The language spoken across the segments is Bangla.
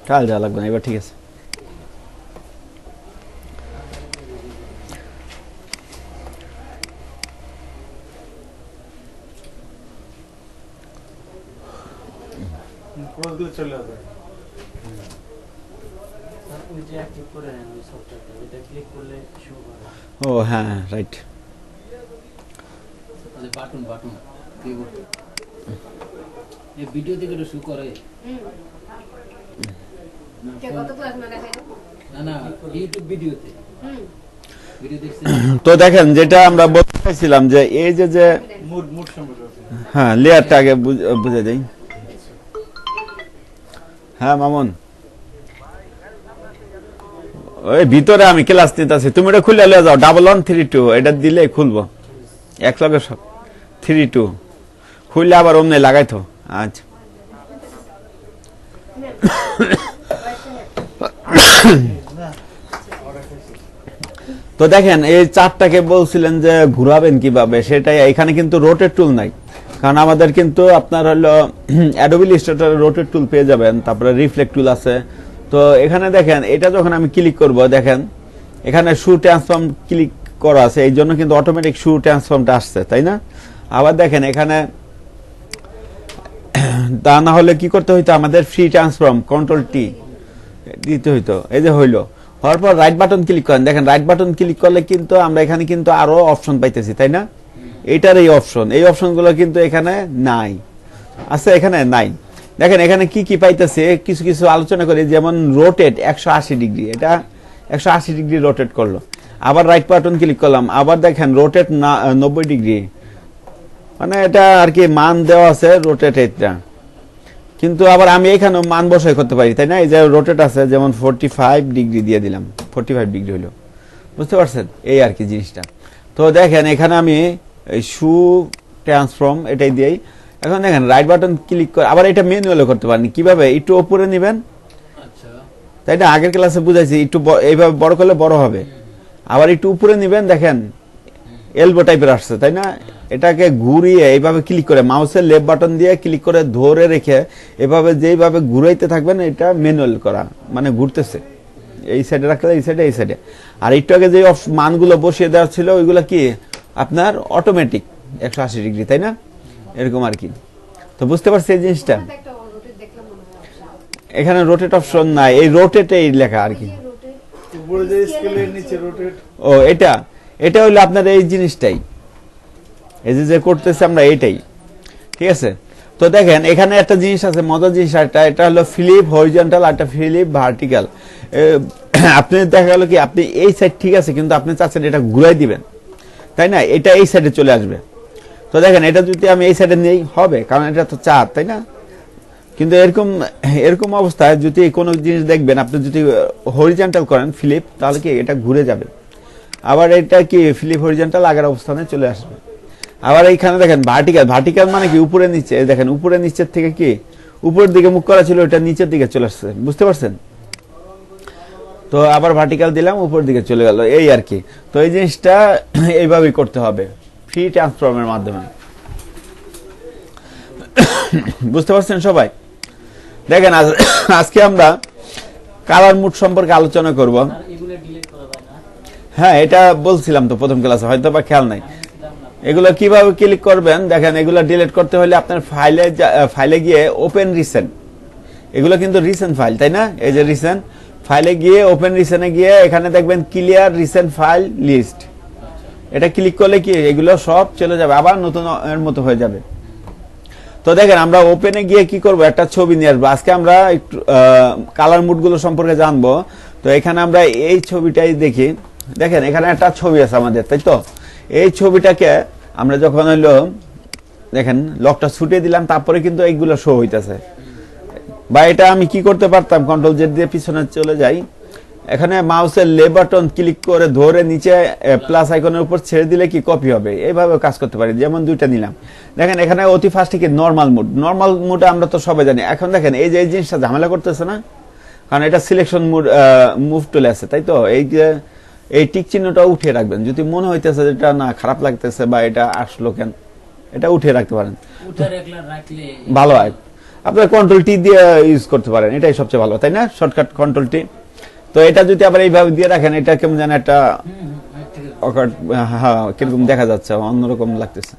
কাল দেওয়া লাগবে না, এবার ঠিক আছে। ও হ্যাঁ রাইট, বাটন বাটন এই ভিডিও থেকে শু করে না না ইউটিউব ভিডিওতে ভিডিও দেখছেন। তো দেখেন যেটা আমরা বলতে চাইছিলাম যে এই যে মুড সম্পর্কে হ্যাঁ লেয়ারটা আগে বুঝে দেই। হ্যাঁ মামুন, ওই ভিতরে আমি ক্লাস নিতেছি, তুমি এটা খুলে লিয়ে যাও। 1132 এটা দিলে খুলবো এক লগে সব। 32 খুললে আবার অমনি লাগাইতো। আচ্ছা তো দেখেন এই চারটাকে বলছিলেন যে ঘুরাবেন কিভাবে, সেটাই। এখানে কিন্তু রোটেট টুল নাই, কারণ আমাদের কিন্তু আপনার হলো অ্যাডোবি ইলাস্ট্রেটর রোটেট টুল পেয়ে যাবেন, তারপরে রিফ্লেক্ট টুল আছে। তো এখানে দেখেন এটা যখন আমি ক্লিক করব, দেখেন এখানে শু ট্রান্সফর্ম ক্লিক করা আছে, এই জন্য কিন্তু অটোমেটিক শু ট্রান্সফর্মটা আসছে, তাই না? আবার দেখেন এখানে তা না হলে কি করতে হইতো, আমাদের ফ্রি ট্রান্সফর্ম কন্ট্রোল টি দিতে হইতো। এই যে হইলো, হওয়ার পর রাইট বাটন ক্লিক করেন। দেখেন রাইট বাটন ক্লিক করলে কিন্তু আমরা এখানে কিন্তু আরো অপশন পাইতেছি, তাই না? এইটার এই অপশনগুলো কিন্তু এখানে নাই, আছে এখানে নাই। দেখেন এখানে কি কি পাইতেছে কিছু কিছু আলোচনা করি, যেমন রোটেট 180 ডিগ্রি, এটা 180 ডিগ্রি রোটেট করলো। আবার রাইট বাটন ক্লিক করলাম, আবার দেখেন রোটেট 90 ডিগ্রি, মানে এটা আর কি মান দেওয়া আছে রোটেট এটা। কিন্তু আবার আমি এখানে মান বসাই করতে পারি, তাই না? এই যে রোটেট আছে, যেমন 45 ডিগ্রি দিয়ে দিলাম, 45 ডিগ্রি হলো, বুঝতে পারছেন? এই আর কি জিনিসটা। তো দেখেন এখানে আমি এই শু ট্রান্সফর্ম এটাই দিই। এখন দেখেন রাইট বাটন ক্লিক করে আবার এটা ম্যানুয়ালি করতে পারেন। কিভাবে? একটু উপরে নেবেন, তাই না? আগের ক্লাসে বুঝাইছি, একটু এইভাবে বড় করলে বড় হবে। আবার একটু উপরে নেবেন, দেখেন এলবো টাইপের আসছে, তাই না? এটাকে ঘুরিয়ে এইভাবে ক্লিক করে মাউসের লেফট বাটন দিয়ে ক্লিক করে ধরে রেখে এভাবে যেইভাবে ঘুরাইতে থাকবেন, এটা ম্যানুয়াল করা, মানে ঘুরতেছে। এই সাইডে রাখলে এই সাইডে, এই সাইডে। আর একটু আগে যে মানগুলো বসিয়ে দেওয়া ছিল ওইগুলো কি আপনার অটোমেটিক 180 ডিগ্রি, তাই না? এরকম আর কি। তো বুঝতে পারছি এই জিনিসটা। এখানে রোটেট অপশন নাই, এই রোটেটেই লেখা আর কি। উপরে যে স্কেলের নিচে রোটেট, ও এটা হলো আপনার এই জিনিসটাই, এই যে করতেছে আমরা এইটাই, ঠিক আছে? তো দেখেন এখানে একটা জিনিস আছে, মজার জিনিস, এটা হলো ফ্লিপ হরিজন্টাল আর একটা ফ্লিপ ভার্টিক্যাল। আপনি দেখা গেল কি আপনি এই সাইড ঠিক আছে, কিন্তু আপনি চাচ্ছেন এটা ঘুরাই দিবেন, তাই না? এটা এই সাইডে চলে আসবে। তো দেখেন এটা যদি আমি এই সাইডে নেই হবে, কারণ এটা তো চার, তাই না? কিন্তু এরকম অবস্থায় যদি কোনো জিনিস দেখবেন, আপনি যদি হরিজন্টাল করেন ফ্লিপ, তাহলে কি এটা ঘুরে যাবে। আবার এটা কি ফ্লিপ হরিজন্টাল আগের অবস্থানে চলে আসবে। আবার এইখানে দেখেন ভার্টিক্যাল মানে কি উপরে নিচে। দেখেন উপরে নিচের থেকে কি উপরের দিকে মুখ করা ছিল, ওটা নিচের দিকে চলে আসছে, বুঝতে পারছেন? তো আবার ভার্টিক্যাল দিলাম, উপরের দিকে চলে গেল, এই আর কি। তো এই জিনিসটা এইভাবেই করতে হবে ফ্রি ট্রান্সফর্মের মাধ্যমে, বুঝতে পারছেন সবাই? দেখেন আজকে আমরা কালার মুড সম্পর্কে আলোচনা করব। হ্যাঁ এটা বলছিলাম তো প্রথম ক্লাসে, হয়তো বা খেয়াল নাই। এগুলো কিভাবে ক্লিক করবেন, দেখেন এগুলো ডিলিট করতে হলে আপনার ফাইলে গিয়ে ওপেন রিসেন্ট, এগুলো কিন্তু রিসেন্ট ফাইল, তাই না? এই যে রিসেন্ট ফাইলে গিয়ে ওপেন রিসেন্টে গিয়ে এখানে দেখবেন ক্লিয়ার রিসেন্ট ফাইল লিস্ট, এটা ক্লিক করলে কি এগুলো সব চলে যাবে, আবার নতুন এর মতো হয়ে যাবে। তো দেখেন আমরা ওপেনে গিয়ে কি করব, একটা ছবি নিয়ে আসবো। আজকে আমরা একটু কালার মুডগুলো সম্পর্কে জানবো। তো এখানে আমরা এই ছবিটাই দেখি। দেখেন এখানে একটা ছবি আছে আমাদের, তাই তো? এই ছবিটাকে আমরা যখন হইলো দেখেন লকটা ছুটিয়ে দিলাম, তারপরে কিন্তু এইগুলো শো হইতেছে। বা এটা আমি কি করতে পারতাম, কন্ট্রোল জেড দিয়ে পিছনে চলে যাই, এখানে মাউসের লেফট বাটন ক্লিক করে ধরে নিচে প্লাস আইকনের উপর ছেড়ে দিলে কি কপি হবে, এইভাবে কাজ করতে পারি। যেমন দুইটা নিলাম, দেখেন এখানে অতি ফার্স্টে কি নর্মাল মুড আমরা তো সবাই জানি। এখন দেখেন এই যে এই জিনিসটা ঝামেলা করতেছে না, কারণ এটা সিলেকশন মুভ চলে আসছে, তাই তো? এই যে এই টিক চিহ্নটা উঠিয়ে রাখবেন, যদি মনে হইতেছে যেটা না খারাপ লাগতেছে বা এটা আসলো কেন, এটা উঠিয়ে রাখতে পারেন, ভালো হয়। আপনারা কন্ট্রোল টি দিয়ে ইউজ করতে পারেন, এটাই সবচেয়ে ভালো, তাই না? Shortcut control T. তো এটা যদি আবার এইভাবে দিয়ে রাখেন, এটা কেমন যেন একটা হ্যাঁ কিরকম দেখা যাচ্ছে, অন্যরকম লাগতেছে।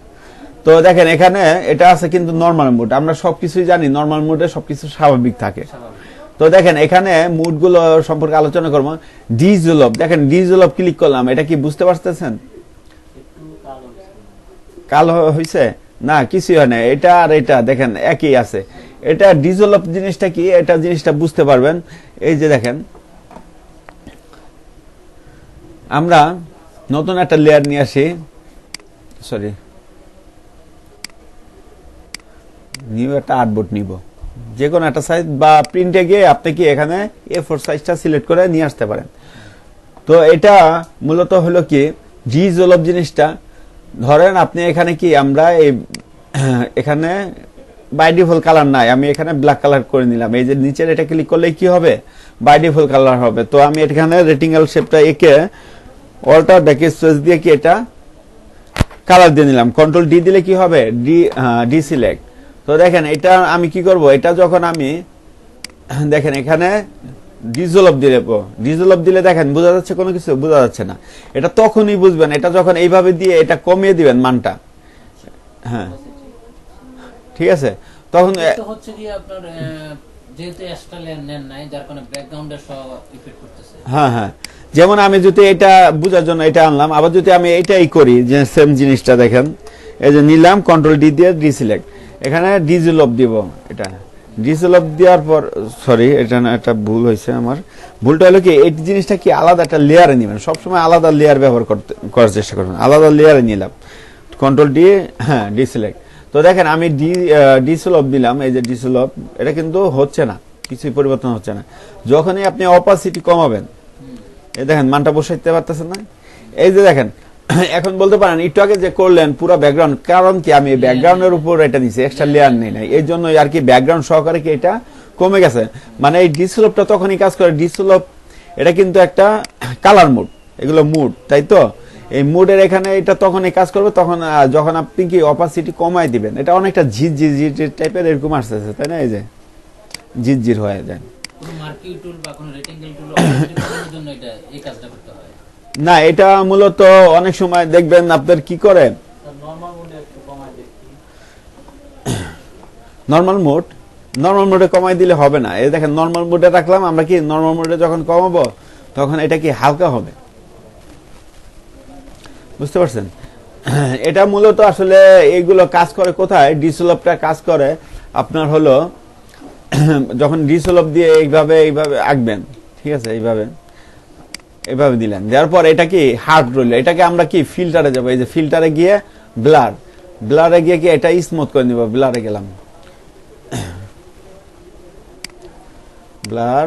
তো দেখেন এখানে এটা আছে কিন্তু নর্মাল মুড, আমরা সবকিছুই জানি নর্মাল মুডে সবকিছু স্বাভাবিক থাকে। তো দেখেন এখানে মুড গুলো সম্পর্কে আলোচনা করবো। ডিজলভ, দেখেন ডিজলভ ক্লিক করলাম, এটা কি বুঝতে পারতেছেন? কালো হয়েছে না, কিছুই হয় না, এটা আর এটা দেখেন একই আছে। এটা ডিজলভ জিনিসটা কি, এটা জিনিসটা বুঝতে পারবেন। এই যে দেখেন আমরা নতুন একটা লেয়ার নিয়ে আসি, সরি নিউ একটা আর্টবোর্ড নিব, যে কোনো একটা সাইজ বা প্রিন্টে গিয়ে আপনি কি এখানে A4 সাইজটা সিলেক্ট করে নিয়ে আসতে পারেন। তো এটা মূলত হলো কি ডিজলভ জিনিসটা, ধরেন আপনি এখানে কি আমরা এখানে বাই ডিফল্ট কালার নাই, আমি এখানে ব্ল্যাক কালার করে নিলাম, এই যে নিচের এটা ক্লিক করলে কি হবে, বাই ডিফল্ট কালার হবে। তো আমি এখানে রেক্টেঙ্গেল শেপটা এঁকে অল্টার ব্র্যাকেট স্পেস দিয়ে কি এটা কালার দিয়ে নিলাম, কন্ট্রোল ডি দিলে কি হবে, ডি সিলেক্ট। তো দেখেন এটা আমি কি করব, এটা যখন আমি দেখেন এখানে ডিজলভ দিলে দেখেন বোঝা যাচ্ছে, কোনো কিছু বোঝা যাচ্ছে না। এটা তখনই বুঝবেন এটা যখন এইভাবে দিয়ে এটা কমিয়ে দিবেন মানটা, হ্যাঁ ঠিক আছে। তখন হচ্ছে কি আপনার যেহেতু এক্সট্রা লেয়ার নেন নাই, যার কারণে ব্যাকগ্রাউন্ডের সব ইফেক্ট করতেছে। হ্যাঁ হ্যাঁ, যেমন আমি যদি এটা বোঝার জন্য এটা আনলাম, আবার যদি আমি এটাই করি যে সেম জিনিসটা দেখেন, এই যে নিলাম কন্ট্রোল ডি দিয়ে ডিসিলেক্ট, এখানে ডিজলভ দিব, এটা ডিজলভ দেওয়ার পর সরি এটা না, এটা ভুল হয়েছে আমার। ভুলটা হলো কি এই জিনিসটা কি আলাদা একটা লেয়ারে নেবেন, সবসময় আলাদা লেয়ার ব্যবহার করার চেষ্টা করবেন। আলাদা লেয়ারে নিলাম কন্ট্রোল ডি, হ্যাঁ ডিসিলেক্ট। তো দেখেন আমি ডিসলভ দিলাম, এই যে ডিসলভ, এটা কিন্তু হচ্ছে না, কিছুই পরিবর্তন হচ্ছে না। যখনই আপনি অপাসিটি কমাবেন, এই দেখেন মানটা বসাইতে পারতেছেন না, এই যে দেখেন এখন বলতে পারেন একটু আগে যে করলেন পুরো ব্যাকগ্রাউন্ড, কারণ কি আমি ব্যাকগ্রাউন্ডের উপর এটা নিছি, এক্সট্রা লেয়ার নেই নাই, এই জন্য আর কি ব্যাকগ্রাউন্ড সহকারে কি এটা কমে গেছে। মানে এই ডিসলভটা তখনই কাজ করে, ডিসলভ এটা কিন্তু একটা কালার মুড, এগুলো মুড, তাই তো এই মুডের এখানে এটা তখনই কাজ করবে তখন যখন আপনি কি অপাসিটি কমাই দিবেন। এটা অনেকটা ঝিরঝির টাইপের এরকম আসতেছে, তাই না? এই যে ঝিরঝির হয়ে যায়। কোনো মার্কিং টুল বা কোনো রেক্টেঙ্গেল টুল অপারেশনের জন্য এটা এই কাজটা করতে হয় না, এটা মূলত অনেক সময় দেখবেন আপনার কি করে, নরমাল মোডে একটু কমায় দেখি। নর্মাল মোডে কমাই দিলে হবে না। এই দেখেন নর্মাল মোডে রাখলাম, আমরা কি নর্মাল মোডে যখন কমাবো তখন এটা কি হালকা হবে, বুঝতে পারছেন? এটা মূলত আসলে এইগুলো কাজ করে কোথায়, ডিসলভটা কাজ করে আপনার হলো যখন ডিসলভ দিয়ে এইভাবে আঁকবেন, ঠিক আছে, এইভাবে দিলেন, দেওয়ার পর এটা কি হার্ড রইল, এটাকে আমরা কি ফিল্টারে যাবো, এই যে ফিল্টারে গিয়ে ব্লারে গিয়ে কি এটা স্মুথ করে নিব, ব্লারে গেলাম, ব্লার,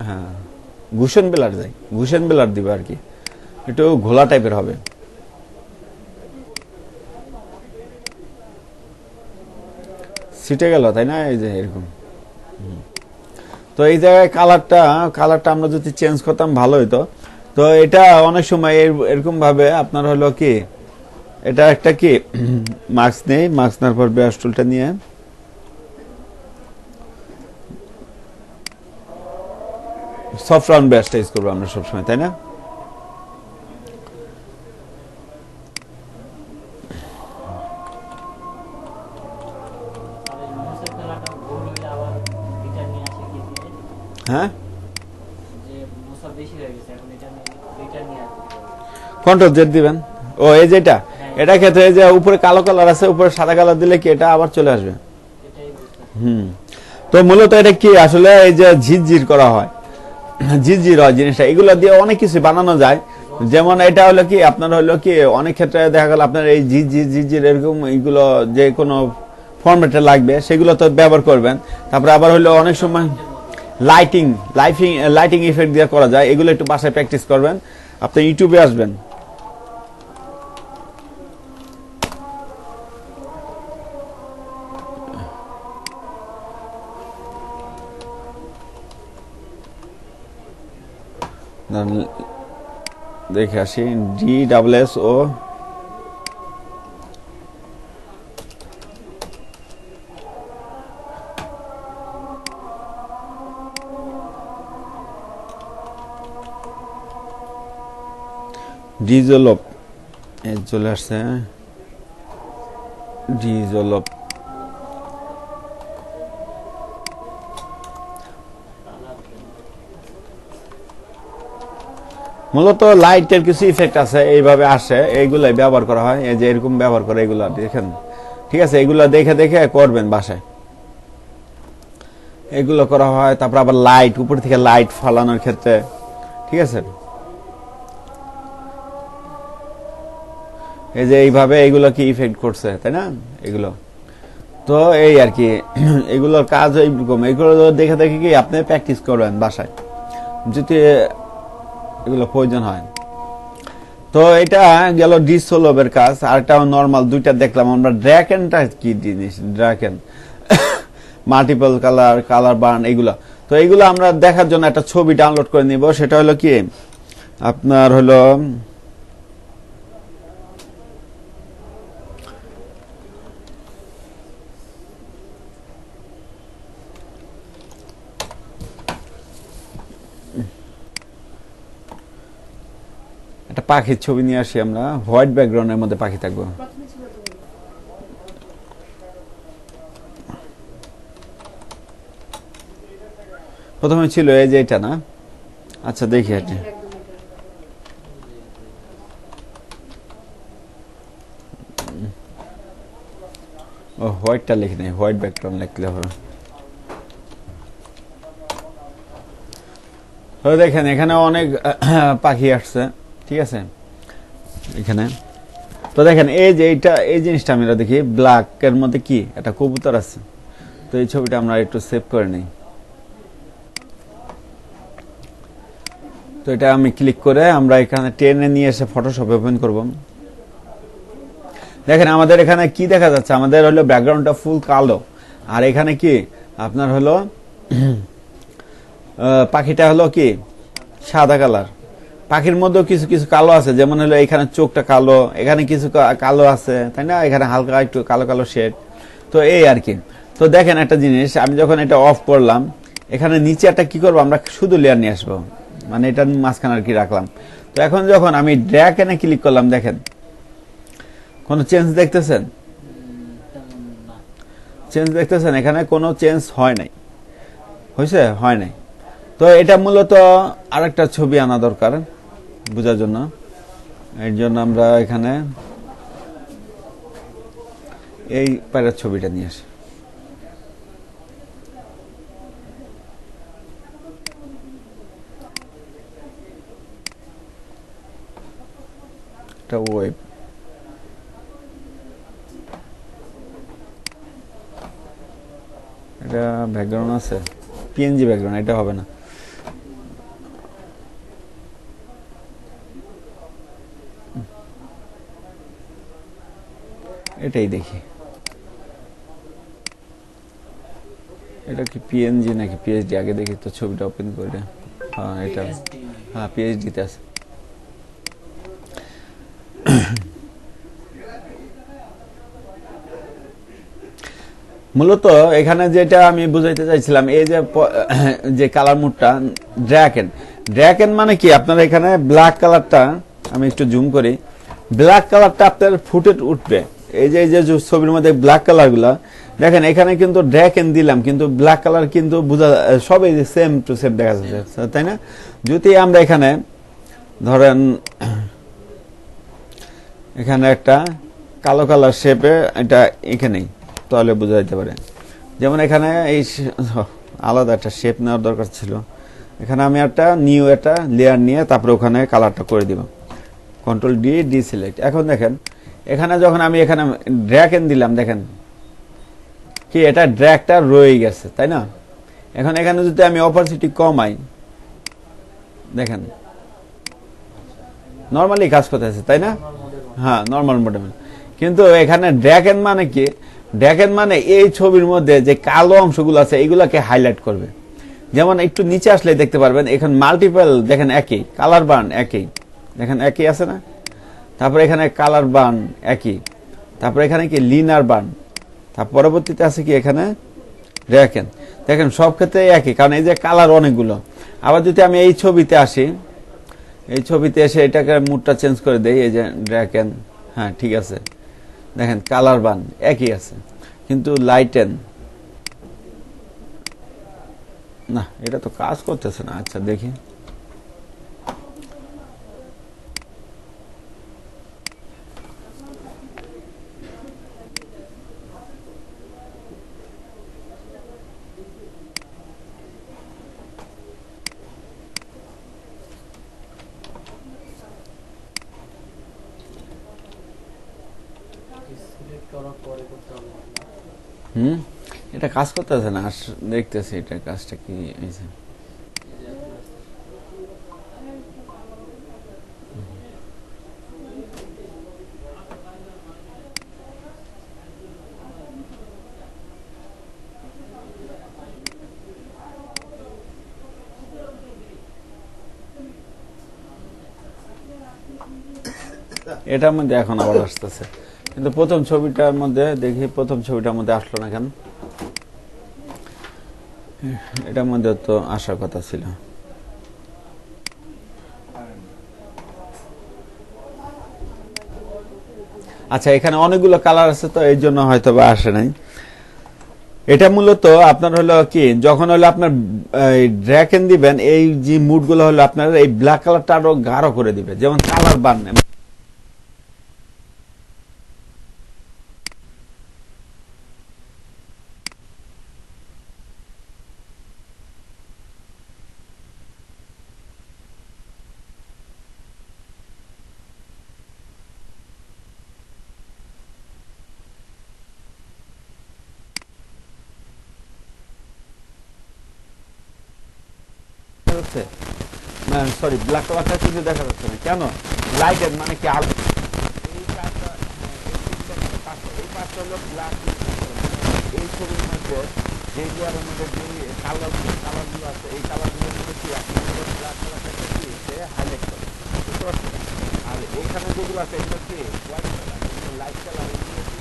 হ্যাঁ গুশন ব্লার দিবে আর কি, একটু ঘোলা টাইপের হবে। সিটে গেল, তাই না? এই যে এরকম। তো এই জায়গায় কালারটা আমরা যদি চেঞ্জ করতাম ভালো হইতো। তো এটা অনেক সময় এরকম ভাবে আপনার হলো কি এটা একটা কি মার্কস নেই, মার্কস নেওয়ার পর ব্রাশ টুলটা নিয়ে সফট রাউন্ড ব্রাশটা ইউজ করবো আমরা সবসময়, তাই না? হ্যাঁ কন্ট্রোল জেড দিবেন। ও এই যেটা এটা ক্ষেত্রে যে উপরে কালো কালার আছে, উপরে সাদা কালার দিলে কি এটা আবার চলে আসবে। তো মূলত এটা কি আসলে এই যে ঝিরঝির করা হয়, ঝিরঝির হয় জিনিসটা, এগুলো দিয়ে অনেক কিছু বানানো যায়। যেমন এটা হলো কি আপনার হলো কি অনেক ক্ষেত্রে দেখা গেল আপনার এই ঝিরঝির এরকম এইগুলো যে কোনো ফরম্যাটে লাগবে সেগুলো তো ব্যবহার করবেন। তারপরে আবার হলো অনেক সময় লাইটিং ইফেক্ট দিয়ে করা যায়, এগুলো একটু বাসায় প্র্যাকটিস করবেন, আপনি ইউটিউবে আসবেন। দেখে আসি DSSO ডিজলপ চলে আসছে, ডিজলপ। মূলত লাইটের কিছু ইফেক্ট আছে, এইভাবে আসে, এইগুলাই ব্যবহার করা হয়। এই যে এরকম ব্যবহার করে এগুলা দেখেন, ঠিক আছে? এগুলো দেখে দেখে করবেন বাসায়, এগুলো করা হয়। তারপর আবার লাইট, উপর থেকে লাইট ফালানোর ক্ষেত্রে, ঠিক আছে? এই যে এইভাবে এগুলো কি ইফেক্ট করছে, তাই না? এগুলো তো এই আর কি, এগুলোর কাজ এইরকম। এগুলো দেখে দেখে কি আপনি প্র্যাকটিস করবেন বাসায় যদি এগুলো প্রয়োজন হয়। তো এটা গেল ডিসোলভের কাজ। আর একটা নর্মাল দুইটা দেখলাম আমরা। ড্রাকেনটা কি জিনিস? ড্রাকেন মাল্টিপল কালার, কালার বার্ন, এগুলো। তো এইগুলো আমরা দেখার জন্য একটা ছবি ডাউনলোড করে নিব। সেটা হলো কি আপনার হলো একটা পাখির ছবি নিয়ে আসি আমরা। হোয়াইট ব্যাকগ্রাউন্ডের মধ্যে পাখি থাকবো। প্রথমে ছিল এই যে এটা না? আচ্ছা দেখি এটা। ও হোয়াইটটা লিখি নাই, হোয়াইট ব্যাকগ্রাউন্ড লিখলে হবে। তো দেখেন এখানে অনেক পাখি আসছে, ঠিক আছে? এখানে তো দেখেন এই যে এইটা, এই জিনিসটা আমরা দেখি ব্ল্যাক এর মধ্যে কি একটা কবুতর আছে। তো এই ছবিটা আমরা একটু সেভ করে নিই। তো এটা আমি ক্লিক করে আমরা এখানে টেনে নিয়ে এসে ফটোশপ ওপেন করব। দেখেন আমাদের এখানে কি দেখা যাচ্ছে, আমাদের হলো ব্যাকগ্রাউন্ডটা ফুল কালো, আর এখানে কি আপনার হলো পাখিটা হলো কি সাদা কালার। পাখির মধ্যেও কিছু কিছু কালো আছে, যেমন হলো এখানে চোখটা কালো, এখানে কিছু কালো আছে, তাই না? এখানে হালকা একটু কালো কালো শেড। তো এই আর কি। তো দেখেন একটা জিনিস, আমি যখন এটা অফ করলাম, এখানে নিচে একটা কি করবো, আমরা শুধু লেয়ার নিয়ে আসবো, মানে এটার মাঝখানে আর কি রাখলাম। তো এখন যখন আমি ড্র্যাগ এনে ক্লিক করলাম, দেখেন কোনো চেঞ্জ দেখতেছেন? চেঞ্জ দেখতেছেন? এখানে কোনো চেঞ্জ হয় নাই, হয়েছে? হয় নাই। তো এটা মূলত আরেকটা ছবি আনা দরকার বোঝার জন্য। এর জন্য আমরা এখানে এই পায়ের ছবিটা নিয়ে আসি। এটা ওয়েব, এটা ব্যাকগ্রাউন্ড আছে, পিএনজি ব্যাকগ্রাউন্ড, এটা হবে না। এটাই দেখি, এটা কি পিএনজি নাকি পিএইচডি? আগে দেখি তো ছবিটা ওপেন করে। হ্যাঁ এটা, হ্যাঁ পিএইচডিতে আছে। মূলত এখানে যেটা আমি বুঝাইতে চাইছিলাম, এই যে কালার মুডটা ড্র্যাকেন মানে কি আপনার এখানে ব্ল্যাক কালারটা, আমি একটু জুম করি, ব্ল্যাক কালারটা আপনার ফুটে উঠবে। এই যে ছবির মধ্যে ব্ল্যাক কালার গুলা দেখেন, এখানে কিন্তু ড্র্যাকেন দিলাম, কিন্তু ব্ল্যাক কালার কিন্তু বোঝা সবই সেম টু সেম দেখা যাচ্ছে, তাই না? যদি আমরা এখানে ধরেন এখানে একটা কালো কালার শেপে এটা এখানেই, তাহলে বোঝা যেতে পারে। যেমন এখানে এই আলাদা একটা শেপ নেওয়ার দরকার ছিল। এখানে আমি একটা নিউ একটা লেয়ার নিয়ে তারপরে ওখানে কালারটা করে দিব, কন্ট্রোল ডি সিলেক্ট। এখন দেখেন এখানে যখন আমি এখানে ড্র্যাগেন দিলাম, দেখেন কি এটা ড্র্যাগটা রয়ে গেছে, তাই না? এখন এখানে যদি আমি অপারসিটি কমাই, দেখেন নর্মালি কাজ করতেছে, তাই না? হ্যাঁ নর্মাল মোডে। কিন্তু এখানে ড্র্যাগেন মানে কি? ড্র্যাগেন মানে এই ছবির মধ্যে যে কালো অংশগুলো আছে এইগুলাকে হাইলাইট করবে। যেমন একটু নিচে আসলে দেখতে পারবেন এখানে মাল্টিপল, দেখেন একই কালার বার্ন, একই দেখেন একই আছে না? তারপরে এখানে কালার বার্ন একই, তারপরে এখানে কি লিনার বার্ন, তার পরবর্তীতে আছে কি এখানে ড্র্যাগেন। দেখেন সব ক্ষেত্রে একই, কারণ এই যে কালার অনেকগুলো। আবার যদি আমি এই ছবিতে আসি, এই ছবিতে এসে এটাকে মুডটা চেঞ্জ করে দেই, এই যে ড্র্যাকেন, হ্যাঁ ঠিক আছে, দেখেন কালার বান একই আছে, কিন্তু লাইটেন না, এটা তো কাজ করতেছে না। আচ্ছা দেখি, সিলেক্ট করার পরে করতে হবে। এটা কাজ করতেছে না, দেখতেছি এটা কাজটা কি হয়েছে। এটার মধ্যে এখন আবার আসতেছে, কিন্তু প্রথম ছবিটার মধ্যে দেখি, প্রথম ছবিটার মধ্যে আসলো না কেন? এটার মধ্যে তো আসার কথা ছিল। আচ্ছা, এখানে অনেকগুলো কালার আছে তো এই জন্য হয়তো বা আসে নাই। এটা মূলত আপনার হলো কি, যখন হলো আপনার ড্র্যাকেন দিবেন, এই যে মুড গুলো হলো আপনার এই ব্ল্যাক কালারটা আরো গাঢ় করে দিবে, যেমন কালার বান। সরি, ব্ল্যাক কালারটা কিন্তু দেখা যাচ্ছে না কেন? লাইটের মানে কি আলো, এই পাশটা হলো ব্ল্যাক। এই ছবির মধ্যে যে লেয়ারের মধ্যে যে কালারগুলো আছে, এই কালারগুলোর মধ্যে কি আপনার ব্ল্যাক কালারটা কি হাইলাইট করে, বুঝতে পারছেন? আর এইখানে যেগুলো আছে এগুলো কি হোয়াইট কালার, লাইট কালার, এগুলো কি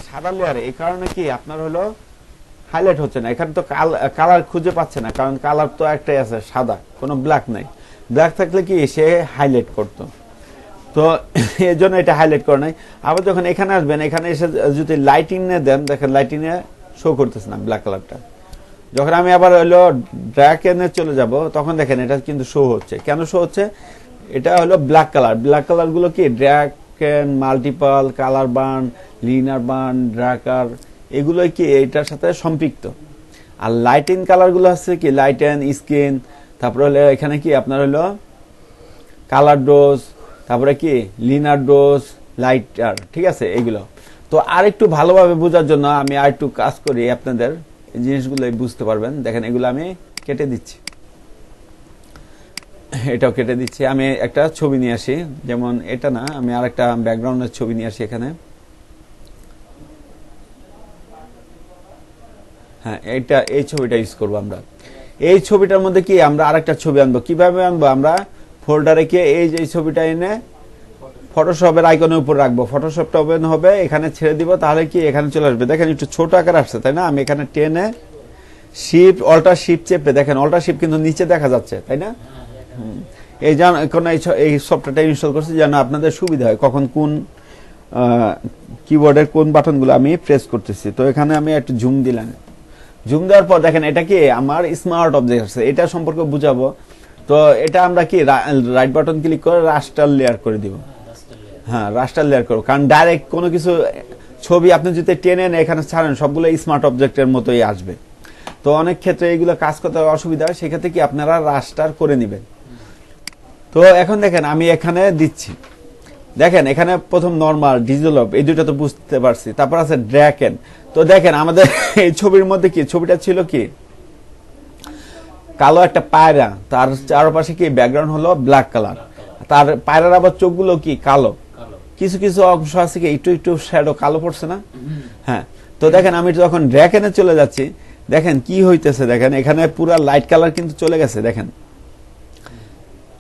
সাদা লেয়ারে। এই কারণে কি আপনার হলো হাইলাইট হচ্ছে না, এখানে তো কালার খুঁজে পাচ্ছে না, কারণ কালার তো একটাই আছে সাদা, কোনো ব্ল্যাক নাই। ব্ল্যাক থাকলে কি সে হাইলাইট করতো, তো এই জন্য এটা হাইলাইট করে নাই। আবার যখন এখানে আসবেন, এখানে এসে যদি লাইটিং দেন, দেখেন লাইটিং এ শো করতেছে না ব্ল্যাক কালারটা। যখন আমি আবার হলো ড্র্যাকেনে চলে যাব, তখন দেখেন এটা কিন্তু শো হচ্ছে। কেন শো হচ্ছে? এটা হলো ব্ল্যাক কালার। ব্ল্যাক কালার গুলো কি darken, multiple, colour burn, linear burn, darker, এগুলোই কি এটার সাথে সম্পৃক্ত। আর লাইটিং কালার গুলো আছে কি লাইটেন, স্কিন, তারপরে হলো এখানে কি আপনার হলো কালার ডোজ, তারপরে কি লিনার ডোজ, লাইটার, ঠিক আছে এইগুলো। তো আর একটু ভালোভাবে বোঝার জন্য আমি আর একটু কাজ করি, আপনাদের এই জিনিসগুলো বুঝতে পারবেন। দেখেন এগুলো আমি কেটে দিচ্ছি, এটাও কেটে দিচ্ছি। আমি একটা ছবি নিয়ে আসি, যেমন এটা না, আমি আর একটা ব্যাকগ্রাউন্ডের ছবি নিয়ে আসি এখানে। হ্যাঁ, এই ছবিটা ইউজ করবো আমরা। এই ছবিটার মধ্যে কি আমরা আরেকটা ছবি আনবো। কিভাবে আনবো? আমরা ফোল্ডারে গিয়ে এই যে ছবিটা এনে ফটোশপের আইকনের উপর রাখবো, ফটোশপটা ওপেন হবে, এখানে ছেড়ে দিব, তাহলে কি এখানে চলে আসবে। দেখেন একটু ছোট আকার আসছে, তাই না? আমি এখানে টেনে শিফট অল্টার শিফট চেপে, দেখেন অল্টার শিফট কিন্তু নিচে দেখা যাচ্ছে, তাই না? এই এই সফটওয়্যারটা ইনস্টল করছি যেন আপনাদের সুবিধা হয়, কখন কোন কিবোর্ডের কোন বাটনগুলো আমি প্রেস করতেছি। তো এখানে আমি একটু জুম দিলাম। জুম দেওয়ার পর দেখেন এটা কি আমার স্মার্ট অবজেক্ট আছে, এটা সম্পর্কে বুঝাবো। তো এটা আমরা কি রাইট বাটন ক্লিক করে রাস্টার লেয়ার করে দিব। হ্যাঁ, রাস্টার লেয়ার করবো, কারণ ডাইরেক্ট কোনো কিছু ছবি আপনি যদি টেনে এখানে ছাড়েন, সবগুলো স্মার্ট অবজেক্টের মতোই আসবে। তো অনেক ক্ষেত্রে এইগুলো কাজ করতে অসুবিধা হয়, সেক্ষেত্রে কি আপনারা রাস্টার করে নেবেন। তো এখন দেখেন আমি এখানে দিচ্ছি, দেখেন এখানে প্রথম নরমাল, ডিজেলভ, এই দুটো তো বুঝতে পারছি। তারপর আছে ড্র্যাকেন। তো দেখেন আমাদের এই ছবির মধ্যে কি ছবিটা ছিল কি কালো একটা পায়রা, তার চারপাশে কি ব্যাকগ্রাউন্ড হলো ব্ল্যাক কালার, তার পায়রার আবার চোখগুলো কি কালো, কালো। কিছু কিছু অংশ আছে কি একটু একটু শ্যাডো কালো পড়ছে না? হ্যাঁ, তো দেখেন আমি যখন ড্র্যাকেনে চলে যাচ্ছি, দেখেন কি হইতেছে, দেখেন এখানে পুরো লাইট কালার কিন্তু চলে গেছে, দেখেন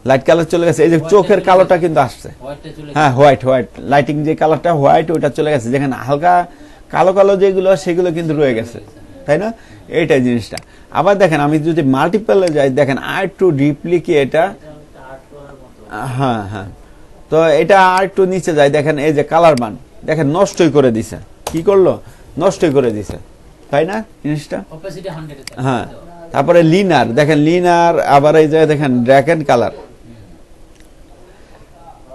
লাইট কালার চলে গেছে, এই যে চোখের কালোটা কিন্তু আসছে। হোয়াইটটা চলে হ্যাঁ, হোয়াইট হোয়াইট লাইটিং যে কালারটা হোয়াইট ওইটা চলে গেছে, যেখানে হালকা কালো কালো যেগুলো সেগুলো কিন্তু রয়ে গেছে, তাই না? এইটাই জিনিসটা। আবার দেখেন আমি যদি মাল্টিপলে যাই, দেখেন আর একটু ডিপলি কি এটা, হ্যাঁ হ্যাঁ, তো এটা আর একটু নিচে যায়, দেখেন এই যে কালার মান দেখেন নষ্টই করে দিছে, কি করলো, নষ্টই করে দিছে, তাই না জিনিসটা? অপাসিটি 100 এ থাকে। হ্যাঁ, তারপরে লিনার, দেখেন লিনার, আবার এই যে দেখেন ড্র্যাকেন কালার।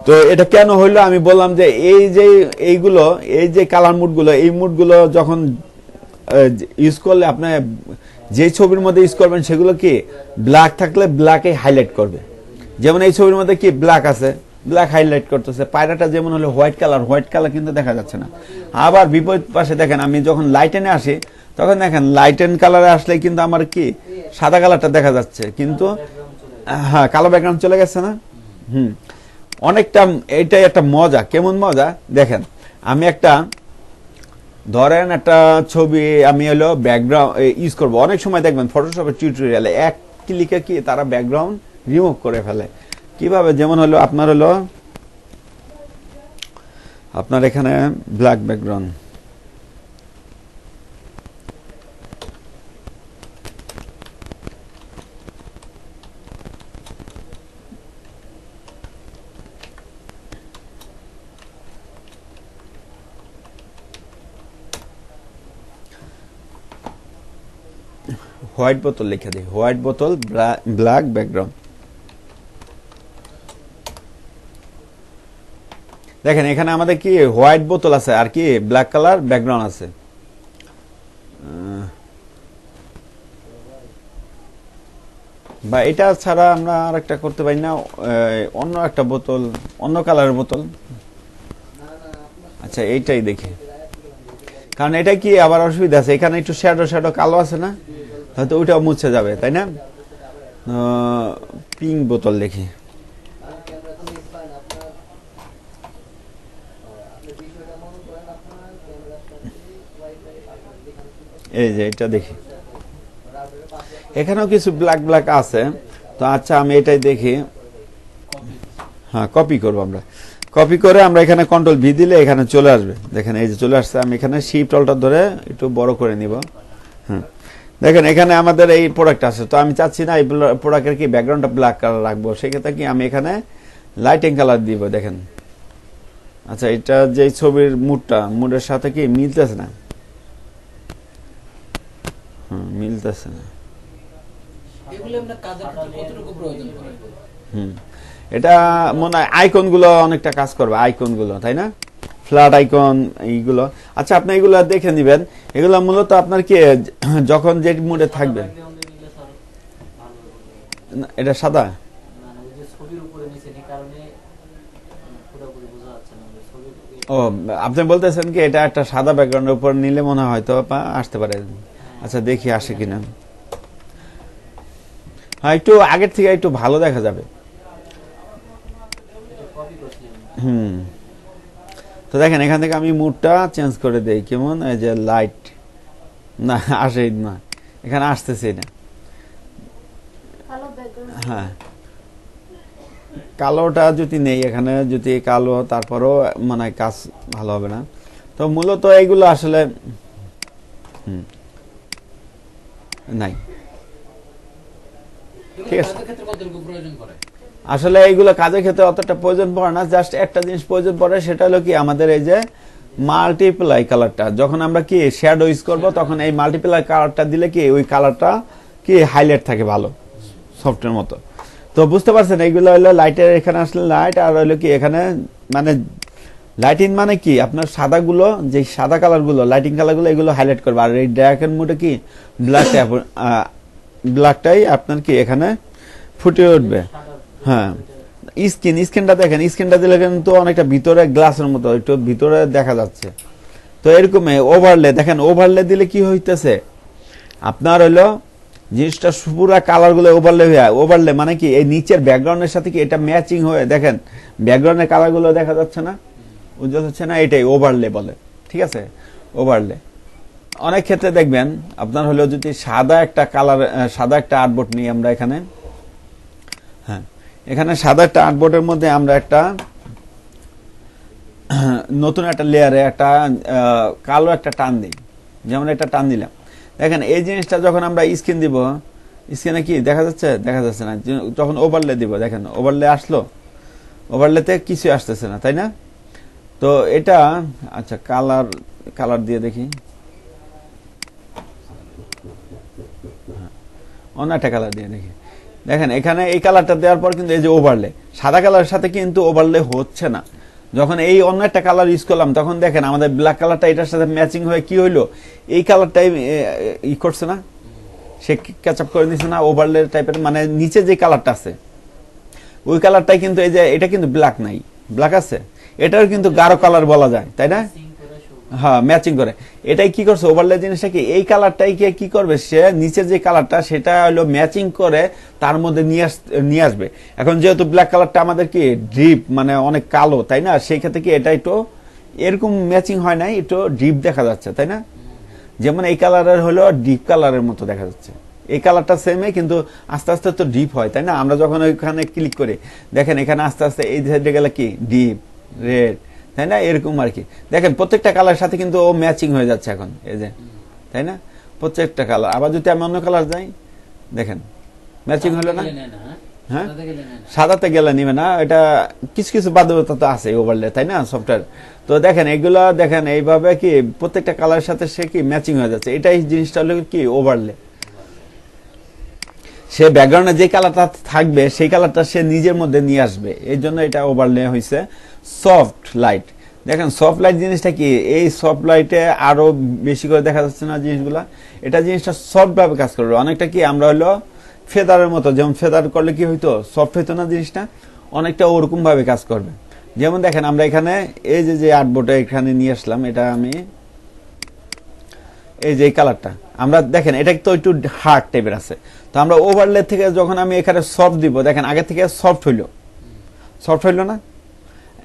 তো এটা কেন হইলো আমি বললাম যে এই যে এইগুলো, এই যে কালার মুডগুলো, এই মুডগুলো যখন ইউজ করলে আপনি যে ছবির মধ্যে ইউজ করবেন সেগুলো কি ব্ল্যাক থাকলে ব্ল্যাকে হাইলাইট করবে। যেমন এই ছবির মধ্যে কি ব্ল্যাক আছে, ব্ল্যাক হাইলাইট করতেছে। পায়রাটা যেমন হলো হোয়াইট কালার কিন্তু দেখা যাচ্ছে না। আবার বিপরীত পাশে দেখেন আমি যখন লাইটেনে আসি, তখন দেখেন লাইটেন কালারে আসলে কিন্তু আমার কি সাদা কালারটা দেখা যাচ্ছে, কিন্তু হ্যাঁ কালো ব্যাকগ্রাউন্ড চলে গেছে না। অনেকটা এইটাই একটা মজা। কেমন মজা দেখেন, আমি একটা ধরেন একটা ছবি আমি হলো ব্যাকগ্রাউন্ড ইউজ করবো, অনেক সময় দেখবেন ফটোশপের টিউটোরিয়ালে এক ক্লিকে কি তারা ব্যাকগ্রাউন্ড রিমুভ করে ফেলে। কিভাবে, যেমন হলো আপনার এখানে ব্ল্যাক ব্যাকগ্রাউন্ড, হোয়াইট বোতল লিখে দিই, হোয়াইট বোতল ব্ল্যাক ব্যাকগ্রাউন্ড। দেখেন এখানে আমাদের কি হোয়াইট বোতল আছে আর কি ব্ল্যাক কালার ব্যাকগ্রাউন্ড আছে। বা এটা ছাড়া আমরা আর একটা করতে পারি না, অন্য একটা বোতল, অন্য কালারের বোতল। আচ্ছা এইটাই দেখি, কারণ এটা কি আবার অসুবিধা আছে, এখানে একটু শ্যাডো কালো আছে না, হয়তো ওইটাও মুছে যাবে, তাই না? পিঙ্ক বোতল দেখি, এই যে এটা দেখি, এখানেও কিছু ব্ল্যাক আছে। তো আচ্ছা আমি এটাই দেখি, হ্যাঁ কপি করবো আমরা, কপি করে আমরা এখানে কন্ট্রোল ভি দিলে এখানে চলে আসবে। দেখেন এই যে চলে আসছে, আমি এখানে শিফট অল্টা ধরে একটু বড় করে নিব। হ্যাঁ দেখেন এখানে আমাদের এই প্রোডাক্ট আছে, তো আমি চাচ্ছি না এই প্রোডাক্টের কি ব্যাকগ্রাউন্ডটা ব্ল্যাক কালার রাখবো, সেক্ষেত্রে কি আমি এখানে লাইটিং কালার দিব। দেখেন আচ্ছা এটা যে ছবির মুডের সাথে কি মিলতেছে না, মিলতেছে না। এগুলো আমরা কাজের ক্ষেত্রে কতটুকু প্রয়োজন পড়ে? এটা মনে হয় আইকন গুলো অনেকটা কাজ করবে, আইকন গুলো, তাই না? ফ্ল্যাট আইকন এইগুলো। আচ্ছা আপনি এগুলো দেখে নিবেন, এগুলো মূলত আপনার কি যখন যে মুডে থাকবে। এটা সাদা, ও আপনি বলতেছেন কি এটা একটা সাদা ব্যাকগ্রাউন্ডের উপর নিলে মনে হয় হয়তো আসতে পারে। আচ্ছা দেখি আসে কিনা। হ্যাঁ একটু আগের থেকে একটু ভালো দেখা যাবে। তো দেখেন এখান থেকে আমি মুডটা চেঞ্জ করে দেই, কেমন এই যে লাইট না আসে না, এখানে আসতেছে না। হ্যাঁ কালোটা যদি নেই এখানে, যদি কালো তারপরও মানে কাজ ভালো হবে না। তো মূলত এইগুলো আসলে নাই, ঠিক আছে। আসলে এইগুলো কাজের ক্ষেত্রে অতটা প্রয়োজন পড়ে না, জাস্ট একটা জিনিস প্রয়োজন পড়ে, সেটা হলো কি আমাদের এই যে মাল্টিপ্লাই কালারটা। যখন আমরা কি শ্যাডো ইউজ করবো তখন এই মাল্টিপ্লাই কালারটা দিলে কি ওই কালারটা কি হাইলাইট থাকে ভালো সফটওয়্যার মতো। তো বুঝতে পারছেন এইগুলো হলো লাইটের, এখানে আসলে লাইট, আর হলো কি এখানে মানে লাইটিং মানে কি আপনার সাদাগুলো, যে সাদা কালারগুলো লাইটিং কালারগুলো এগুলো হাইলাইট করবে, আর এই ড্র্যাগন মোডে কি ব্ল্যাকটাই আপনার কি এখানে ফুটে উঠবে। হ্যাঁ স্ক্রিনটা দেখেন, স্ক্রিনটা দিলে কিন্তু অনেকটা ভিতরে গ্লাসের মতো একটু ভিতরে দেখা যাচ্ছে। তো এরকম ওভারলে দেখেন, ওভারলে দিলে কি হইতেছে আপনার হইলো জিনিসটা পুরা কালার গুলো ওভারলে মানে কি এই নিচের ব্যাকগ্রাউন্ডের সাথে কি এটা ম্যাচিং হয়ে দেখেন ব্যাকগ্রাউন্ডের কালার গুলো দেখা যাচ্ছে না, উজ্জ্বল হচ্ছে না, এটাই ওভারলে বলে। ঠিক আছে, ওভারলে। অনেক ক্ষেত্রে দেখবেন আপনার হলো যদি সাদা একটা কালার, সাদা একটা আর্টবোর্ড নিই আমরা এখানে, হ্যাঁ এখানে সাদা একটা আর্টবোর্ডের মধ্যে আমরা একটা নতুন একটা লেয়ারে একটা কালো একটা টান দিই, যেমন একটা টান দিলাম। দেখেন এই জিনিসটা যখন আমরা স্ক্রিন দিব, স্ক্রিনে কি দেখা যাচ্ছে? দেখা যাচ্ছে না। যখন ওভারলে দিব, দেখেন ওভারলে আসলো, ওভারলেতে কিছু আসতেছে না, তাই না? তো এটা আচ্ছা কালার দিয়ে দেখি, অন্য একটা কালার দিয়ে দেখি। দেখেন এখানে এই কালারটা দেওয়ার পর কিন্তু এই যে ওভারলে, সাদা কালারের সাথে কিন্তু ওভারলে হচ্ছে না। যখন এই অন্য একটা কালার ইউজ করলাম তখন দেখেন আমাদের ব্ল্যাক কালারটা এটার সাথে ম্যাচিং হয়ে কি হইলো, এই কালারটাই ই করছে না, সে ক্যাচ আপ করে নিচ্ছে না ওভারলে টাইপের, মানে নিচে যে কালারটা আছে ওই কালারটাই কিন্তু এই যে এটা কিন্তু ব্ল্যাক নাই, ব্ল্যাক আছে, এটার কিন্তু গাঢ় কালার বলা যায়, তাই না? হ্যাঁ, ম্যাচিং করে। এটাই কি করছে ওভারলে জিনিসটা কি এই কালারটাই কি করবে, সে নিচের যে কালারটা সেটা হলো ম্যাচিং করে তার মধ্যে নিয়ে আসবে। এখন যেহেতু ব্ল্যাক কালারটা আমাদের কি ডিপ মানে অনেক কালো, তাই না? সেই ক্ষেত্রে কি এটা একটু এরকম ম্যাচিং হয় নাই, একটু ডিপ দেখা যাচ্ছে, তাই না? যেমন এই কালারের হলো ডিপ কালারের মতো দেখা যাচ্ছে, এই কালারটা সেমই কিন্তু আস্তে আস্তে তো ডিপ হয়, তাই না? আমরা যখন ওইখানে ক্লিক করি দেখেন এখানে আস্তে আস্তে এই সাইডে গেলে কি ডিপ রেড, তাই না? এরকম আর কি। দেখেন প্রত্যেকটা কালার সাথে কিন্তু ও ম্যাচিং হয়ে যাচ্ছে এখন, এই যে, তাই না? প্রত্যেকটা কালার। আবার যদি আমি অন্য কালার যাই, দেখেন ম্যাচিং হলো না? হ্যাঁ, সাদাতে গেলে নিবে না, এটা কিছু কিছু বাধ্যবাধকতা তো আছে ওভারলে, তাই না? সফটওয়্যার তো দেখেন এগুলা দেখেন এইভাবে কি প্রত্যেকটা কালারের সাথে সে কি ম্যাচিং হয়ে যাচ্ছে, এটাই জিনিসটা হলো কি ওভারলে। সে ব্যাকগ্রাউন্ডে যে কালারটা থাকবে সেই কালারটা সে নিজের মধ্যে নিয়ে আসবে, এই জন্য এটা ওভারলে হয়েছে। সফট লাইট, দেখেন সফট লাইট জিনিসটা কি, এই সফট লাইটে আরো বেশি করে দেখা যাচ্ছে না জিনিসগুলা, এটা জিনিসটা সফট ভাবে কাজ করবে অনেকটা। কি আমরা হলো ফেদারের মতো, যেমন ফেদার করলে কি হইতো, সফট হইতো না জিনিসটা, অনেকটা ওরকম ভাবে কাজ করবে। যেমন দেখেন আমরা এখানে এই যে আর্টবোর্ডটা এখানে নিয়ে আসলাম, এটা আমি এই যে কালারটা আমরা দেখেন এটা তো একটু হার্ড টাইপের আছে, তো আমরা ওভারলে থেকে যখন আমি এখানে সফট দিব, দেখেন আগে থেকে সফট হইলো না?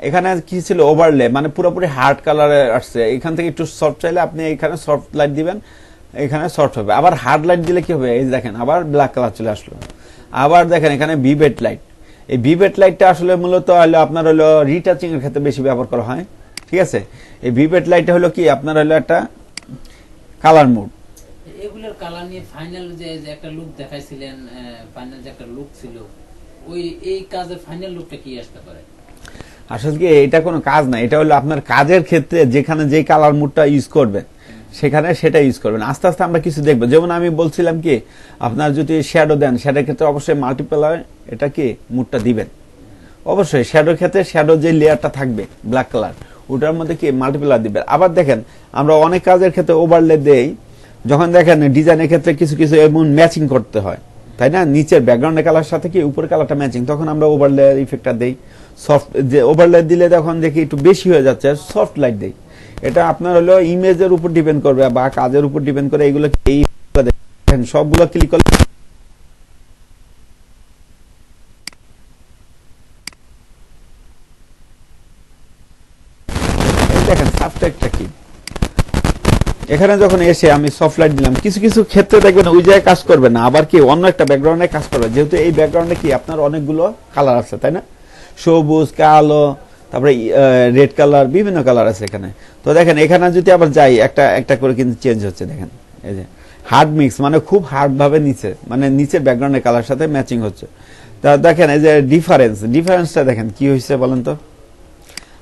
এখানে কি ছিল ওভারলে মানে পুরোপুরি হার্ড কালারে আসছে, এখান থেকে একটু সফট চাইলে আপনি এখানে সফট লাইট দিবেন, এখানে সফট হবে। আবার হার্ড লাইট দিলে কি হবে, এই দেখেন আবার ব্ল্যাক কালার চলে আসলো। আবার দেখেন এখানে ভিভেট লাইট, এই ভিভেট লাইটটা আসলে মূলত হলো আপনার হলো রিটাচিং এর ক্ষেত্রে বেশি ব্যবহার করা হয়, ঠিক আছে? এই ভিভেট লাইটটা হলো কি আপনার হলো একটা কালার মোড। এগুলোর কালার নিয়ে ফাইনাল যে একটা লুক দেখাইছিলেন, ফাইনাল যে একটা লুক ছিল, ওই এই কাজের ফাইনাল লুকটা কি আসতে পারে? আসলে কি এটা কোনো কাজ না, এটা হলো আপনার কাজের ক্ষেত্রে যেখানে যে কালার মুডটা ইউজ করবেন সেখানে সেটা ইউজ করবেন। আস্তে আস্তে আমরা কিছু দেখবো, যেমন আমি বলছিলাম কি আপনার যদি শ্যাডো দেন, শ্যাডোর ক্ষেত্রে অবশ্যই মাল্টিপ্লার এটা কি মুডটা দিবেন, অবশ্যই শ্যাডোর ক্ষেত্রে শ্যাডোর যে লেয়ারটা থাকবে ব্ল্যাক কালার ওটার মধ্যে কি মাল্টিপ্লার দিবেন। আবার দেখেন আমরা অনেক কাজের ক্ষেত্রে ওভারলে দেই, যখন দেখেন ডিজাইনের ক্ষেত্রে কিছু কিছু এমন ম্যাচিং করতে হয়, তাই না? নিচের ব্যাকগ্রাউন্ডের কালার সাথে কি উপরের কালারটা ম্যাচিং, তখন আমরা ওভারলে ইফেক্টটা দেই। সফট যে ওভারলে দিলে তখন দেখি একটু বেশি হয়ে যাচ্ছে, সফট লাইট দেই। এটা আপনার হলো ইমেজের উপর ডিপেন্ড করবে বা কাজের উপর ডিপেন্ড করে, এইগুলো এই দেখেন সবগুলো ক্লিক করলে দেখেন সাবটেক্সটটা কি। এখানে যখন এসে আমি সফট লাইট দিলাম, কিছু কিছু ক্ষেত্রে দেখবেন ওই জায়গায় কাজ করবে না, আবার কি অন্য একটা ব্যাকগ্রাউন্ডে কাজ করবে, যেহেতু এই ব্যাকগ্রাউন্ডে কি আপনার অনেকগুলো কালার আছে, তাই না? সবুজ, কালো, তারপরে রেড কালার, বিভিন্ন কালার আছে এখানে। তো দেখেন এখানে যদি আবার যাই একটা একটা করে কিন্তু চেঞ্জ হচ্ছে, দেখেন এই যে হার্ড মিক্স মানে খুব হার্ড ভাবে নিচে মানে নিচের ব্যাকগ্রাউন্ডের কালার সাথে ম্যাচিং হচ্ছে। তা দেখেন এই যে ডিফারেন্সটা দেখেন কি হয়েছে বলেন তো,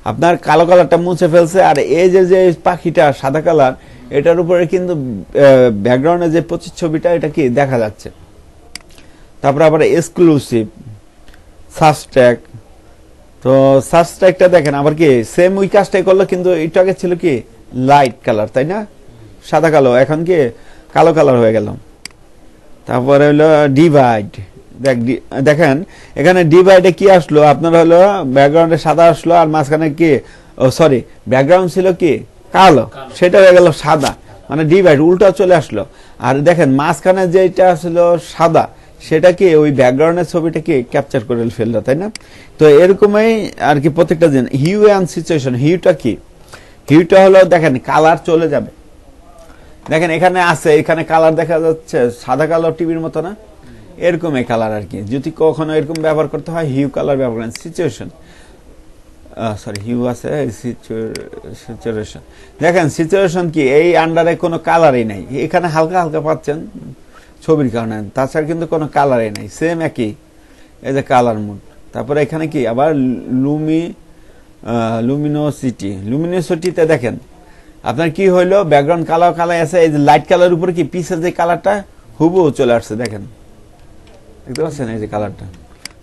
আপনার কালো কালারটা মুছে ফেলছে, আর এই যে পাখিটা সাদা কালার এটার উপরে কিন্তু ব্যাকগ্রাউন্ডে যে প্রতিচ্ছবিটা এটা কি দেখা যাচ্ছে। তারপরে আবার এক্সক্লুসিভ সাবস্ট্যাক, তো সাবস্ট্যাকটা দেখেন আবার কি সেম ওই কাজটাই করলো, কিন্তু একটু আগে ছিল কি লাইট কালার, তাই না? সাদা কালো, এখন কি কালো কালার হয়ে গেল। তারপরে হলো ডিভাইড, দেখেন এখানে ডিভাইডে কি আসলো আপনার হলো ব্যাকগ্রাউন্ডে সাদা আসলো, আর মাঝখানে কি ব্যাকগ্রাউন্ড ছিল কি কালো, সেটা হয়ে গেল সাদা। মানে ডিভাইড উল্টা চলে আসলো। আর দেখেন মাঝখানে যেটা ছিল সাদা, সেটা কি ওই ব্যাকগ্রাউন্ডের ছবিটাকে ক্যাপচার করে ফেললো, তাই না? তো এরকমই আর কি প্রত্যেকটা জিনিস। হিউ অ্যান্ড সিচুয়েশন, হিউটা কি? হিউটা হলো দেখেন কালার চলে যাবে। দেখেন এখানে আছে, এখানে কালার দেখা যাচ্ছে সাদা কালার টিভির মতো না, এরকম এই কালার আর কি। যদি কখনো এরকম ব্যবহার করতে হয় হিউ কালার ব্যবহার করেন। সিচুয়েশন সরি হিউ আছে, সিচুয়েশন। দেখেন সিচুয়েশন কি, এই আন্ডারে কোনো কালারই নাই, এখানে হালকা হালকা পাচ্ছেন ছবির কারণে, তাছাড়া কিন্তু কোনো কালারই নাই, সেম একই। এই যে কালার মোড, তারপরে এখানে কি আবার লুমিনোসিটিতে দেখেন আপনার কি হইলো, ব্যাকগ্রাউন্ড কালার কালার আছে, এই যে লাইট কালার উপরে কি পিছের যে কালারটা হুবহু চলে আসছে, দেখেন দেখতে পাচ্ছেন এই যে কালারটা।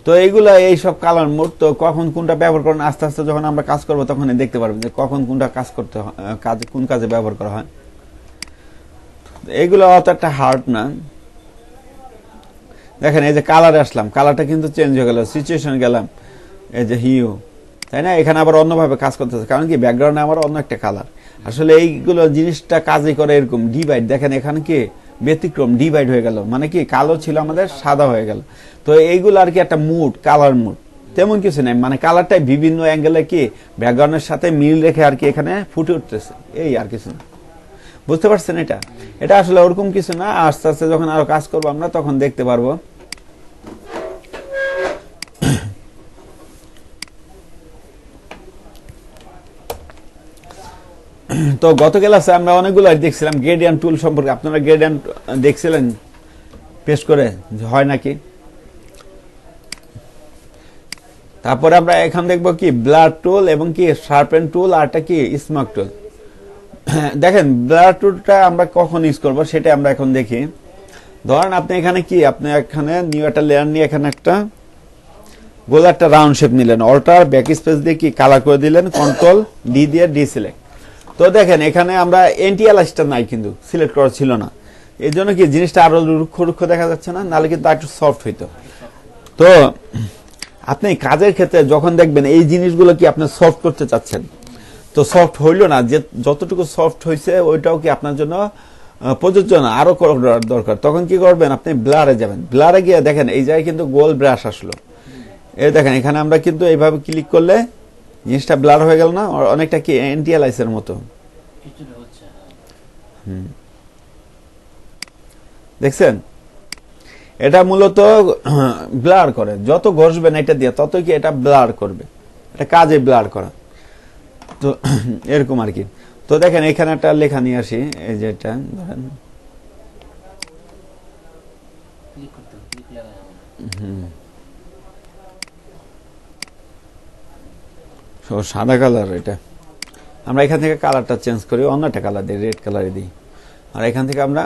তো এইগুলা এইসব কালার মোড, তো কখন কোনটা ব্যবহার করেন আস্তে আস্তে যখন আমরা কাজ করবো তখন দেখতে পারবেন যে কখন কোনটা কাজ করতে হয়, কোন কাজে ব্যবহার করা হয়। এইগুলো অত একটা হার্ড না। দেখেন এই যে কালারে আসলাম, কালারটা কিন্তু চেঞ্জ হয়ে গেল, সিচুয়েশন গেলাম, এই যে হিউ, তাই না? এখানে আবার অন্যভাবে কাজ করতেছে, কারণ কি ব্যাকগ্রাউন্ডে আমার অন্য একটা কালার। আসলে এইগুলো জিনিসটা কাজই করে এরকম ডিভাইড। দেখেন এখানে কি ব্যতিক্রম ডিভাইড হয়ে গেল, মানে কি কালো ছিল আমাদের সাদা হয়ে গেল। তো এইগুলো আর কি একটা মুড, কালার মুড, তেমন কিছু নেই, মানে কালারটাই বিভিন্ন অ্যাঙ্গেলে কি ব্যাকগ্রাউন্ডের সাথে মিল রেখে আর কি এখানে ফুটে উঠতেছে, এই আর কিছু না। বুঝতে পারছেন? এটা আসলে ওরকম কিছু না, আস্তে আস্তে যখন আরো কাজ করবো আমরা তখন দেখতে পারবো। তো গত ক্লাসে আমরা অনেকগুলো দেখছিলাম গ্রেডিয়েন্ট টুল সম্পর্কে। আপনারা গ্রেডিয়েন্ট দেখছিলেন পেশ করে হয় নাকি? তারপরে আমরা এখন দেখবো কি ব্লার টুল এবং কি শার্পেন টুল, আর একটা কি স্মোক টুল। দেখেন ব্লার টুলটা আমরা কখন ইউজ করবো সেটা আমরা এখন দেখি। ধরেন আপনি এখানে কি, আপনি এখানে নিউ একটা লেয়ার নিয়ে এখানে একটা গোল একটা রাউন্ড শেপ নিলেন, অল্টার ব্যাক স্পেস দিয়ে কি কালার করে দিলেন, কন্ট্রোল ডি দিয়ে ডিসিলেক্ট। তো দেখেন এখানে আমরা এন্টিয়ালাইজটা নাই, কিন্তু সিলেক্ট করা ছিল না, এই জন্য কি জিনিসটা আরো রুক্ষ রুক্ষ দেখা যাচ্ছে না, নাহলে কিন্তু একটু সফট হইতো। তো আপনি কাজের ক্ষেত্রে যখন দেখবেন এই জিনিসগুলো কি আপনি সফট করতে চাচ্ছেন, তো সফট হইল না, যে যতটুকু সফট হয়েছে ওইটাও কি আপনার জন্য প্রযোজ্য না, আরো করার দরকার, তখন কি করবেন আপনি ব্লারে যাবেন। ব্লারে গিয়ে দেখেন এই জায়গায় কিন্তু গোল ব্রাশ আসলো, এই দেখেন এখানে আমরা কিন্তু এইভাবে ক্লিক করলে জিনিসটা ব্লার হয়ে গেল না, অনেকটা কি এন্টিয়ালাইজের মতো। দেখছেন এটা মূলত ব্লার করে, যত ঘষবেন এটা দিয়ে তত কি এটা ব্লার করবে, এটা কাজে ব্লার করা। তো এরকম আর কি। তো দেখেন এখানে একটা লেখা নিয়ে আসি, এই যে এটা ধরেন সাদা কালার, এটা আমরা এখান থেকে কালারটা চেঞ্জ করি, অন্য একটা কালার দিই, রেড কালারে দিই। আর এখান থেকে আমরা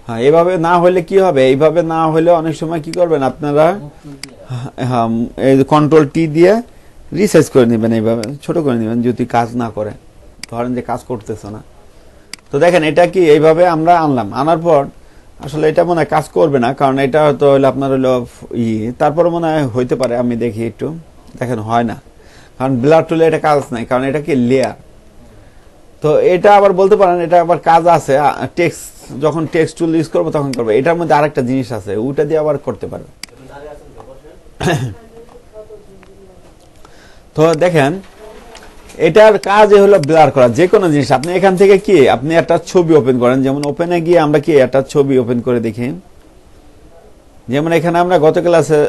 হ্যাঁ এভাবে না হলে কি হবে, এইভাবে না হলে অনেক সময় কি করবেন আপনারা, হ্যাঁ এই কন্ট্রোল টি দিয়ে রিসাইজ করে নেবেন, এইভাবে ছোট করে নেবেন যদি কাজ না করে, ধরেন যে কাজ করতেছে না। তো দেখেন এটা কি এইভাবে আমরা আনলাম, আনার পর আসলে এটা মনে হয় কাজ করবে না, কারণ এটা হয়তো হইলো আপনার হইলো তারপরে মনে হয় হইতে পারে, আমি দেখি একটু, দেখেন হয় না, কারণ ব্লার টুলে এটা কাজ নাই, কারণ এটা কি লেয়ার। তো এটা আবার বলতে পারেন এটা আবার কাজ আছে, টেক্সট যখন টেক্সট টুল ইউজ করবো তখন করবো। এটার মধ্যে আরেকটা জিনিস আছে, ওটা দিয়ে আবার করতে পারবে। তো দেখেন এটার কাজ হলো ব্লার করা যে কোনো জিনিস। আপনি এখান থেকে কি আপনি একটা ছবি ওপেন করেন, যেমন ওপেনে গিয়ে আমরা কি একটা ছবি ওপেন করে দেখি, যেমন এখানে আমরা গত ক্লাসে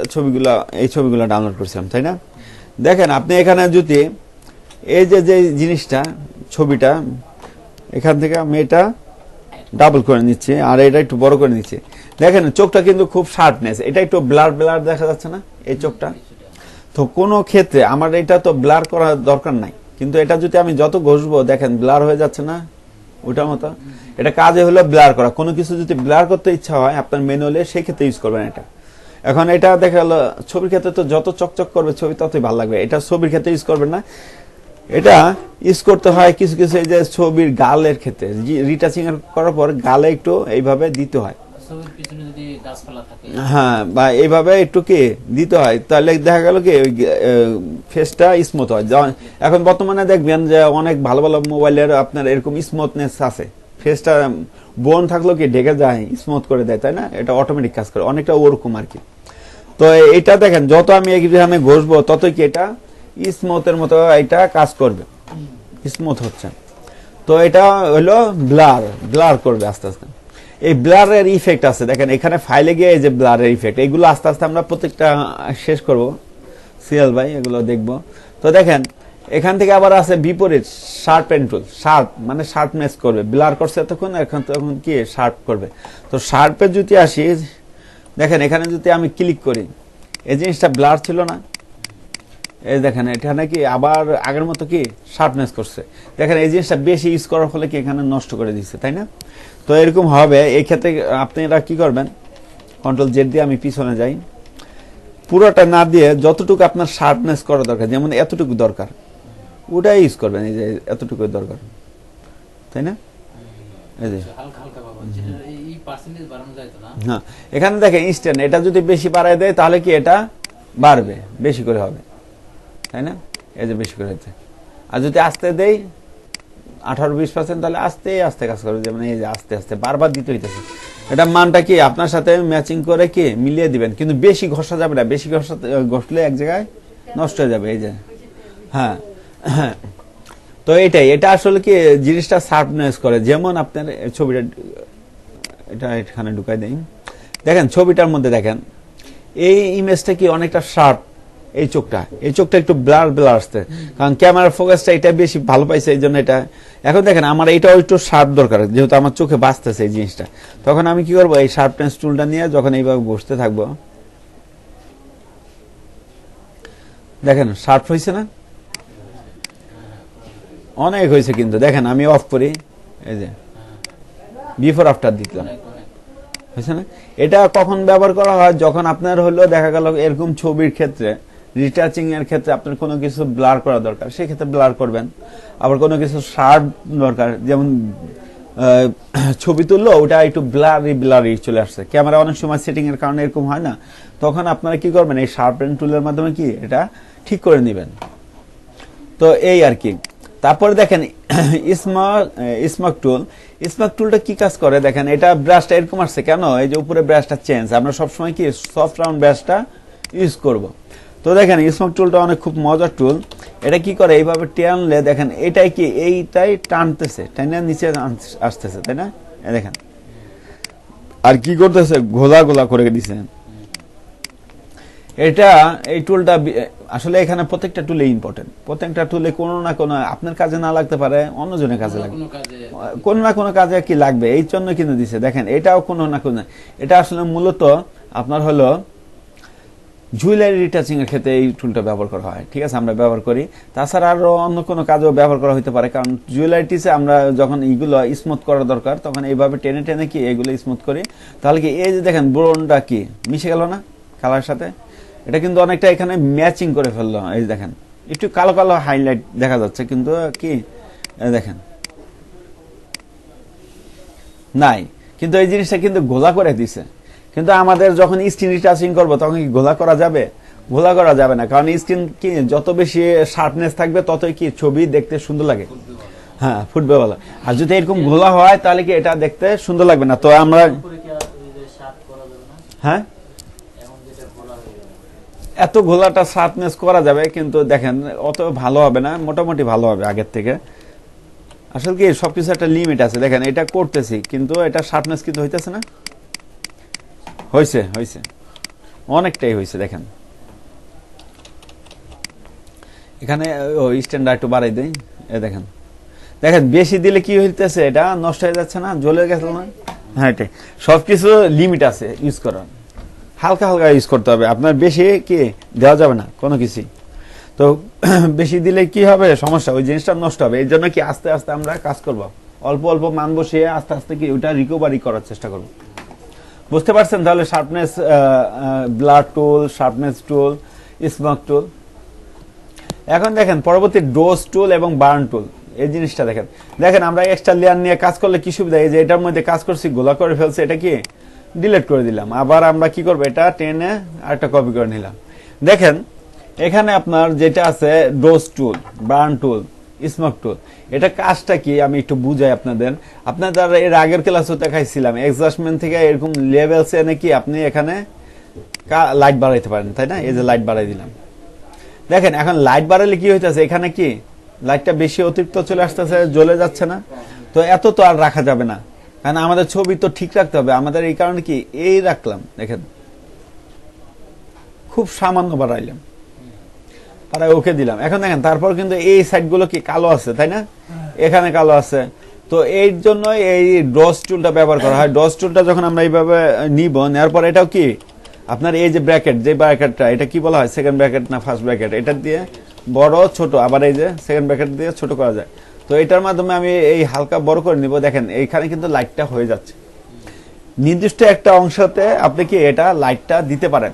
এই ছবিগুলো ডাউনলোড করছিলাম, তাই না? দেখেন আপনি এখানে যদি এই যে জিনিসটা ছবিটা, এখান থেকে আমি এটা ডাবল করে নিচ্ছি আর এটা একটু বড় করে নিচ্ছি, দেখেন চোখটা কিন্তু খুব শার্পনেস, এটা একটু ব্লার ব্লার দেখা যাচ্ছে না এই চোখটা। তো কোনো ক্ষেত্রে আমার এটা তো ব্লার করার দরকার নাই, কিন্তু এটা যদি আমি যত ঘষবো দেখেন ব্লার হয়ে যাচ্ছে না ওটার মতো। এটা কাজে হলো ব্লার করা। কোনো কিছু যদি ব্লার করতে ইচ্ছা হয় আপনার ম্যানুয়ালি, সেই ক্ষেত্রে ইউজ করবেন এটা। এখন এটা দেখা গেল ছবির ক্ষেত্রে তো যত চকচক করবে ছবি ততই ভালো লাগবে, এটা ছবির ক্ষেত্রে ইউজ করবেন না, এটা ইউজ করতে হয় কিছু কিছু এই যে ছবির গালের ক্ষেত্রে, রিটাচিং করার পর গালে একটু এইভাবে দিতে হয়, ছবির পিছনে যদি গাছপালা থাকে হ্যাঁ, বা এইভাবে একটু কি দিতে হয়, তাহলে দেখা গেল কি ওই ফেসটা স্মুথ হয়। এখন বর্তমানে দেখবেন যে অনেক ভালো ভালো মোবাইলের আপনার এরকম স্মুথনেস আছে, ফেসটা বোন থাকলেও কি ঢেকে যায়, স্মুথ করে দেয়, তাই না? এটা অটোমেটিক কাজ করে, অনেকটা ওরকম আর কি। তো এটা দেখেন যত আমি এখানে ঘষবো ততই কি এটা স্মুথের মতো এটা কাজ করবে, স্মুথ হচ্ছে। তো এটা হলো ব্লার করবে আস্তে আস্তে। এই ব্লারের ইফেক্ট আছে দেখেন এখানে ফাইলে গিয়ে, এই যে ব্লারের ইফেক্ট, এইগুলো আস্তে আস্তে আমরা প্রত্যেকটা শেষ করব সিএল ভাই, এগুলো দেখব। তো দেখেন এখান থেকে আবার আছে বিপরীত শার্প এন্ড টুল। শার্প মানে শার্পনেস করবে, ব্লার করছে তখন, এখন তখন কি শার্প করবে। তো শার্পে যদি আসি, দেখেন এখানে যদি আমি ক্লিক করি, এই জিনিসটা ব্লার ছিল না, এই দেখেন এটা নাকি আবার আগের মতো কি শার্পনেস করছে। দেখেন এই জিনিসটা বেশি ইউজ করার ফলে কি এখানে নষ্ট করে দিচ্ছে, তাই না? তো এরকম হবে। এই ক্ষেত্রে আপনারা কি করবেন, কন্ট্রোল জেড দিয়ে আমি পিছনে যাই, পুরোটা না দিয়ে যতটুকু আপনার শার্পনেস করা দরকার, যেমন এতটুকু দরকার ওটাই ইউজ করবেন, এই যে এতটুকু দরকার, তাই না? এই যে হালকা হালকা পাবেন, যেটা এই পার্সেন্টেজ বাড়ানো যায় তো না। হ্যাঁ, এখানে দেখেন ইনস্ট্যান্ট, এটা যদি বেশি বাড়ায় দেয় তাহলে কি এটা বাড়বে, বেশি করে হবে, তাই না? এই যে বেশি করে হচ্ছে। আর যদি আস্তে দেই 18-20%, তাহলে আস্তে আস্তে কাজ করবে, যেমন এই যে আস্তে আস্তে বারবার দিতে হইতেছে। এটা মানটা কি আপনার সাথে ম্যাচিং করে কি মিলিয়ে দিবেন, কিন্তু বেশি ঘষা যাবে না, বেশি ঘষলে এক জায়গায় নষ্ট হয়ে যাবে। এই যে হ্যাঁ হ্যাঁ, তো এটা আসলে কি জিনিসটা শার্পনেস করে। যেমন আপনার ছবিটা এটা এখানে ঢুকাই দেই, দেখেন ছবিটার মধ্যে দেখেন এই ইমেজটা কি অনেকটা শার্প, এই চোখটা একটু ব্লার আসছে, কারণ ক্যামেরার ফোকাসটা এটা বেশি ভালো পাইছে, এই জন্য এটা। এখন দেখেন আমার এইটাও একটু শার্প দরকার, যেহেতু আমার চোখে বাঁচতেছে এই জিনিসটা। তখন আমি কি করবো, এই শার্পনেস টুলটা নিয়ে যখন এইভাবে বসতে থাকবো, দেখেন শার্প হয়েছে না, অনেক হয়েছে। কিন্তু দেখেন আমি অফ করি, এই যে বিফোর আফটার দিলাম, হয়েছে না? এটা কখন ব্যবহার করা হয়, যখন আপনার হলো দেখা গেল এরকম ছবির ক্ষেত্রে, রিটাচিং এর ক্ষেত্রে আপনার কোনো কিছু ব্লার করা দরকার, সেই ক্ষেত্রে ব্লার করবেন। আবার কোনো কিছু শার্প দরকার, যেমন ছবি তুললো ওটা একটু ব্লারি চলে আসছে, ক্যামেরা অনেক সময় সেটিং এর কারণে এরকম হয় না, তখন আপনারা কি করবেন, এই শার্পেন টুলের মাধ্যমে কি এটা ঠিক করে নেবেন। তো এই আর কি। তারপরে দেখেন স্মক টুলটা কি কাজ করে, দেখেন এটা ব্রাশটা এরকম আসছে কেন, এই যে উপরে ব্রাশটা চেঞ্জ, আমরা সবসময় কি সফট রাউন্ড ব্রাশটা ইউজ করব। তো দেখেন স্মক টুলটা অনেক খুব মজার টুল। এটা কি করে, এইভাবে টানলে দেখেন এটাই কি এইটাই টানতেছে, টাইনা নিচে আসতেছে, তাই না? দেখেন আর কি করতেছে, ঘোলা করে দিছে। এটা এই টুলটা আসলে এখানে প্রত্যেকটা টুলে ইম্পর্টেন্ট, প্রত্যেকটা টুলে কোনো না কোনো আপনার কাজে না লাগতে পারে, অন্যজনের কাজে লাগবে, কোনো না কোনো কাজে কি লাগবে, এই জন্য কিন্তু দিছে। দেখেন এটাও কোনো না কোনো, এটা আসলে মূলত আপনার হলো জুয়েলারি রিটাচিং এর ক্ষেত্রে এই টুলটা ব্যবহার করা হয়, ঠিক আছে, আমরা ব্যবহার করি। তাছাড়া আরো অন্য কোনো কাজেও ব্যবহার করা হতে পারে, কারণ জুয়েলারিটিসে আমরা যখন এইগুলো স্মুথ করা দরকার, তখন এইভাবে টেনে কি এগুলো স্মুথ করি, তাহলে কি এই যে দেখেন ব্রোনটা কি মিশে গেল না কালার সাথে, এটা কিন্তু অনেকটা এখানে ম্যাচিং করে ফেললো। এই দেখেন একটু কালো হাইলাইট দেখা যাচ্ছে, কিন্তু কি দেখেন নাই, কিন্তু এই জিনিসটা কিন্তু ঘোলা করে দিছে। কিন্তু আমাদের যখন স্ক্রিন রিটাচিং করবো তখন কি ঘোলা করা যাবে? ঘোলা করা যাবে না, কারণ স্ক্রিন কি যত বেশি শার্পনেস থাকবে ততই কি ছবি দেখতে সুন্দর লাগে, হ্যাঁ ফুটবে ভালো। আর যদি এরকম ঘোলা হয় তাহলে কি এটা দেখতে সুন্দর লাগবে না। তো আমরা হ্যাঁ এত ঘোলাটা শার্পনেস করা যাবে, কিন্তু দেখেন অত ভালো হবে না, মোটামুটি ভালো হবে আগের থেকে। আসলে কি সবকিছু একটা লিমিট আছে, দেখেন এটা করতেছি কিন্তু এটা শার্পনেস কিন্তু হইতেছে না, হয়েছে অনেকটাই হয়েছে। দেখেন এখানে স্ট্যান্ডার্ড একটু বাড়াই দেই, দেখেন বেশি দিলে কি হইতেছে, এটা নষ্ট হয়ে যাচ্ছে না, জ্বলে গেছে না। হ্যাঁ এটাই, সবকিছু লিমিট আছে ইউজ করার, হালকা ইউজ করতে হবে, আপনার বেশি কি দেওয়া যাবে না কোনো কিছু। তো বেশি দিলে কি হবে সমস্যা, ওই জিনিসটা নষ্ট হবে। এই জন্য কি আস্তে আস্তে আমরা কাজ করব, অল্প মান বসিয়ে আস্তে আস্তে কি ওটা রিকভারি করার চেষ্টা করব। বুঝতে পারছেন? তাহলে শার্পনেস ব্লার টুল, শার্পনেস টুল, স্মক টুল। এখন দেখেন পরবর্তী ডোজ টুল এবং বার্ন টুল। এই জিনিসটা দেখেন আমরা এক্সট্রা লেয়ার নিয়ে কাজ করলে কি সুবিধা, এই যে এটার মধ্যে কাজ করছি, গোলা করে ফেলছে, এটা কি ডিলিট করে দিলাম। আবার আমরা কি করবো, এটা টেনে আরেকটা কপি করে নিলাম। দেখেন এখানে আপনার যেটা আছে ডোজ টুল, বার্ন টুল, স্মোক টুল, এটা কাজটা কি আমি একটু বুঝাই আপনাদের। আপনাদের এর আগের ক্লাসও দেখাইছিলাম অ্যাডজাস্টমেন্ট থেকে এরকম লেভেলস এনে কি আপনি এখানে লাইট বাড়াইতে পারেন, তাই না? এই যে লাইট বাড়াই দিলাম। দেখেন এখন লাইট বাড়ালে কি হইতেছে, এখানে কি লাইটটা বেশি অতিরিক্ত চলে আসতেছে, জ্বলে যাচ্ছে না। তো এত তো আর রাখা যাবে না, কারণ আমাদের ছবি তো ঠিক রাখতে হবে আমাদের। এই কারণে কি এই রাখলাম, দেখেন খুব সামান্য বাড়াইলাম, পাড়ায় ওকে দিলাম। এখন দেখেন তারপর কিন্তু এই সাইডগুলো কি কালো আছে, তাই না? এখানে কালো আছে। তো এই জন্য এই ডস টুলটা ব্যবহার করা হয়। ডস টুলটা যখন আমরা এইভাবে নিব, নেওয়ার পর এটাও কি আপনার এই যে ব্র্যাকেট, যে ব্র্যাকেটটা এটা কি বলা হয়, সেকেন্ড ব্র্যাকেট না ফার্স্ট ব্র্যাকেট, এটা দিয়ে বড় ছোট, আবার এই যে সেকেন্ড ব্র্যাকেট দিয়ে ছোট করা যায়। তো এটার মাধ্যমে আমি এই হালকা বড় করে নিব। দেখেন এইখানে কিন্তু লাইটটা হয়ে যাচ্ছে। নির্দিষ্ট একটা অংশতে আপনি কি এটা লাইটটা দিতে পারেন।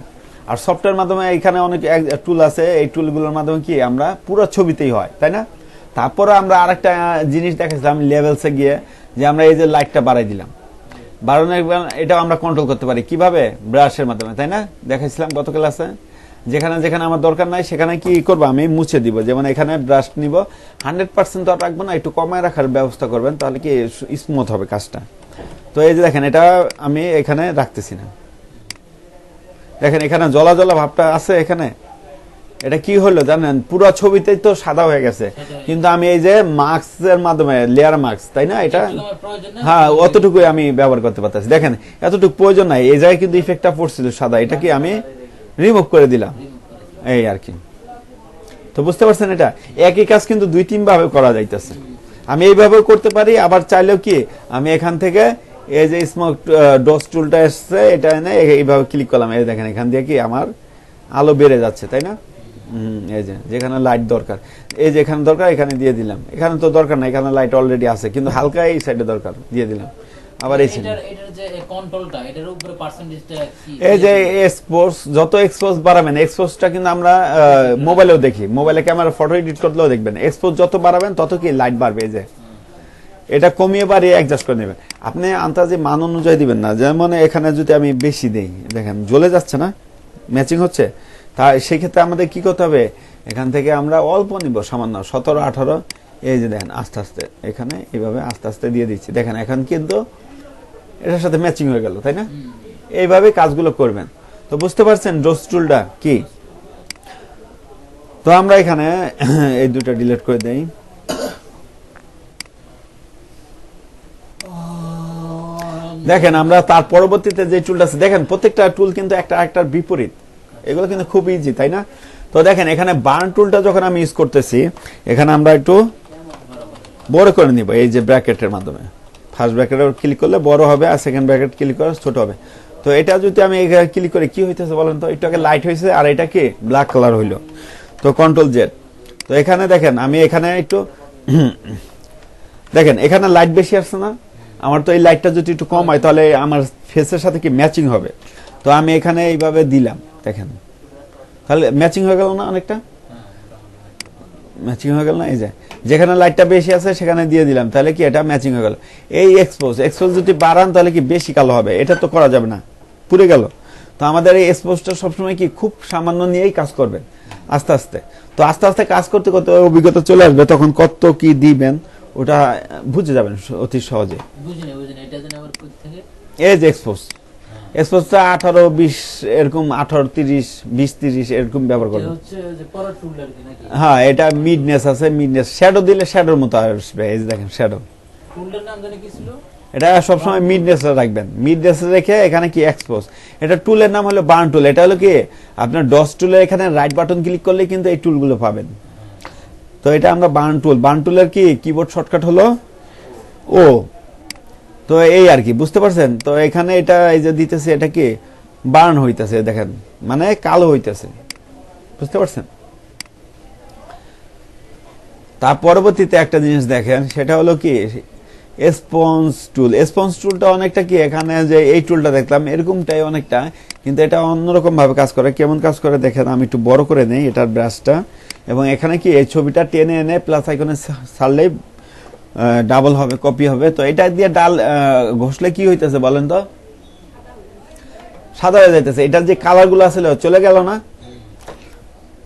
আর সফটওয়্যার মাধ্যমে এখানে অনেক টুল আছে, এই টুলগুলোর মাধ্যমে কি আমরা পুরো ছবিতেই হয়, তাই না? তারপরে আমরা আরেকটা জিনিস দেখাচ্ছিলাম লেভেলসে গিয়ে, যে আমরা এই যে লাইটটা বাড়াই দিলাম, বাড়ানোর এটা আমরা কন্ট্রোল করতে পারি কিভাবে, ব্রাশের মাধ্যমে, তাই না? দেখাইছিলাম গত ক্লাসে। যেখানে যেখানে আমার দরকার নাই সেখানে কি করবো, আমি মুছে দিব। যেমন এখানে ব্রাশ নিব, 100% তো রাখবো না, একটু কমায় রাখার ব্যবস্থা করবেন, তাহলে কি স্মুথ হবে কাজটা। তো এই যে দেখেন এটা আমি এখানে রাখতেছি না। দেখেন এখানে জলা জলা ভাবটা আছে এখানে। এটা কি হলো জানেন, পুরো ছবিতেই তো সাদা হয়ে গেছে, কিন্তু আমি এই যে মাস্কের মাধ্যমে, লেয়ার মাস্ক, তাই না? এটা হ্যাঁ অতটুকুই আমি ব্যবহার করতে পারতেছি। দেখেন এতটুকু প্রয়োজন নাই, এই জায়গায় কিন্তু ইফেক্টটা পড়ছিল সাদা, এটা কি আমি রিমুভ করে দিলাম, এই আর কি। তো বুঝতে পারছেন, এটা একই কাজ কিন্তু 2-3 ভাবে করা যাইতেছে। আমি এইভাবে করতে পারি, আবার চাইলেও কি আমি এখান থেকে এই যে স্মোক ডস টুলটা এসছে, এটা এনে এইভাবে ক্লিক করলাম, এই দেখেন এখান দিয়ে কি আমার আলো বেড়ে যাচ্ছে, তাই না? এই যে যেখানে লাইট দরকার, এই যে এখানে দরকার এখানে দিয়ে দিলাম। এখানে তো দরকার না, এখানে লাইট অলরেডি আছে, কিন্তু হালকা এই সাইডে দরকার, দিয়ে দিলাম। আবার এই সাইডে এটার যে কন্ট্রোলটা, এটার উপরে পার্সেন্টেজটা কি, এই যে এক্সপোজ, যত এক্সপোজ বাড়াবেন, এক্সপোজটা কিন্তু আমরা মোবাইলেও দেখি, মোবাইলে ক্যামেরা ফটো এডিট করলেও দেখবেন, এক্সপোজ যত বাড়াবেন তত কি লাইট বাড়বে। এই যে এটা কমিয়ে বাড়িয়ে অ্যাডজাস্ট করে নেবেন আপনি, আন্দাজে মান অনুযায়ী দিবেন না। যেমন এখানে যদি আমি বেশি দেই, দেখেন জ্বলে যাচ্ছে না, ম্যাচিং হচ্ছে। তা সেই ক্ষেত্রে আমাদের কি করতে হবে, এখান থেকে আমরা অল্প নিব, সামান্য 17-18, এই যে দেখেন আস্তে আস্তে এখানে এইভাবে আস্তে আস্তে দিয়ে দিচ্ছি। দেখেন এখন কিন্তু এটার সাথে ম্যাচিং হয়ে গেল, তাই না? এইভাবে কাজগুলো করবেন। তো বুঝতে পারছেন ডোজ টুলটা কি। তো আমরা এখানে এই দুটো ডিলিট করে দেই। দেখেন আমরা তার পরবর্তীতে যে টুলটা আছে, দেখেন প্রত্যেকটা টুল কিন্তু একটা একটার বিপরীত, এগুলো কিন্তু খুব ইজি, তাই না? তো দেখেন এখানে বার্ন টুলটা যখন আমি ইউজ করতেছি, এখানে আমরা একটু বড় করে নিব, এই যে ব্র্যাকেটের মাধ্যমে। ফার্স্ট ব্র্যাকেটে ক্লিক করলে বড় হবে, আর সেকেন্ড ব্র্যাকেট ক্লিক করলে ছোট হবে। তো এটা যদি আমি এখানে ক্লিক করে কি হইতেছে বলেন তো, একটু আগে লাইট হয়েছে আর এটা কি ব্ল্যাক কালার হইলো। তো কন্ট্রোল জেড। তো এখানে দেখেন আমি এখানে একটু দেখেন এখানে লাইট বেশি আসছে না, আমার তো এই লাইটটা যদি একটু কম হয় তাহলে আমার ফেসের সাথে কি ম্যাচিং হবে। তো আমি এখানে এইভাবে দিলাম, দেখেন তাহলে ম্যাচিং হয়ে গেল না, অনেকটা ম্যাচিং হয়ে গেল না। এই যে যেখানে লাইটটা বেশি আছে সেখানে দিয়ে দিলাম, তাহলে কি এটা ম্যাচিং হয়ে গেল। এই এক্সপোজ যদি বাড়ান তাহলে কি বেশি কালো হবে, এটা তো করা যাবে না, পুড়ে গেল। তো আমাদের এই এক্সপোজটা সবসময় কি খুব সামান্য নিয়েই কাজ করবেন, আস্তে আস্তে। তো আস্তে আস্তে কাজ করতে করতে অভিজ্ঞতা চলে আসবে, তখন কত কি দিবেন ওটা বুঝে যাবেন অতি সহজে। এই যে এক্সপোজটা 18-20 এরকম, 18-30, 20-30 এরকম ব্যবহার করবেন। হ্যাঁ এটা মিডনেস আছে, মিডনেস শ্যাডো দিলে শ্যাডোর মতো আসবে। এই যে দেখেন শ্যাডো, এটা সবসময় মিডনেস রাখবেন, মিডনেস রেখে এখানে কি এক্সপোজ। এটা টুলের নাম হলো বার্ন টুল। এটা হলো কি আপনার ডস টুলে এখানে রাইট বাটন ক্লিক করলে কিন্তু এই টুলগুলো পাবেন। তো এটা আমরা বার্ন টুল, বার্ন টুলের কি কিবোর্ড শর্টকাট হলো ও। তো এই আর কি, বুঝতে পারছেন। তো এখানে এটা এই যে দিতেছে, এটা কি বার্ন হইতেছে, দেখেন মানে কালো হইতেছে, বুঝতে পারছেন। তার পরবর্তীতে একটা জিনিস দেখেন, সেটা হলো কি স্পঞ্জ টুল। স্পঞ্জ টুলটা অনেকটা কি এখানে যে এই টুলটা দেখলাম এরকমটাই অনেকটা, কিন্তু এটা অন্যরকম ভাবে কাজ করে। কেমন কাজ করে দেখেন, আমি একটু বড় করে নেই এটার ব্রাশটা, এবং এখানে কি এই ছবিটা টেনে এনে প্লাস আইকনে ছাড়লেই ডাবল হবে, কপি হবে। তো এটা দিয়ে ডাল ঘষলে কি হইতেছে বলেন তো, সাদা হয়ে যাইতেছে, এটার যে কালার গুলো আছে চলে গেল না,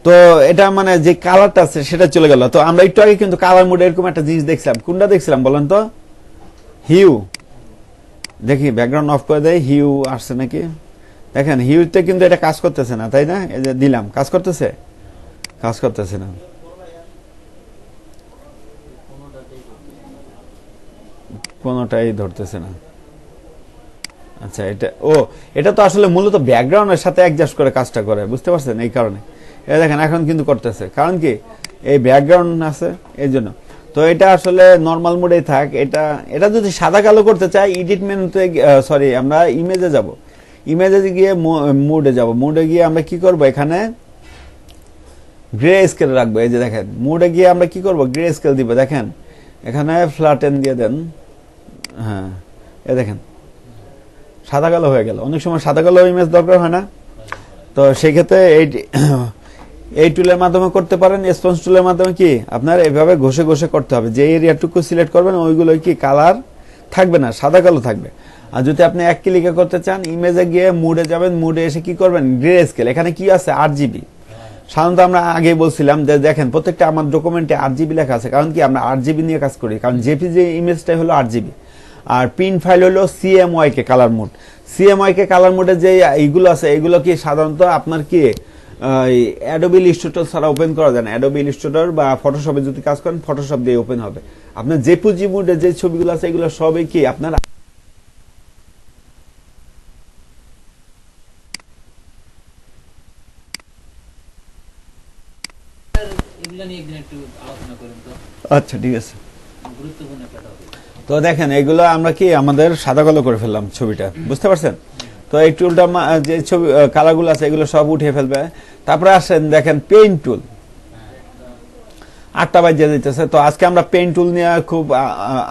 তো এটা মানে যে কালারটা আছে সেটা চলে গেল। তো আমরা একটু আগে কিন্তু কালার মোডে এরকম একটা জিনিস দেখছিলাম, কোনটা দেখছিলাম বলেন তো? হিউ। দেখি ব্যাকগ্রাউন্ড অফ করে দেয়, হিউ আসছে নাকি? দেখেন হিউতে কিন্তু এটা কাজ করতেছে না, তাই না? এই যে দিলাম, কাজ করতেছে? কাজ করতেছে না, কোনটাই ধরতেছে না। আচ্ছা, এটা তো আসলে মূলত ব্যাকগ্রাউন্ডের সাথে অ্যাডজাস্ট করে কাজটা করে, বুঝতে পারছেন? এই কারণে এটা দেখেন এখন কিন্তু করতেছে, কারণ কি এই ব্যাকগ্রাউন্ড আছে এই জন্য। তো এটা আসলে নর্মাল মোডেই থাক। এটা যদি সাদা কালো করতে চাই, এডিট মেনুতে সরি আমরা ইমেজে যাব, ইমেজে গিয়ে মোডে যাব, মোডে গিয়ে আমরা কি করব, এখানে গ্রে স্কেল রাখবো। এই যে দেখেন মোডে গিয়ে আমরা কি করব, গ্রে স্কেল দিব। দেখেন এখানে ফ্ল্যাটেন দিয়ে দেন, হ্যাঁ এই দেখেন সাদা কালো হয়ে গেল। অনেক সময় সাদা কালো ইমেজ দরকার হয় না, তো সেই ক্ষেত্রে এই টুলের মাধ্যমে করতে পারেন। স্পঞ্জ টুলের মাধ্যমে কি আপনার এভাবে ঘষে ঘষে করতে হবে, যে এরিয়াটুকু সিলেক্ট করবেন ওইগুলো কি কালার থাকবে না, সাদা কালো থাকবে। আর যদি আপনি এক ক্লিকে করতে চান, ইমেজে গিয়ে মুডে যাবেন, মুডে এসে কি করবেন, গ্রে স্কেল। এখানে কি আছে, 8GB। সাধারণত আমরা আগেই বলছিলাম যে দেখেন প্রত্যেকটা আমার ডকুমেন্টে 8GB লেখা আছে, কারণ কি আমরা 8GB নিয়ে কাজ করি, কারণ জেপিজি ইমেজটাই হলো 8GB। আর প্রিন্ট ফাইল হলো CMYK colour mode. CMYK colour মোডে যে এইগুলো আছে, এইগুলো কি সাধারণত আপনার কি অ্যাডোবি ইলাস্ট্রেটর ছাড়া ওপেন করা যায় না। অ্যাডোবি ইলাস্ট্রেটর বা ফটোশপে যদি কাজ করেন, ফটোশপ দিয়ে ওপেন হবে। আপনার জেপিজি মোডে যে ছবিগুলো আছে এগুলো সবই কি আপনার এগুলা নিয়ে একদিন একটু আলোচনা করুন তো, আচ্ছা ঠিক আছে। গুরুত্বপূর্ণ একটা topic। তো দেখেন এগুলো আমরা কি আমাদের সাদা কালো করে ফেললাম ছবিটা, বুঝতে পারছেন? তো এই টুলটা যে ছবি কালারগুলো আছে এগুলো সব উঠিয়ে ফেলবে। তারপরে আসেন দেখেন পেইন্ট টুল, 8টা বাজে দিতেছে। তো আজকে আমরা পেইন্ট টুল নিয়ে খুব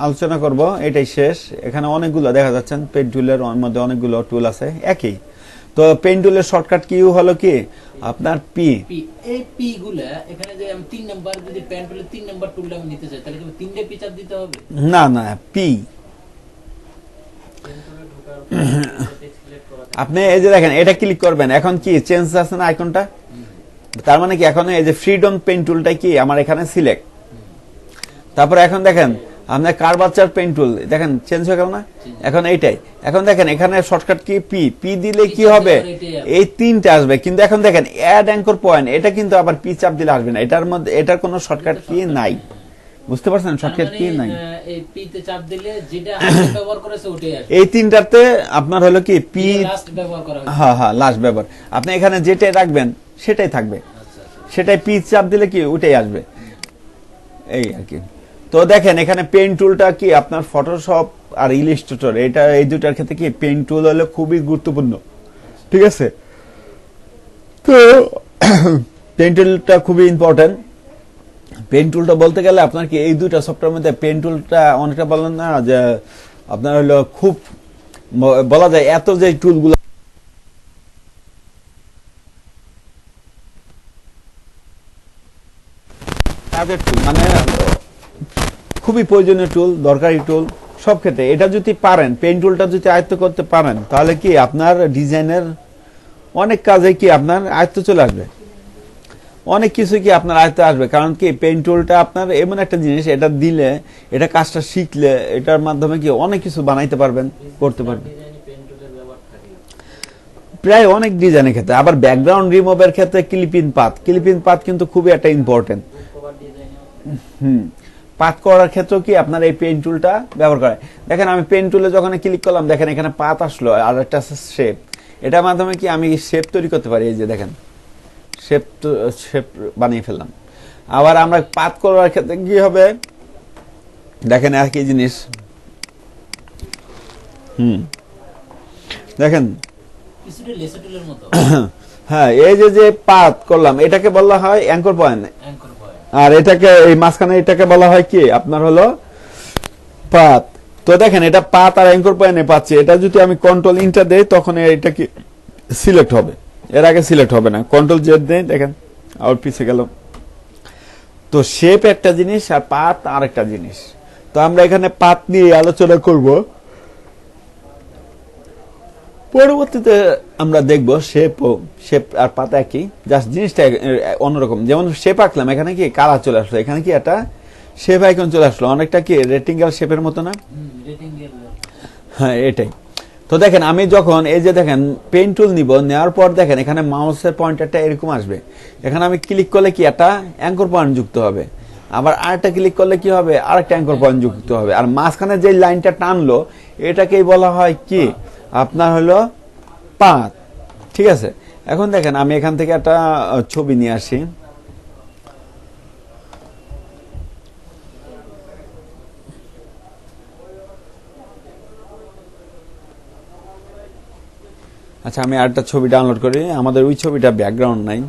আলোচনা করব, এটাই শেষ। এখানে অনেকগুলো দেখা যাচ্ছেন, পেইন্ট টুলের মধ্যে অনেকগুলো টুল আছে একই। তো পেইন্ট টুলের শর্টকাট কি হলো কি আপনার পি। এই পি গুলা এখানে যে আমি 3 নাম্বার, যদি পেন টুলে 3 নাম্বার টুলটা আমি নিতে চাই, তাহলে কি 3টে পি চাপ দিতে হবে? না না, পি। আপনি এই যে দেখেন এটা ক্লিক করবেন, এখন কি চেঞ্জ আছে না আইকনটা, তার মানে কি এখন এই যে ফ্রিডম পেন টুলটা কি আমার এখানে সিলেক্ট। তারপর এখন দেখেন আপনার কার্ভারচার পেন টুল দেখেন চেঞ্জ হয়ে গেল না, এখন এইটাই। এখন দেখেন এখানে শর্টকাট কি পি, পি দিলে কি হবে, এই 3টে আসবে। কিন্তু এখন দেখেন অ্যাড অ্যাঙ্কর পয়েন্ট, এটা কিন্তু আবার পি চাপ দিলে আসবে না, এটার মধ্যে এটার কোনো শর্টকাট কি নাই, বুঝতে পারছেন? শর্টকাট কি নাই, এই পি তে চাপ দিলে যেটা আগে ব্যবহার করেছে ওটাই আসবে। এই 3টাতে আপনার হলো কি পি লাস্ট ব্যবহার করা হয়েছে। হ্যাঁ হ্যাঁ, লাস্ট ব্যবহার। আপনি এখানে যেটাই রাখবেন সেটাই থাকবে, সেটাই পি চাপ দিলে কি ওটাই আসবে, এই আর কি। তো দেখেন এখানে পেইন্ট টুলটা কি আপনার ফটোশপ আর ইলাস্ট্রেটর, এটা এই দুটার ক্ষেত্রে কি পেইন্ট টুল হলো খুবই গুরুত্বপূর্ণ, ঠিক আছে? তো পেইন্ট টুলটা খুবই ইম্পর্টেন্ট। পেইন্ট টুলটা বলতে গেলে আপনার কি এই দুটা সফটওয়্যার মধ্যে পেইন্ট টুলটা অনেকটা বলেন না যে আপনার হলো খুব বলা যায় এত যে টুলগুলো কাজের টুল, মানে খুবই প্রয়োজনীয় টুল, দরকারি টুল সব ক্ষেত্রে। এটা যদি পারেন, পেইন্ট টুলটা যদি আয়ত্ত করতে পারেন, তাহলে কি আপনার ডিজাইনের অনেক কাজে কি আপনার আয়ত্ত চলে আসবে, অনেক কিছু কি আপনার আয়ত্তে আসবে। কারণ কি পেইন্ট টুলটা আপনার এমন একটা জিনিস, এটা দিলে, এটা কাজটা শিখলে এটার মাধ্যমে কি অনেক কিছু বানাইতে পারবেন, করতে পারবেন প্রায় অনেক ডিজাইনের ক্ষেত্রে। আবার ব্যাকগ্রাউন্ড রিমুভের ক্ষেত্রে ক্লিপিং পাথ কিন্তু খুবই একটা ইম্পর্টেন্ট। পাথ করার ক্ষেত্রে কি আপনার এই পেইন্ট টুলটা ব্যবহার করে। দেখেন আমি পেইন্ট টুলে যখন ক্লিক করলাম, দেখেন এখানে পাথ আসলো, আর একটা আছে শেপ। এটার মাধ্যমে কি আমি শেপ তৈরি করতে পারি, এই যে দেখেন শেপ বানিয়ে ফেললাম। আবার আমরা পাথ করার ক্ষেত্রে কি হবে, দেখেন একই জিনিস, দেখেন কিছুটা লেসার টুলের মতো। হ্যাঁ, এই যে পাথ করলাম, এটাকে বলা হয় অ্যাঙ্কর পয়েন্ট, অ্যাঙ্কর পয়েন্ট। আর এটাকে এই মাঝখানে এটাকে বলা হয় কি আপনার হলো পাথ। তো দেখেন এটা পাথ আর অ্যাঙ্কর পয়েন্টে পাচ্ছি। এটা যদি আমি কন্ট্রোল ইন্টার দেই, তখন এটা কি সিলেক্ট হবে, এর আগে সিলেক্ট হবে না। কন্ট্রোল জেড দেই, দেখেন আউট পিছে গেল। তো শেপ একটা জিনিস আর পাথ আর একটা জিনিস। তো আমরা এখানে পাথ নিয়ে আলোচনা করব। পরবর্তীতে আমরা দেখব শেপ আর পাতা একই, জাস্ট জিনিসটা অন্যরকম। যেমন শেপ আঁকলাম, এখানে কি কালার চলে আসলো, এখানে কি একটা শেপ আইকন চলে আসলো, অনেকটা কি রেক্টেঙ্গেল শেপের মতো না? হ্যাঁ, এটাই। তো দেখেন আমি যখন এই যে দেখেন পেন টুল নিব, নেওয়ার পর দেখেন এখানে মাউসের পয়েন্টারটা এরকম আসবে, এখানে আমি ক্লিক করলে কি একটা অ্যাঙ্কর পয়েন্ট যুক্ত হবে, আবার আরেকটা ক্লিক করলে কি হবে, আরেকটা অ্যাঙ্কর পয়েন্ট যুক্ত হবে, আর মাঝখানে যে লাইনটা টানলো এটাকেই বলা হয় কি আপনার হলো পাত। ঠিক আছে, এখন দেখেন আমি এখান থেকে একটা ছবি নিয়ে আসি। আচ্ছা, আমি আরেকটা ছবি ডাউনলোড করি, আমাদের ওই ছবিটা ব্যাকগ্রাউন্ড নাই।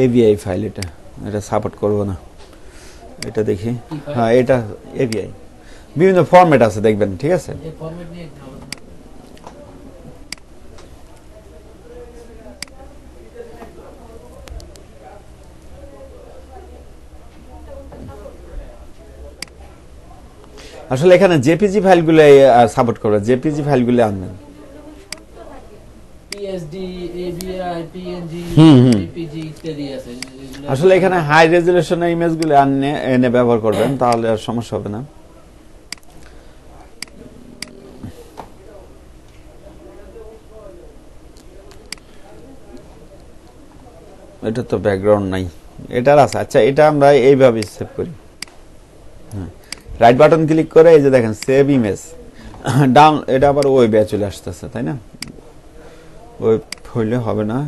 এভিআই ফাইল, এটা সাপোর্ট করবো না, এটা দেখি। হ্যাঁ, এটা এভিআই, বিভিন্ন ফরম্যাট আছে দেখবেন। ঠিক আছে, আসলে এখানে জেপিজি ফাইলগুলো সাপোর্ট করবে, জেপিজি ফাইলগুলো আনবেন। আসলে এখানে হাই রেজুলেশনের ইমেজগুলো এনে ব্যবহার করবেন, তাহলে আর সমস্যা হবে না। এটা তো ব্যাকগ্রাউন্ড নাই, এটার আছে। আচ্ছা, এটা আমরা এইভাবে সেভ করি। রাইট বাটন ক্লিক করে এই যে দেখেন সেভ ইমেজ ডাউন, এটা আবার ওয়েবে চলে আসতেছে, তাই না? ওয়েব হইলে হবে না,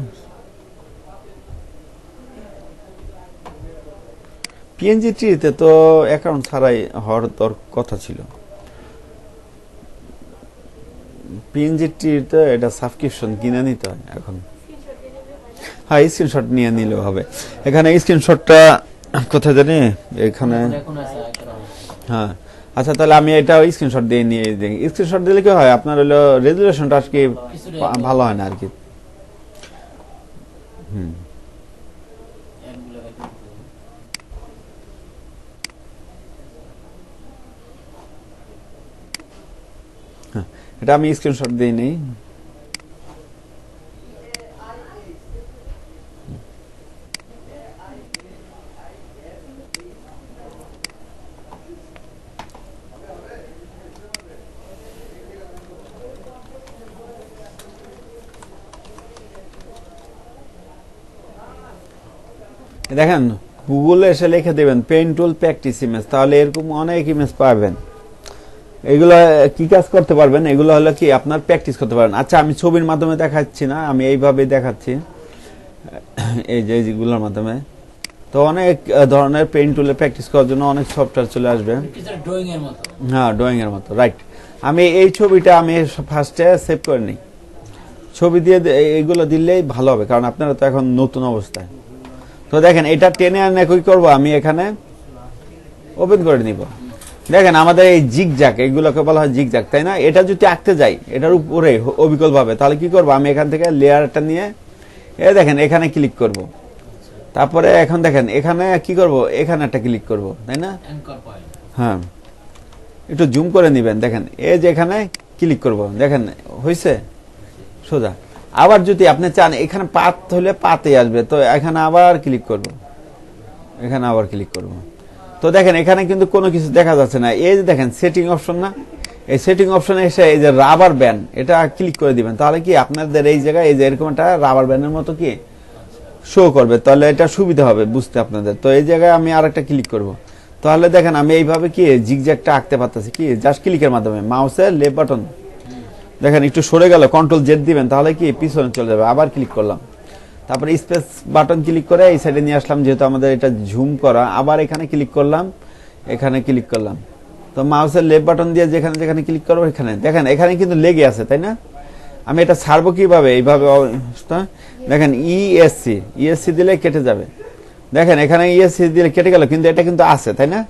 পিএনজি ট্রিতে তো অ্যাকাউন্ট ছাড়াই হওয়ার তোর কথা ছিল। পিএনজি ট্রিতে এটা সাবস্ক্রিপশন কিনে নিতে হয় এখন। হ্যাঁ, স্ক্রিনশট নিয়ে নিলেও হবে। এখানে স্ক্রিনশটটা কোথায় জানি, এখানে। হ্যাঁ, আচ্ছা, তাহলে আমি এটা স্ক্রিনশট দিয়ে নিয়ে দিই। স্ক্রিনশট দিলে কি হয়, আপনার হলো রেজুলেশনটা আর কি ভালো হয় না আর কি। এটা আমি স্ক্রিনশট দিয়ে নেই। দেখেন গুগলে এসে লিখে দেবেন পেন টুল প্র্যাকটিস ইমেজ, তাহলে এরকম অনেক ইমেজ পাবেন। এগুলো কি কাজ করতে পারবেন, এগুলো হলো কি আপনার প্র্যাকটিস করতে পারেন। আচ্ছা, আমি ছবির মাধ্যমে দেখাচ্ছি না, আমি এইভাবে দেখাচ্ছি, এই যে এইগুলোর মাধ্যমে। তো অনেক ধরনের পেন টুলে প্র্যাকটিস করার জন্য অনেক সফটওয়্যার চলে আসবে। হ্যাঁ, ড্রয়িং এর মতো, রাইট। আমি এই ছবিটা আমি ফার্স্টে সেভ করে নিই, ছবি দিয়ে এইগুলো দিলেই ভালো হবে, কারণ আপনারা তো এখন নতুন অবস্থায়। তো দেখেন এটা টেনে আনে কি করবো, আমি এখানে ওপেন করে নিব। দেখেন আমাদের এই জিগজ্যাগ, এগুলোকে বলা হয় জিগজ্যাগ, তাই না? এটা যদি আঁকতে যাই এটার উপরে অবিকল ভাবে, তাহলে কি করবো, আমি এখান থেকে লেয়ারটা নিয়ে দেখেন এখানে ক্লিক করব। তারপরে এখন দেখেন এখানে কি করব, এখানে একটা ক্লিক করব, তাই না? হ্যাঁ, একটু জুম করে নিবেন। দেখেন এই যে এখানে ক্লিক করব, দেখেন হয়েছে সোজা। আবার যদি আপনি চান এখানে পাত হলে পাতে আসবে, তো এখানে আবার ক্লিক করব, এখানে আবার ক্লিক করব। তো দেখেন এখানে কিন্তু কোনো কিছু দেখা যাচ্ছে না। এই যে দেখেন সেটিং অপশন না, এই সেটিং অপশনে এসে এই যে রাবার ব্যান্ড, এটা ক্লিক করে দিবেন, তাহলে কি আপনাদের এই জায়গায় এই যে এরকম একটা রাবার ব্যান্ডের মতো কি শো করবে, তাহলে এটা সুবিধা হবে বুঝতে আপনাদের। তো এই জায়গায় আমি আরেকটা ক্লিক করব, তাহলে দেখেন আমি এইভাবে কি জিগজ্যাগটা আঁকতে পারতেছি, কি জাস্ট ক্লিকের মাধ্যমে। মাউসের লেফট বাটন দেখেন একটু সরে গেল, কন্ট্রোল জেড দিবেন, তাহলে কি পিছনে চলে যাবে। আবার ক্লিক করলাম, তারপরে স্পেস বাটন ক্লিক করে এই সাইডে নিয়ে আসলাম, যেহেতু আমাদের এটা জুম করা। আবার এখানে ক্লিক করলাম, এখানে ক্লিক করলাম। তো মাউসের লেফট বাটন দিয়ে যেখানে যেখানে ক্লিক করবো এখানে দেখেন এখানে কিন্তু লেগে আছে, তাই না? আমি এটা ছাড়বো কিভাবে, এইভাবে দেখেন ইএসসি দিলে কেটে যাবে। দেখেন এখানে ইএসসি দিলে কেটে গেল, কিন্তু এটা কিন্তু আছে, তাই না?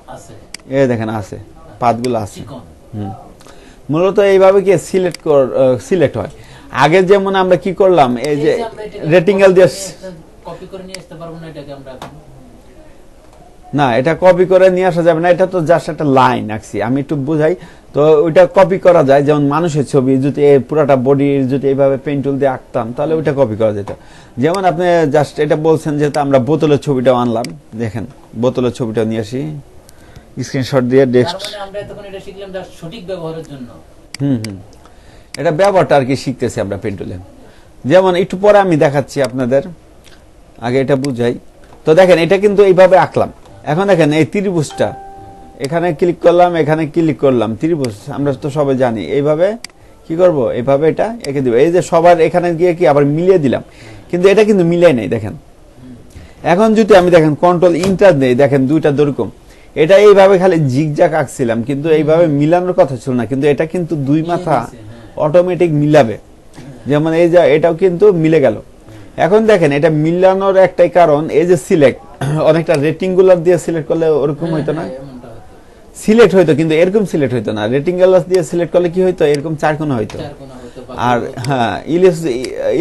এ দেখেন আছে, পাতগুলো আছে। মূলত এইভাবে কি সিলেক্ট হয়। আগে যেমন আমরা কি করলাম, এই যে রেটিঙ্গেল দিয়ে, কপি করে নিয়ে আসতে পারবো না এটাকে আমরা এখন? না এটা কপি করে নিয়ে আসা যাবে না, এটা তো জাস্ট একটা লাইন আঁকছি, আমি একটু বুঝাই। তো ওইটা কপি করা যায়, যেমন মানুষের ছবি যদি এই পুরাটা বডির যদি এইভাবে পেন টুল দিয়ে আঁকতাম তাহলে ওইটা কপি করা যেত। যেমন আপনি জাস্ট এটা বলছেন, যেহেতু আমরা বোতলের ছবিটাও আনলাম, দেখেন বোতলের ছবিটাও নিয়ে আসি, স্ক্রিনশট দিয়ে তার ডেস্ক। মানে আমরা এতক্ষণ এটা শিখলাম যার সঠিক ব্যবহারের জন্য। এটা ব্যবহারটা আর কি শিখতেছি আমরা পেন টুলে। যেমন একটু পরে আমি দেখাচ্ছি আপনাদের, আগে এটা বুঝাই। তো দেখেন এটা কিন্তু এইভাবে আঁকলাম। এখন দেখেন এই ত্রিভুজটা, এখানে ক্লিক করলাম, এখানে ক্লিক করলাম, ত্রিভুজ আমরা তো সবাই জানি। এইভাবে কি করব, এইভাবে এটা এঁকে দিব। এই যে সবার এখানে গিয়ে কি আবার মিলিয়ে দিলাম, কিন্তু এটা কিন্তু মিলাই নাই দেখেন। এখন যদি আমি দেখেন কন্ট্রোল ইন্টার দেই, দেখেন দুইটা দুরকম। এটা এইভাবে খালি জিগজাগ আঁকছিলাম, কিন্তু এইভাবে মিলানোর কথা ছিল না, কিন্তু এটা কিন্তু দুই মাথা অটোমেটিক মিলাবে। যেমন এই যে এটাও কিন্তু মিলে গেল। এখন দেখেন এটা মিলানোর একটাই কারণ, এই যে সিলেক্ট, অনেকটা রেটিঙ্গুলার দিয়ে সিলেক্ট করলে ওরকম হইতো না, এমনটা হতো। সিলেক্ট হইতো, কিন্তু এরকম সিলেক্ট হইতো না। রেটিঙ্গুলার দিয়ে সিলেক্ট করলে কি হইতো, এরকম চারকোনা হইতো। চার কোণা হতো বা আর গোল হতো। হ্যাঁ,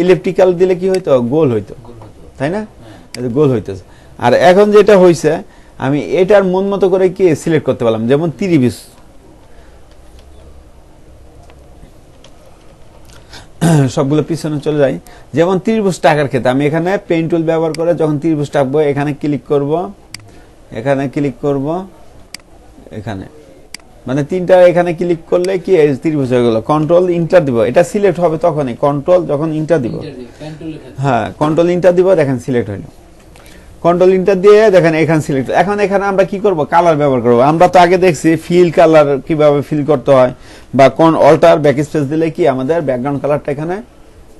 ইলেকট্রিক্যাল দিলে কি হইতো, গোল হইতো, গোল হতো। তাই না? হ্যাঁ। এই যে গোল হইতো। আর এখন যেটা হইছে, আমি এটার মন মতো করে কি সিলেক্ট করতে পারলাম, যেমন ত্রিভুজ। সবগুলো পিছনে চলে যাই। যেমন ত্রিভুজ টাকার ক্ষেত্রে আমি এখানে পেন টুল ব্যবহার করে যখন ত্রিভুজ টাকবো, এখানে ক্লিক করব, এখানে ক্লিক করব, এখানে মানে তিনটা এখানে ক্লিক করলে কি এই ত্রিভুজ হয়ে গেল। কন্ট্রোল ইন্টার দিব, এটা সিলেক্ট হবে তখনই, কন্ট্রোল যখন ইন্টার দিব। ইন্টারভিউ, পেন টুলের ক্ষেত্রে। হ্যাঁ, কন্ট্রোল ইন্টার দিব, দেখেন সিলেক্ট হইল। কন্ট্রোল ইন্টার দিয়ে দেখেন এখানে সিলেক্ট। এখন এখানে আমরা কি করব, কালার ব্যবহার করব। আমরা তো আগে দেখছি ফিল কালার কিভাবে ফিল করতে হয়, বা কোন অল্টার ব্যাক স্পেস দিলে কি আমাদের ব্যাকগ্রাউন্ড কালারটা এখানে,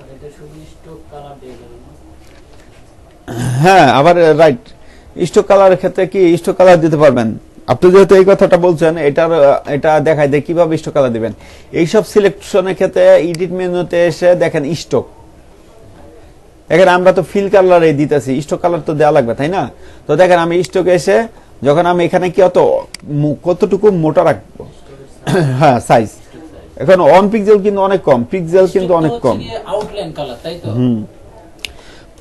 আর এটা শুধু স্টক কালার দিয়ে গেল না? হ্যাঁ আবার রাইট, স্টক কালারের ক্ষেত্রে কি স্টক কালার দিতে পারবেন। আপনি যেহেতু এই কথাটা বলছেন, এটা দেখায় যে কিভাবে স্টক কালার দিবেন। এইসব সিলেকশনের ক্ষেত্রে এডিট মেনুতে এসে দেখেন স্টক, এখানে আমরা তো ফিল কালারে দিতেছি, স্টক কালার তো দেওয়া লাগবে, তাই না? তো দেখেন আমি স্টকে এসে যখন আমি এখানে কি কতটুকু মোটা রাখবো, হ্যাঁ সাইজ, এখন 1 পিক্সেল কিন্তু অনেক কম, পিক্সেল কিন্তু অনেক কম। আউটলাইন কালার, তাই তো?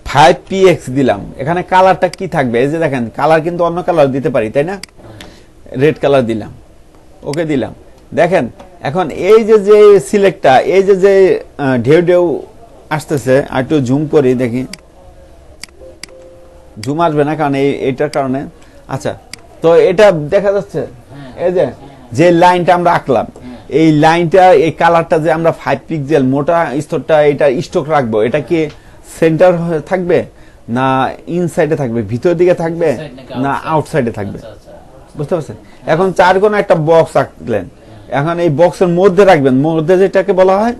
5px দিলাম। এখানে কালারটা কি থাকবে, এই যে দেখেন কালার কিন্তু অন্য কালার দিতে পারি, তাই না? রেড কালার দিলাম, ওকে দিলাম। দেখেন এখন এই যে সিলেক্টটা, এই যে ঢেউ ঢেউ আসতেছে, আর একটু জুম করি দেখি, জুম আসবে না কারণ এইটার কারণে। আচ্ছা, তো এটা দেখা যাচ্ছে, এই যে লাইনটা আমরা আঁকলাম, এই লাইনটা, এই কালারটা যে আমরা 5 পিক্সেল মোটা স্তরটা এটা স্টক রাখবো, এটা কি সেন্টার থাকবে না ইনসাইডে থাকবে, ভিতর দিকে থাকবে না আউটসাইডে থাকবে, আচ্ছা, আচ্ছা। বুঝতে পারছেন? এখন চার কোণা একটা বক্স আঁকলেন, এখন এই বক্সের মধ্যে রাখবেন, মধ্যে যেটাকে বলা হয়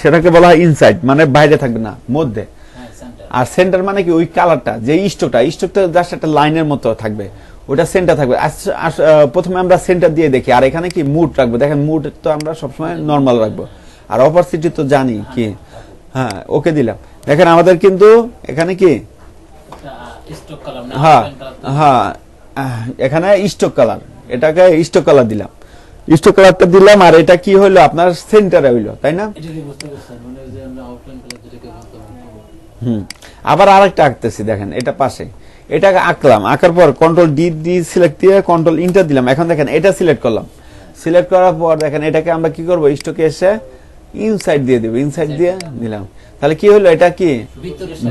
সেটাকে বলা হয় ইনসাইড, মানে বাইরে থাকবে না, মধ্যে। হ্যাঁ, সেন্টার। আর সেন্টার মানে কি, ওই কালারটা যে স্টকটা জাস্ট একটা লাইনের মতো থাকবে, ওটা সেন্টার থাকবে। প্রথমে আমরা সেন্টার দিয়ে দেখি, আর এখানে কি মুড রাখবো, দেখেন মুড তো আমরা সবসময় নর্মাল রাখবো, আর অপারসিটি তো জানি কি, হ্যাঁ ওকে দিলাম। দেখেন আমাদের কিন্তু এখানে কি, স্টক কালার না, হ্যাঁ আউটলাইন কালার তো? হ্যাঁ, এখানে স্টক কালার, এটাকে স্টক কালার দিলাম, স্টক কালারটা দিলাম, আর এটা কি হইলো আপনার সেন্টারে হইলো, তাই না? এটা কি বুঝতে পারছেন, মানে যে আমরা আউটলাইন কালার যেটাকে বলতাম। আবার আরেকটা আঁকতেছি, দেখেন এটা পাশে, এটাকে আঁকলাম, আঁকার পর কন্ট্রোল ডি সিলেক্ট দিয়ে কন্ট্রোল ইন্টার দিলাম। এখন দেখেন এটা সিলেক্ট করলাম, সিলেক্ট করার পর দেখেন এটাকে আমরা কি করবো, স্টকে এসে ইনসাইড দিয়ে দেবো, ইনসাইড দিয়ে দিলাম। তাহলে কি হলো, এটা কি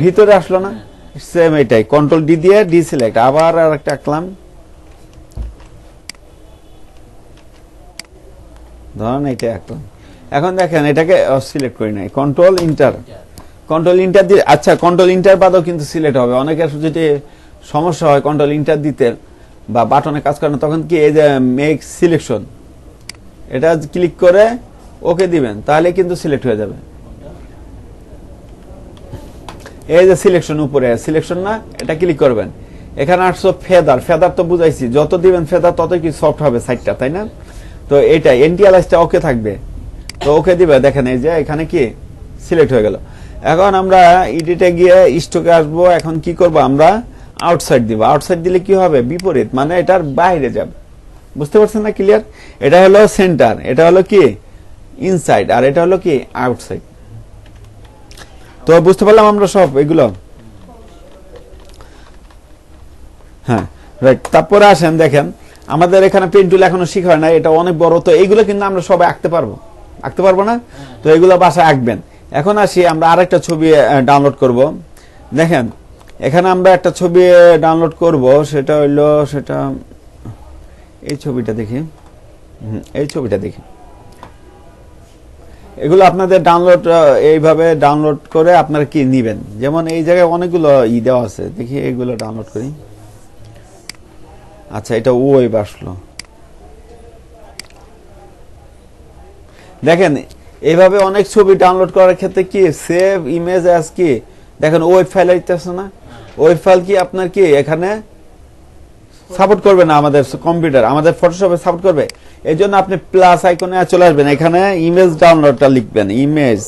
ভিতরে আসলো না? সেম এটাই, কন্ট্রোল ডি দিয়ে ডি সিলেক্ট, আবার আরেকটা আঁকলাম, ধরেন এটা আঁকলাম। এখন দেখেন এটাকে সিলেক্ট করি নাই, কন্ট্রোল ইন্টার, কন্ট্রোল ইন্টার দিয়ে, আচ্ছা কন্ট্রোল ইন্টার বাদেও কিন্তু সিলেক্ট হবে। অনেকের যদি সমস্যা হয় কন্ট্রোল ইন্টার দিতে বা বাটনে কাজ করে না, তখন কি এই যে মেক সিলেকশন, এটা ক্লিক করে ওকে দিবেন, তাহলে কিন্তু সিলেক্ট হয়ে যাবে। এই যে সিলেকশন, উপরে সিলেকশন না, এটা ক্লিক করবেন। এখানে আসছো ফেদার, ফেদার তো বুঝাইছি, যত দিবেন ফেদার ততই কি সফট হবে সাইডটা, তাই না? তো এটা এনটিএলআইসটা ওকে থাকবে, তো ওকে দিবে। দেখেন এই যে এখানে কি সিলেক্ট হয়ে গেল। এখন আমরা এডিটে গিয়ে স্টকে আসবো। এখন কি করব, আমরা আউটসাইড দিব। আউটসাইড দিলে কি হবে, বিপরীত, মানে এটার বাইরে যাবে। বুঝতে পারছেন না ক্লিয়ার? এটা হলো সেন্টার, এটা হলো কি ইনসাইড, আর এটা হলো কি আউটসাইড। তো বুঝতে পারলাম আমরা সব এগুলো। হ্যাঁ রাইট। তারপরে আসেন দেখেন আমাদের এখানে পেন টুল এখনো শেখা হয় না, এটা অনেক বড়। তো এইগুলো কিন্তু আমরা সবাই আঁকতে পারবো না? তো এগুলো বাসায় আঁকবেন। এখন আসি আমরা আরেকটা ছবি ডাউনলোড করব। দেখেন এখানে আমরা একটা ছবি ডাউনলোড করব, সেটা হইলো এই ছবিটা দেখি। এই ছবিটা দেখি। এগুলো আপনাদের ডাউনলোড এইভাবে ডাউনলোড করে আপনারা কি নিবেন, যেমন এই জায়গায় অনেকগুলো দেওয়া আছে, দেখি এইগুলো ডাউনলোড করি। আচ্ছা এটা ওয়েব আসলো। দেখেন এইভাবে অনেক ছবি ডাউনলোড করার ক্ষেত্রে কি সেভ ইমেজ অ্যাজ কি দেখেন ওয়েব ফাইল আইতেছে না, ওয়েব ফাইল কি আপনার কি এখানে সাপোর্ট করবে না, আমাদের কম্পিউটার আমাদের ফটোশপে সাপোর্ট করবে। এই জন্য আপনি প্লাস আইকনে চলে আসবেন, এখানে ইমেজ ডাউনলোডটা লিখবেন, ইমেজ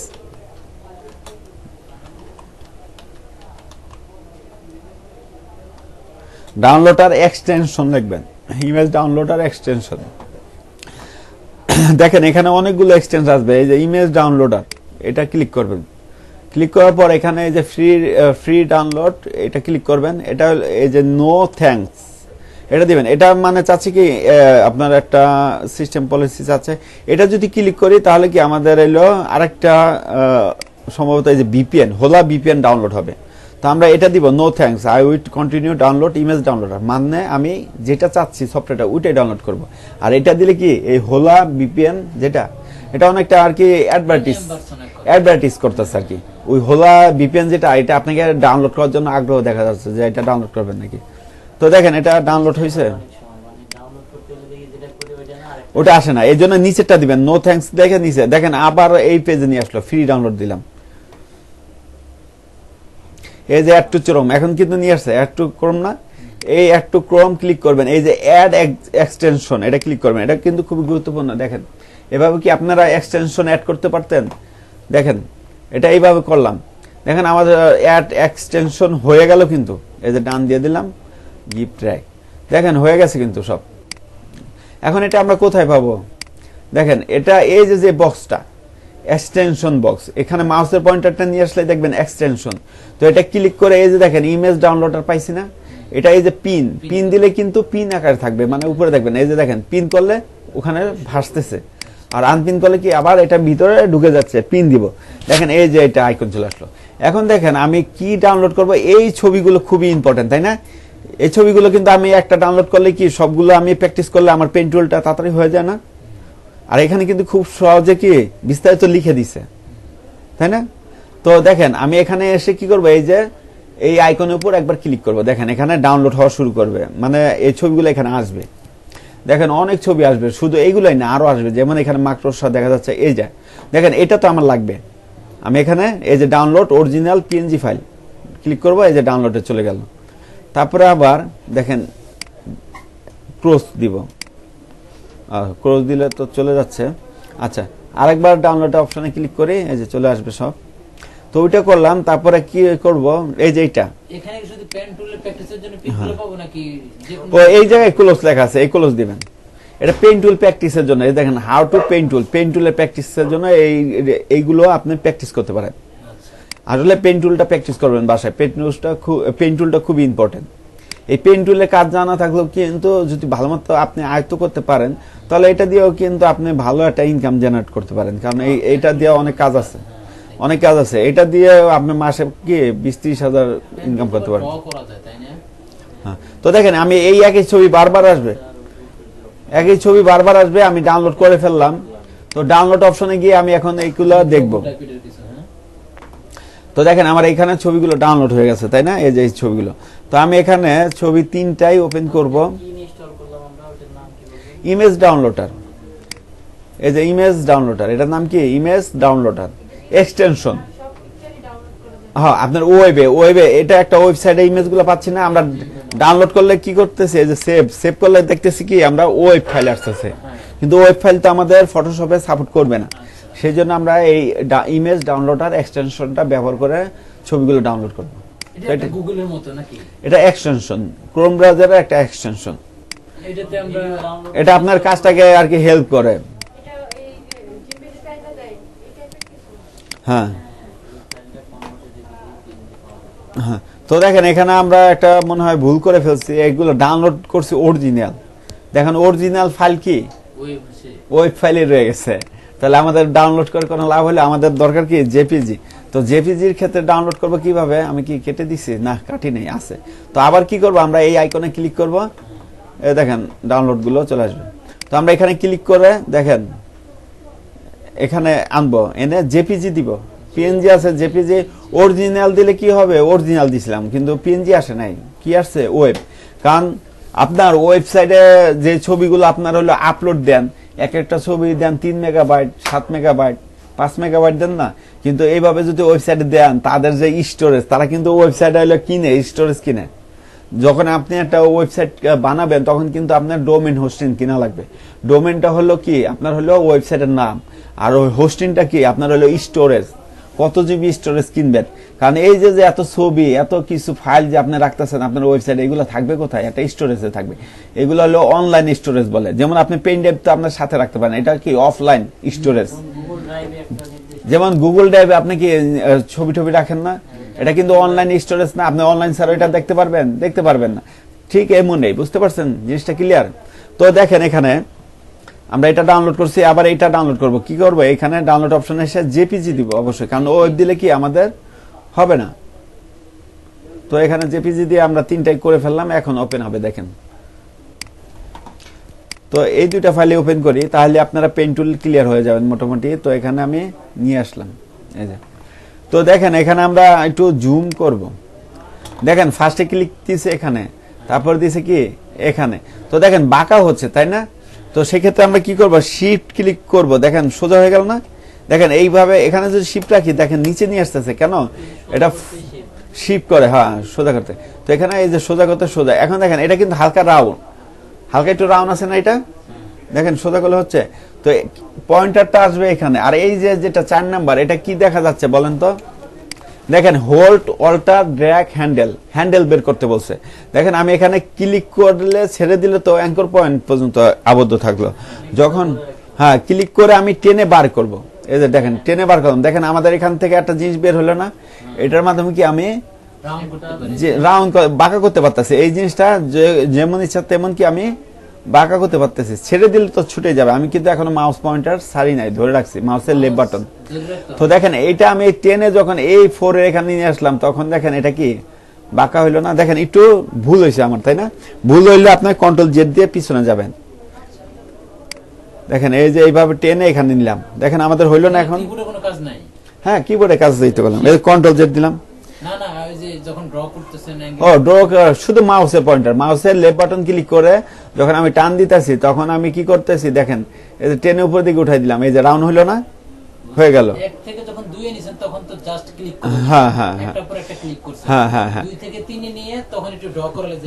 ডাউনলোডার এক্সটেনশন লিখবেন, ইমেজ ডাউনলোডার এক্সটেনশন। দেখেন এখানে অনেকগুলো এক্সটেনশন আসবে, এই যে ইমেজ ডাউনলোডার, এটা ক্লিক করবেন। ক্লিক করার পর এখানে এই যে ফ্রি ডাউনলোড, এটা ক্লিক করবেন। এটা এই যে নো থ্যাঙ্কস এটা দিবেন। এটা মানে চাচ্ছি কি আপনার একটা সিস্টেম পলিসি চাচ্ছে। এটা যদি ক্লিক করি তাহলে কি আমাদের এলো আরেকটা সম্ভবত এই যে ভিপিএন, হোলা ভিপিএন ডাউনলোড হবে। তো আমরা এটা দিব no thanks, I will continue download image downloader, মানে আমি যেটা চাচ্ছি সফটওয়্যারটা ওইটাই ডাউনলোড করব। আর এটা দিলে কি এই হোলা ভিপিএন যেটা, এটা অনেকটা আর কি অ্যাডভার্টাইজ করতেছে আর কি। ওই হোলা ভিপিএন যেটা, এটা আপনাকে ডাউনলোড করার জন্য আগ্রহ দেখা যাচ্ছে যে এটা ডাউনলোড করবেন নাকি। তো দেখেন এটা ডাউনলোড হয়েছে, ওটা আসে না, এই জন্য নিচেরটা দিবেন নো থ্যাঙ্কস দেখে নিচে দেখেন আবার এই পেজে নিয়ে আসলো, ফ্রি ডাউনলোড দিলাম। এই যে অ্যাড টু ক্রোম এখন কিন্তু নিয়ে আসছে, অ্যাড টু ক্রোম না, এই অ্যাড টু ক্রোম ক্লিক করবেন, এই যে অ্যাড এক্সটেনশন এটা ক্লিক করবেন। এটা কিন্তু খুবই গুরুত্বপূর্ণ। দেখেন এভাবে কি আপনারা এক্সটেনশন অ্যাড করতে পারতেন? দেখেন এটা এইভাবে করলাম, দেখেন আমাদের অ্যাড এক্সটেনশন হয়ে গেল কিন্তু। এই যে ডান দিয়ে দিলাম, গিভ ট্র্যাক, দেখেন হয়ে গেছে কিন্তু সব। এখন এটা আমরা কোথায় পাবো? দেখেন এটা এই যে বক্সটা এক্সটেনশন বক্স, এখানে মাউসের পয়েন্টারটা নিয়ে আসলে দেখবেন এক্সটেনশন। তো এটা ক্লিক করে এই যে দেখেন ইমেজ ডাউনলোডার পাইছি না, এটা এই যে পিন দিলে কিন্তু পিন আকারে থাকবে, মানে উপরে দেখবেন এই যে দেখেন পিন করলে ওখানে ভাসতেছে, আর আনপিন করলে কি আবার এটা ভিতরে ঢুকে যাচ্ছে। পিন দিব, দেখেন এই যে এটা আইকন চলে আসলো। এখন দেখেন আমি কি ডাউনলোড করব, এই ছবিগুলো খুবই ইম্পর্টেন্ট তাই না? এই ছবিগুলো কিন্তু আমি একটা ডাউনলোড করলে কি সবগুলো আমি প্র্যাকটিস করলে আমার পেন টুলটা তাড়াতাড়ি হয়ে যায় না? আর এখানে কিন্তু খুব সহজে কি বিস্তারিত লিখে দিছে তাই না? তো দেখেন আমি এখানে এসে কি করবো, এই যে এই আইকনের উপর একবার ক্লিক করব, দেখেন এখানে ডাউনলোড হওয়া শুরু করবে, মানে এই ছবিগুলো এখানে আসবে। দেখেন অনেক ছবি আসবে, শুধু এইগুলাই না আরো আসবে, যেমন এখানে মাকড়সা দেখা যাচ্ছে। এই যে দেখেন এটা তো আমার লাগবে, আমি এখানে এই যে download original PNG file click করব, এই যে ডাউনলোডে চলে গেল। তারপরে আবার দেখেন ক্রস দিব, ক্রস দিলে তো চলে যাচ্ছে। আচ্ছা আরেকবার ডাউনলোড অপশনে ক্লিক করি, এই যে চলে আসবে সব। তো ওইটা করলাম, তারপরে কি করব, এই যে এইটা এখানে শুধু পেন টুলের প্র্যাকটিসের জন্য পিনগুলো পাবো নাকি যে কোনো ও এই জায়গায় ক্লোজ লেখা আছে, এই ক্লোজ দিবেন। এটা পেন টুল প্র্যাকটিসের জন্য, এই দেখেন হাউ টু পেন টুলের প্র্যাকটিসের জন্য এইগুলো আপনি প্র্যাকটিস করতে পারেন। আসলে পেন টুলটা প্র্যাকটিস করবেন বাসায়, পেন টুলটা খুবই ইম্পর্টেন্ট। এই পেন টুলের কাজ জানা থাকলেও কিন্তু যদি ভালো মতো আপনি আয়ত্ত করতে পারেন, তাহলে এটা দিয়েও কিন্তু আপনি ভালো একটা ইনকাম জেনারেট করতে পারেন, কারণ এইটা দিয়ে অনেক কাজ আছে, অনেক কাজ আছে। এটা দিয়ে আপনি মাসে কি 20-30 হাজার ইনকাম করতে পারেন। ড্র করা যায় তাই না? হ্যাঁ, তো দেখেন আমি এই একই ছবি বারবার আসবে, আমি ডাউনলোড করে ফেললাম। তো ডাউনলোড অপশনে গিয়ে আমি এখন এইগুলো দেখবো। টাইপের কিছু, হ্যাঁ। তো দেখেন আমার এখানে ছবিগুলো ডাউনলোড হয়ে গেছে তাই না? এই যে এই ছবিগুলো। তো আমি এখানে ছবি 3টাই ওপেন করব, ইমেজ ডাউনলোডার। এই যে ইমেজ ডাউনলোডার, এটার নাম কি ইমেজ ডাউনলোডার এক্সটেনশন। হ্যাঁ আপনার ওয়েবে এটা একটা ওয়েবসাইটে ইমেজগুলো পাচ্ছি না, আমরা ডাউনলোড করলে কি করতেছি, এই যে সেভ করলে দেখতেছি কি আমরা ওয়েব ফাইল আসতেছে, কিন্তু ওয়েব ফাইল তো আমাদের ফটোশপে সাপোর্ট করবে না। সেই জন্য আমরা এই ইমেজ ডাউনলোডার এক্সটেনশনটা ব্যবহার করে ছবিগুলো ডাউনলোড করবো। এটা একটা গুগলের মতো নাকি? এটা এক্সটেনশন, ক্রোম ব্রাউজারের একটা এক্সটেনশন। এটাতে আমরা এটা আপনার কাজটাকে আর কি হেল্প করে। হ্যাঁ হ্যাঁ, তো দেখেন এখানে আমরা একটা মনে হয় ভুল করে ফেলছি, এগুলো ডাউনলোড করছি অরিজিনাল। দেখেন অরিজিনাল ফাইল কি ওয়েব ফাইলে রয়ে গেছে, তাহলে আমাদের ডাউনলোড করে কোনো লাভ হলে আমাদের দরকার কি জেপিজি। তো জেপিজির ক্ষেত্রে ডাউনলোড করবো কিভাবে, আমি কি কেটে দিছি না কাটি নেই আছে। তো আবার কি করব, আমরা এই আইকনে ক্লিক করব, দেখেন ডাউনলোড গুলো চলে আসবে। তো আমরা এখানে ক্লিক করে দেখেন এখানে আনবো, এনে জেপিজি দিব। পিএনজি আছে, জেপিজি অরিজিনাল দিলে কি হবে, অরিজিনাল দিছিলাম কিন্তু পিএনজি আসে নাই, কি আসছে ওয়েব। কারণ আপনার ওয়েবসাইটে যে ছবিগুলো আপনার হলো আপলোড দেন, এক একটা ছবি দেন 3 মেগাবাইট 7 মেগাবাইট 5 মেগাবাইট দেন না, কিন্তু এইভাবে যদি ওয়েবসাইটে দেন তাদের যে স্টোরেজ, তারা কিন্তু ওয়েবসাইটে হলো কিনে স্টোরেজ কিনে। যখন আপনি একটা ওয়েবসাইট বানাবেন তখন কিন্তু আপনার ডোমেইন হোস্টিং কিনা লাগবে। ডোমেইনটা হলো কি আপনার হলো ওয়েবসাইটের নাম, আর ওই হোস্টিংটা কি আপনার হলো স্টোরেজ, কত জিবি স্টোরেজ কিনবেন। কারণ এই যে এত ছবি এত কিছু ফাইল যে আপনি রাখতেছেন আপনার ওয়েবসাইটে, এগুলো থাকবে কোথায়, একটা স্টোরেজে থাকবে। এগুলো হলো অনলাইন স্টোরেজ বলে। যেমন আপনি পেন ড্রাইভ তো আপনার সাথে রাখতে পারেন, এটা কি অফলাইন স্টোরেজ। যেমন গুগল ড্রাইভে আপনি কি ছবি টবি রাখেন না, এটা কিন্তু অনলাইন স্টোরেজ না। আপনি অনলাইন ছাড়া এটা দেখতে পারবেন, দেখতে পারবেন না। ঠিক এমনই, বুঝতে পারছেন জিনিসটা ক্লিয়ার। তো দেখেন এখানে আমরা এটা ডাউনলোড করছি, আবার এটা ডাউনলোড করব। কি করব, এখানে ডাউনলোড অপশনে এসে জেপিজি দিব অবশ্যই, কারণ ওয়েব দিলে কি আমাদের হবে না। তো এখানে জেপিজি দিয়ে আমরা 3টাই করে ফেললাম, এখন ওপেন হবে দেখেন। তো এই দুইটা ফাইলে ওপেন করি, তাহলে আপনারা পেন টুল ক্লিয়ার হয়ে যাবেন মোটামুটি। তো এখানে আমি নিয়ে আসলাম, এই যে। তো দেখেন এখানে আমরা একটু জুম করব। দেখেন ফার্স্টে ক্লিক দিয়েছে এখানে, তারপর দিয়েছে কি এখানে। তো দেখেন বাঁকা হচ্ছে, তাই না। তো সেক্ষেত্রে আমরা কি করব, শিফট ক্লিক করব, দেখেন সোজা হয়ে গেল না। দেখেন এইভাবে এখানে যদি শিফট রাখি, দেখেন নিচে নিয়ে আসতেছে, কেন এটা শিফট করে, হ্যাঁ সোজা করতে। তো এখানে এই যে সোজা করতে সোজা। এখন দেখেন এটা কিন্তু হালকা রাউন্ড, হালকা একটু রাউন্ড আছে না, এটা দেখেন সোজা করলে হচ্ছে। তো পয়েন্টারটা আসবে এখানে, আর এই যে যেটা 4 নাম্বার, এটা কি দেখা যাচ্ছে বলেন তো। দেখেন hold alter drag handle, handle বের করতে বলছে। দেখেন আমি এখানে ক্লিক করলে ছেড়ে দিলে তো অ্যাঙ্কর পয়েন্ট পর্যন্ত আবদ্ধ থাকলো। যখন হ্যাঁ ক্লিক করে আমি টেনে বার করব, এই যে দেখেন টেনে বার করলাম, দেখেন আমাদের এখান থেকে একটা জিনিস বের হলো না। এটার মাধ্যমে কি আমি যে রাউন্ড বাঁকা করতে পারতেছি, এই জিনিসটা যেমন ইচ্ছা তেমন কি আমি বাঁকা করতে পারতেছি। ছেড়ে দিলে তো ছুটে যাবে। আমি কিন্তু এখনো মাউস পয়েন্টার ছাড়ি নাই, ধরে রাখছি মাউসের লেফট বাটন। তো দেখেন এইটা আমি টেনে যখন এই 4 এর এখানে নিয়ে আসলাম, তখন দেখেন এটা কি বাঁকা হইলো না। দেখেন একটু ভুল হয়েছে আমার, তাই না। ভুল হইলে আপনার কন্ট্রোল জেড দিয়ে পিছনে যাবেন। দেখেন এই যে এইভাবে টেনে এখানে নিলাম, দেখেন আমাদের হইলো না এখন। হ্যাঁ কিবোর্ডে কাজ দিতে বললাম, এই কন্ট্রোল জেড দিলাম। শুধু মাউসের পয়েন্টার, মাউসের লেফট বাটন ক্লিক করে যখন আমি টান দিতেছি, তখন আমি কি করতেছি দেখেন এই যে টেনে উপর দিকে উঠাই দিলাম, এই যে রাউন্ড হইলো না, হয়ে গেল। হ্যাঁ হ্যাঁ হ্যাঁ হ্যাঁ হ্যাঁ।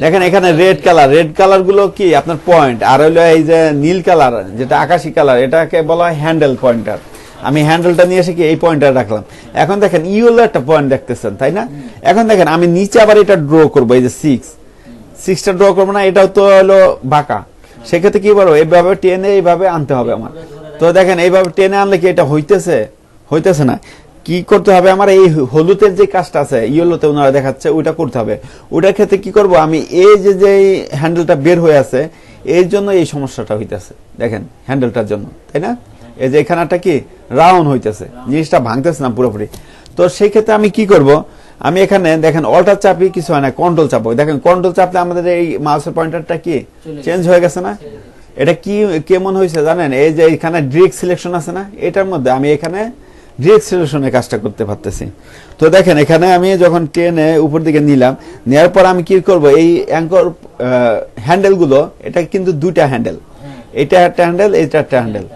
দেখেন এখানে রেড কালার, রেড কালার গুলো কি আপনার পয়েন্ট, আর হইলো এই যে নীল কালার যেটা আকাশি কালার, এটাকে বলা হয় হ্যান্ডেল পয়েন্টার। আমি হ্যান্ডেলটা নিয়ে এসে কি এই পয়েন্টার রাখলাম। এখন দেখেন ইয়েলো একটা পয়েন্ট দেখতেছেন, তাই না। এখন দেখেন আমি নিচে আবার এটা ড্র করবো, এই যে 6টা ড্র করবো না, এটাও তো হলো বাঁকা। সেক্ষেত্রে কি বলবো, এইভাবে টেনে এইভাবে আনতে হবে আমার। তো দেখেন এইভাবে টেনে আনলে কি এটা হইতেছে না। কি করতে হবে, আমার এই হলুদের যে কাজটা আছে ইয়েলোতে ওনারা দেখাচ্ছে, ওইটা করতে হবে। ওটার ক্ষেত্রে কি করব, আমি এই যে হ্যান্ডেলটা বের হয়ে আছে, এই জন্য এই সমস্যাটা হইতেছে। দেখেন হ্যান্ডেলটার জন্য, তাই না। এই যে এখানেটা কি রাউন্ড হইতেছে, জিনিসটা ভাঙতেছে না পুরোপুরি। তো সেই ক্ষেত্রে আমি কি করব, আমি এখানে দেখেন অল্টার চাপি কিছু হয় না, কন্ট্রোল চাপো। দেখেন কন্ট্রোল চাপলে আমাদের এই মাউসের পয়েন্টারটা কি চেঞ্জ হয়ে গেছে না। এটা কি কেমন হয়েছে জানেন, এই যে এখানে ডিরেক্ট সিলেকশন আছে না, এটার মধ্যে আমি এখানে ডিরেক্ট সিলেকশনের কাজটা করতে পারতেছি। তো দেখেন এখানে আমি যখন টেনে উপর দিকে নিলাম, নেওয়ার পর আমি কি করব, এই অ্যাঙ্কর হ্যান্ডেল গুলো, এটা কিন্তু 2টা হ্যান্ডেল, এটা একটা হ্যান্ডেল, এটা একটা হ্যান্ডেল।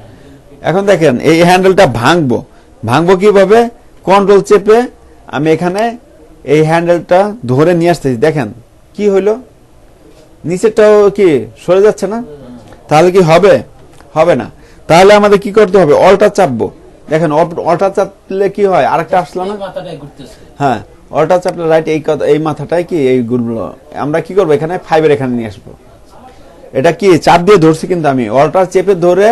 এখন দেখেন এই হ্যান্ডেলটা ভাঙবো কিভাবে, কন্ট্রোল চেপে আমি এখানে এই হ্যান্ডেলটা ধরে নিয়ে আসতেছি। দেখেন কি হইলো, নিচেরটাও কি সরে যাচ্ছে না। তাহলে কি হবে না। তাহলে আমাদের কি করতে হবে, অল্টার চাপবো। দেখেন অল্টার চাপলে কি হয়, আরেকটা আসলো না। হ্যাঁ অল্টার চাপলে রাইট এই মাথাটাই কি এই গুলো আমরা কি করবো, এখানে 5 এর এখানে নিয়ে আসবো। এটা কি চাপ দিয়ে ধরছি, কিন্তু আমি অল্টার চেপে ধরে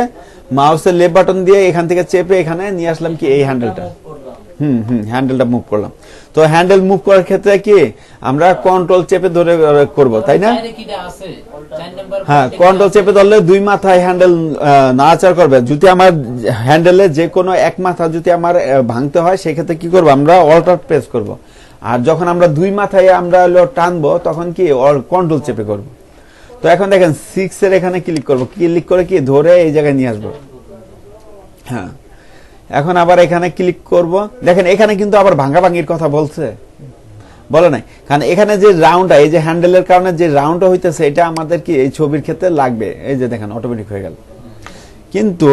মাউসের লেফট বাটন দিয়ে এখান থেকে চেপে এখানে নিয়ে আসলাম কি এই হ্যান্ডেলটা। হ্যান্ডেলটা মুভ করলাম। তো হ্যান্ডেল মুভ করার ক্ষেত্রে কি আমরা কন্ট্রোল চেপে ধরে করব, তাই না? বাইরে কিটা আছে 4 নাম্বার হ্যাঁ, কন্ট্রোল চেপে ধরলে দুই মাথায় হ্যান্ডেল নাড়াচাড়া করবে। যদি আমার হ্যান্ডেলে যে কোনো এক মাথা যদি আমার ভাঙতে হয়, সেক্ষেত্রে কি করব, আমরা অল্টার প্রেস করব। আর যখন আমরা দুই মাথায় আমরা হলো টানবো, তখন কি কন্ট্রোল চেপে করব। তো এখন দেখেন 6 এর এখানে ক্লিক করব, ক্লিক করে কি ধরে এই জায়গায় নিয়ে আসবো। হ্যাঁ, এখন আবার এখানে ক্লিক করব। দেখেন এখানে কিন্তু আবার ভাঙাভাঙির কথা বলছে, বলে নাই, কারণ এখানে যে রাউন্ডটা, এই যে হ্যান্ডেলের কারণে যে রাউন্ডটা হইতেছে, এটা আমাদের কি এই ছবির ক্ষেত্রে লাগবে। এই যে দেখেন অটোমেটিক হয়ে গেল। কিন্তু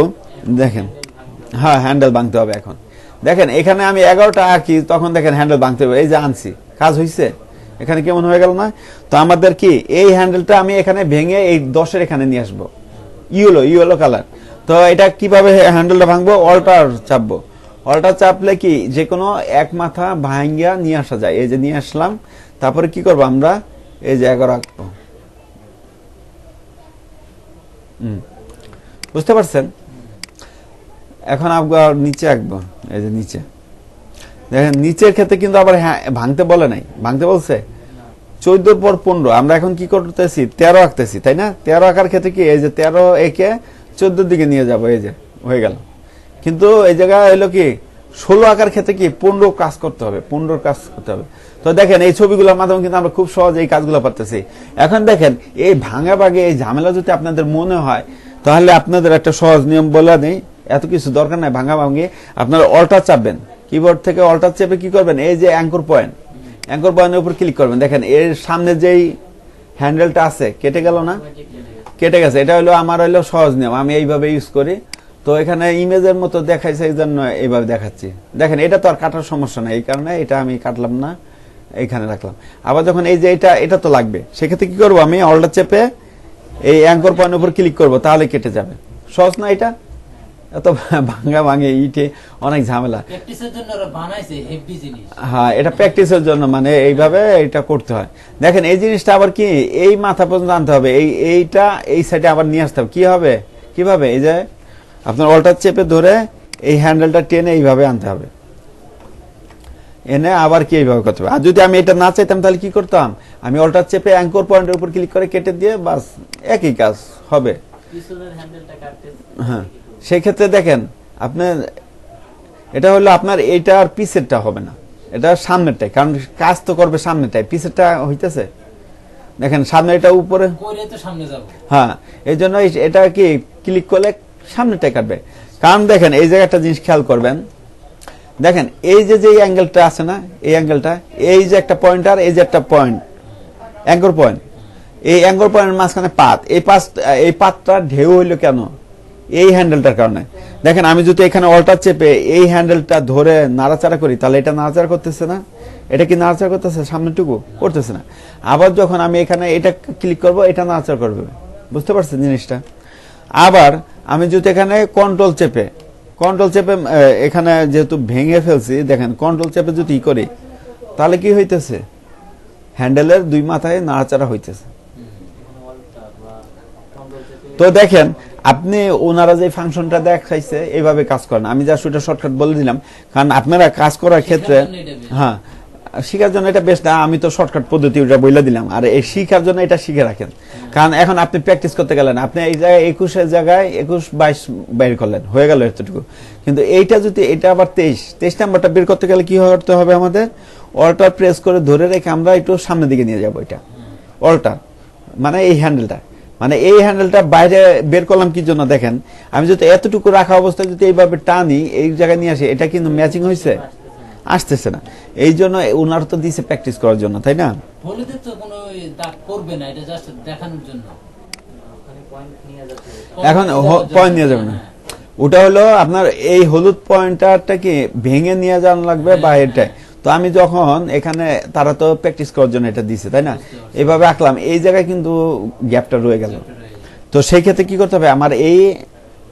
দেখেন, হ্যাঁ হ্যান্ডেল ভাঙতে হবে। এখন দেখেন এখানে আমি 11টা আঁকি, তখন দেখেন হ্যান্ডেল ভাঙতে হবে। এই যে আনছি, কাজ হয়েছে, এখানে কেমন হয়ে গেল না? তো আমাদের কি এই হ্যান্ডেলটা আমি এখানে ভেঙে এই 10-এর এখানে নিয়ে আসবো, ইয়েলো কালার। তো এটা কিভাবে হ্যান্ডেলটা ভাঙবো? অল্টার চাপবো। অল্টার চাপলে কি যে কোনো এক মাথা ভাঙ্গিয়া নিয়ে আসা যায়। এই যে নিয়ে আসলাম, তারপরে কি করবো আমরা, এই যে 11 আঁকবো। বুঝতে পারছেন? এখন আবার নিচে আঁকবো, এই যে নিচে দেখেন, নিচের ক্ষেত্রে কিন্তু আবার হ্যাঁ ভাঙতে বলে নাই, ভাঙতে বলছে 14 পর 15। আমরা এখন কি করতেছি, 13 আঁকতেছি, তাই না? 13 আঁকার ক্ষেত্রে কি এই যে 13 একে 14 দিকে নিয়ে যাবো, এই যে হয়ে গেল। কিন্তু এই জায়গায় হলো কি 16 আঁকার ক্ষেত্রে কি 15 কাজ করতে হবে, 15 কাজ করতে হবে। তো দেখেন এই ছবিগুলোর মাধ্যমে কিন্তু আমরা খুব সহজে এই কাজগুলো পারতেছি। এখন দেখেন এই ভাঙা ভাগে এই ঝামেলা যদি আপনাদের মনে হয়, তাহলে আপনাদের একটা সহজ নিয়ম বলে নেই, এত কিছু দরকার নাই ভাঙা ভাঙে। আপনারা অল্টার চাপবেন, কিবোর্ড থেকে অল্টার চেপে কি করবেন, এই যে অ্যাঙ্কর পয়েন্টের উপর ক্লিক করবেন। দেখেন এর সামনে যেই হ্যান্ডেলটা আছে কেটে গেল না, কেটে গেছে। এটা হলো আমার হলো সহজ নিয়ম, আমি এইভাবে ইউজ করি। তো এখানে ইমেজের মতো দেখাইছে, এই জন্য এইভাবে দেখাচ্ছি। দেখেন এটা তো আর কাটার সমস্যা নাই, এই কারণে এটা আমি কাটলাম না, এইখানে রাখলাম। আবার যখন এই যে এটা তো লাগবে, সেক্ষেত্রে কি করবো, আমি অল্টার চেপে এই অ্যাঙ্কর পয়েন্টের উপর ক্লিক করবো, তাহলে কেটে যাবে। সহজ না এটা? এত ভাঙা ভাঙে ইটে অনেক ঝামেলা। প্র্যাকটিসের জন্য ওরা বানাইছে হেভি জিনিস। হ্যাঁ, এটা প্র্যাকটিসের জন্য, মানে এইভাবে এটা করতে হয়। দেখেন এই জিনিসটা আবার কি এই মাথা পর্যন্ত আনতে হবে, এইটা এই সাইডে আবার নিয়ে আসতে হবে। কি হবে, কিভাবে, এই যে আপনার অল্টার চেপে ধরে এই হ্যান্ডেলটা টেনে এইভাবে আনতে হবে, এনে আবার কি এইভাবে করতে হবে। আর যদি আমি এটা না চাইতাম, তাহলে কি করতাম, আমি অল্টার চেপে অ্যাঙ্কর পয়েন্টের উপর ক্লিক করে কেটে দিয়ে বাস একই কাজ হবে। হ্যাঁ, সেই ক্ষেত্রে দেখেন আপনার এটা হলো আপনার এইটা আর পিছেরটা হবে না, এটা সামনেরটাই, কারণ কাজ তো করবে সামনেরটাই, পিছেরটা হইতেছে। দেখেন সামনে এটা উপরে, হ্যাঁ, এই জন্য এটা কি ক্লিক করলে সামনেরটাই কাটবে। কারণ দেখেন এই জায়গায় একটা জিনিস খেয়াল করবেন, দেখেন এই যে অ্যাঙ্গেলটা আছে না, এই অ্যাঙ্গেলটা, এই যে একটা পয়েন্ট আর এই যে একটা পয়েন্ট, অ্যাঙ্কর পয়েন্ট, এই অ্যাঙ্কর পয়েন্টের মাঝখানে পাত, এই পাতটা ঢেউ হইলো কেন, এই হ্যান্ডেলটার কারণে। দেখেন আমি যদি এখানে অল্টার চেপে এই হ্যান্ডেলটা ধরে নাড়াচাড়া করি, তাহলে এটা নাড়াচাড়া করতেছে না, এটা কি নাড়াচাড়া করতেছে, সামনেটুকু করতেছে না। আবার যখন আমি এখানে এটা ক্লিক করব, এটা নাড়াচাড়া করবে। বুঝতে পারছেন জিনিসটা? আবার আমি যদি এখানে কন্ট্রোল চেপে এখানে যেহেতু ভেঙে ফেলছি, দেখেন কন্ট্রোল চেপে যদি করি, তাহলে কি হইতেছে, হ্যান্ডেলের দুই মাথায় নাড়াচাড়া হইতেছে। তো দেখেন আপনি ওনারা যে ফাংশনটা দেখাইছে এইভাবে কাজ করেন, আমি যা সেটা শর্টকাট বলে দিলাম, কারণ আপনারা কাজ করার ক্ষেত্রে, হ্যাঁ শিখার জন্য এটা বেশ না, আমি তো শর্টকাট পদ্ধতি ওটা বলে দিলাম, আর এই শিখার জন্য এটা শিখে রাখেন। কারণ এখন আপনি প্র্যাকটিস করতে গেলেন, আপনি এই জায়গায় 21-এর জায়গায় 21-22 বের করলেন, হয়ে গেল এতটুকু। কিন্তু এইটা যদি এটা আবার 23 নাম্বারটা বের করতে গেলে কি করতে হবে, আমাদের অল্টার প্রেস করে ধরে রেখে আমরা একটু সামনের দিকে নিয়ে যাবো। এটা অল্টার মানে এই হ্যান্ডেলটা বাইরে বের করলাম কি জন্য, দেখেন আমি যদি এতটুকু রাখা অবস্থায় যদি এইভাবে টানি, এই জায়গায় নিয়ে আসি, এটা কিন্তু ম্যাচিং হয়েছে, আসতেছে না। এই জন্য ওনার তো দিয়েছে প্র্যাকটিস করার জন্য, তাই না? এখন পয়েন্ট নিয়ে যাবে না, ওটা হলো আপনার এই হলুদ পয়েন্টারটা কি ভেঙে নিয়ে যাওয়া লাগবে বাইরেটায়। তো আমি যখন এখানে, তারা তো প্র্যাকটিস করার জন্য এটা দিছে, তাই না? এইভাবে আঁকলাম, এই জায়গায় কিন্তু গ্যাপটা রয়ে গেল। তো সেই ক্ষেত্রে কি করতে হবে, আমার এই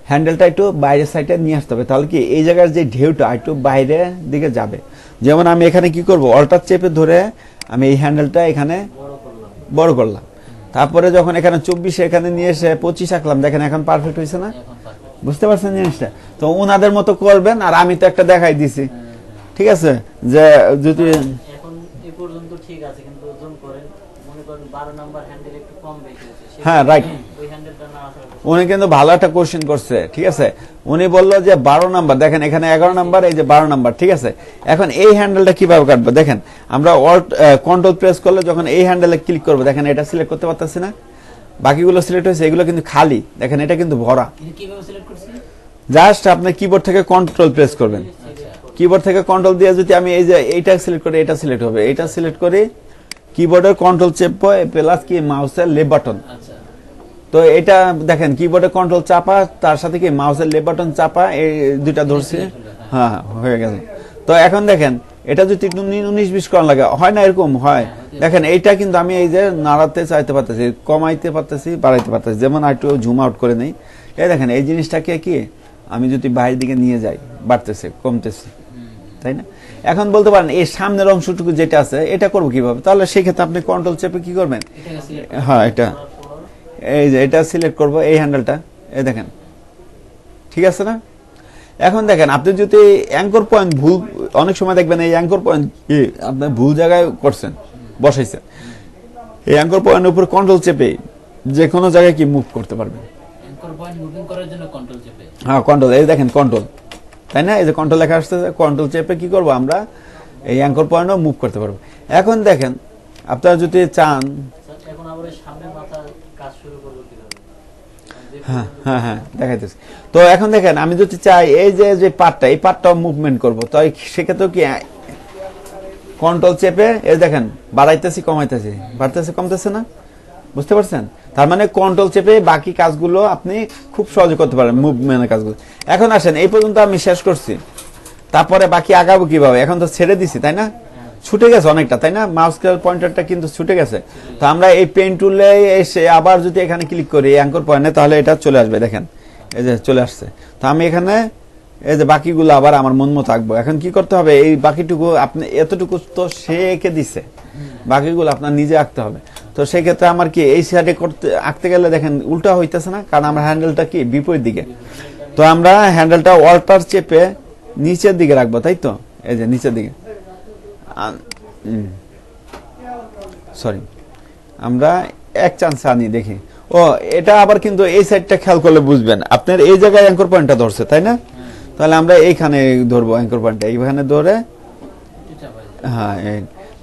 হ্যান্ডেলটা একটু বাইরের সাইডে নিয়ে আসতে হবে, তাহলে কি এই জায়গার যে ঢেউটা একটু বাইরের দিকে যাবে। যেমন আমি এখানে কি করব, অল্টার চেপে ধরে আমি এই হ্যান্ডেলটা এখানে বড় করলাম, তারপরে যখন এখানে 24 এখানে নিয়ে এসে 25 আঁকলাম, দেখেন এখন পারফেক্ট হয়েছে না? এখন perfect। বুঝতে পারছেন জিনিসটা? তো ওনাদের মতো করবেন, আর আমি তো একটা দেখাই দিছি, ঠিক আছে, যে যদি এখন এই পর্যন্ত ঠিক আছে, কিন্তু জুম করেন, মনে করেন 12 নাম্বার হ্যান্ডেল একটু কম বেশি হচ্ছে, হ্যাঁ, right। ওই হ্যান্ডেলটা না আসার উনি কিন্তু ভালো একটা কোশ্চেন করছে, ঠিক আছে। উনি বললো যে 12 নাম্বার, দেখেন এখানে 11 নাম্বার, এই যে 12 নাম্বার, ঠিক আছে। এখন এই হ্যান্ডেলটা কিভাবে কাটবো? দেখেন আমরা অল্ট কন্ট্রোল প্রেস করলে যখন এই হ্যান্ডেলে ক্লিক করবো, দেখেন এটা সিলেক্ট করতে পারতেছি না, বাকিগুলো সিলেক্ট হয়েছে, এগুলো কিন্তু খালি, দেখেন এটা কিন্তু ভরা। এটা কিভাবে সিলেক্ট করছি? জাস্ট আপনি কিবোর্ড থেকে কন্ট্রোল প্রেস করবেন, কিবোর্ড থেকে কন্ট্রোল দিয়ে যদি আমি এই যে এইটা সিলেক্ট করি, এটা সিলেক্ট হবে, এইটা সিলেক্ট করি, কিবোর্ডের কন্ট্রোল চেপে প্লাস কি মাউসের লেফট বাটন, আচ্ছা, তো এটা দেখেন কিবোর্ডে কন্ট্রোল চাপা, তার সাথে কি মাউসের লেফট বাটন চাপা, এই দুইটা ধরছি, হ্যাঁ হ্যাঁ হয়ে গেছে। তো এখন দেখেন এটা যদি একটু 19-20 করা লাগে, হয় না এরকম হয়? দেখেন এইটা কিন্তু আমি এই যে নাড়াতে চাইতে পারতেছি, কমাইতে পারতেছি, বাড়াইতে পারতেছি, যেমন একটু জুম আউট করে নেই, এই দেখেন এই জিনিসটাকে কি আমি যদি বাইরের দিকে নিয়ে যাই, বাড়তেছে কমতেছে, তাই না? এখন বলতে পারেন এই সামনের অংশটুকু যেটা আছে এটা করবো কিভাবে? তাহলে সেই ক্ষেত্রে আপনি কন্ট্রোল চেপে কি করবেন, এটাকে সিলেক্ট হ্যাঁ এটা এই যে এটা সিলেক্ট করব, এই হ্যান্ডেলটা, এই দেখেন, ঠিক আছে না? এখন দেখেন আপনি যদি অ্যাঙ্কর পয়েন্ট ভুল, অনেক সময় দেখবেন এই অ্যাঙ্কর পয়েন্ট কি আপনি ভুল জায়গায় করছেন, বসাইছেন, এই অ্যাঙ্কর পয়েন্টের উপর কন্ট্রোল চেপে যে কোনো জায়গায় কি মুভ করতে পারবেন। অ্যাঙ্কর পয়েন্ট মুভিং করার জন্য কন্ট্রোল চেপে, হ্যাঁ কন্ট্রোল, এই দেখেন কন্ট্রোল, তাই না? এই যে কন্ট্রোল লেখা আসছে, কন্ট্রোল চেপে কি করব আমরা, এই অ্যাঙ্কর পয়েন্টও মুভ করতে পারবো। এখন দেখেন আপনারা যদি চান, এখন আবার এই সামনের মাথা কাজ শুরু করবো কিভাবে? হ্যাঁ হ্যাঁ হ্যাঁ দেখাইতেছি। তো এখন দেখেন আমি যদি চাই এই যে যে পার্টটা, এই পার্টটাও মুভমেন্ট করবো, তো সেক্ষেত্রে কি কন্ট্রোল চেপে এই দেখেন বাড়াইতেছি, কমাইতেছি, বাড়তেছে, কমতেছে না? বুঝতে পারছেন? তার মানে কন্ট্রোল চেপে বাকি কাজগুলো আপনি খুব সহজে করতে পারেন, মুভমেন্টের কাজগুলো। এখন আসেন এই পর্যন্ত আমি শেষ করছি, তারপরে বাকি আগাবো কিভাবে? এখন তো ছেড়ে দিছি, তাই না? ছুটে গেছে অনেকটা, তাই না? মাউস পয়েন্টারটা কিন্তু ছুটে গেছে। তো আমরা এই পেন টুলে এসে আবার যদি এখানে ক্লিক করি অ্যাঙ্কর পয়েন্টে, তাহলে এটা চলে আসবে, দেখেন এই যে চলে আসছে। তো আমি এখানে এই যে বাকিগুলো আবার আমার মন মতো আঁকবো। এখন কি করতে হবে, এই বাকিটুকু আপনি এতটুকু তো সে এঁকে দিছে, বাকিগুলো আপনার নিজে আঁকতে হবে। তো সেই ক্ষেত্রে আমার কি এই সাইডে করতে আঁকতে গেলে দেখেন উল্টা হইতেছে না, কারণ আমার হ্যান্ডেলটা কি বিপরীত দিকে। তো আমরা হ্যান্ডেলটা অল্টার চেপে নিচের দিকে রাখবো, তাই তো? এই যে নিচের দিকে, সরি আমরা এক চান্স আনি দেখি। ও এটা আবার কিন্তু এই সাইডটা খেয়াল করলে বুঝবেন, আপনার এই জায়গায় অ্যাঙ্কর পয়েন্টটা ধরছে, তাই না? তাহলে আমরা এইখানে ধরবো অ্যাঙ্কর পয়েন্টটা, এইখানে ধরে, হ্যাঁ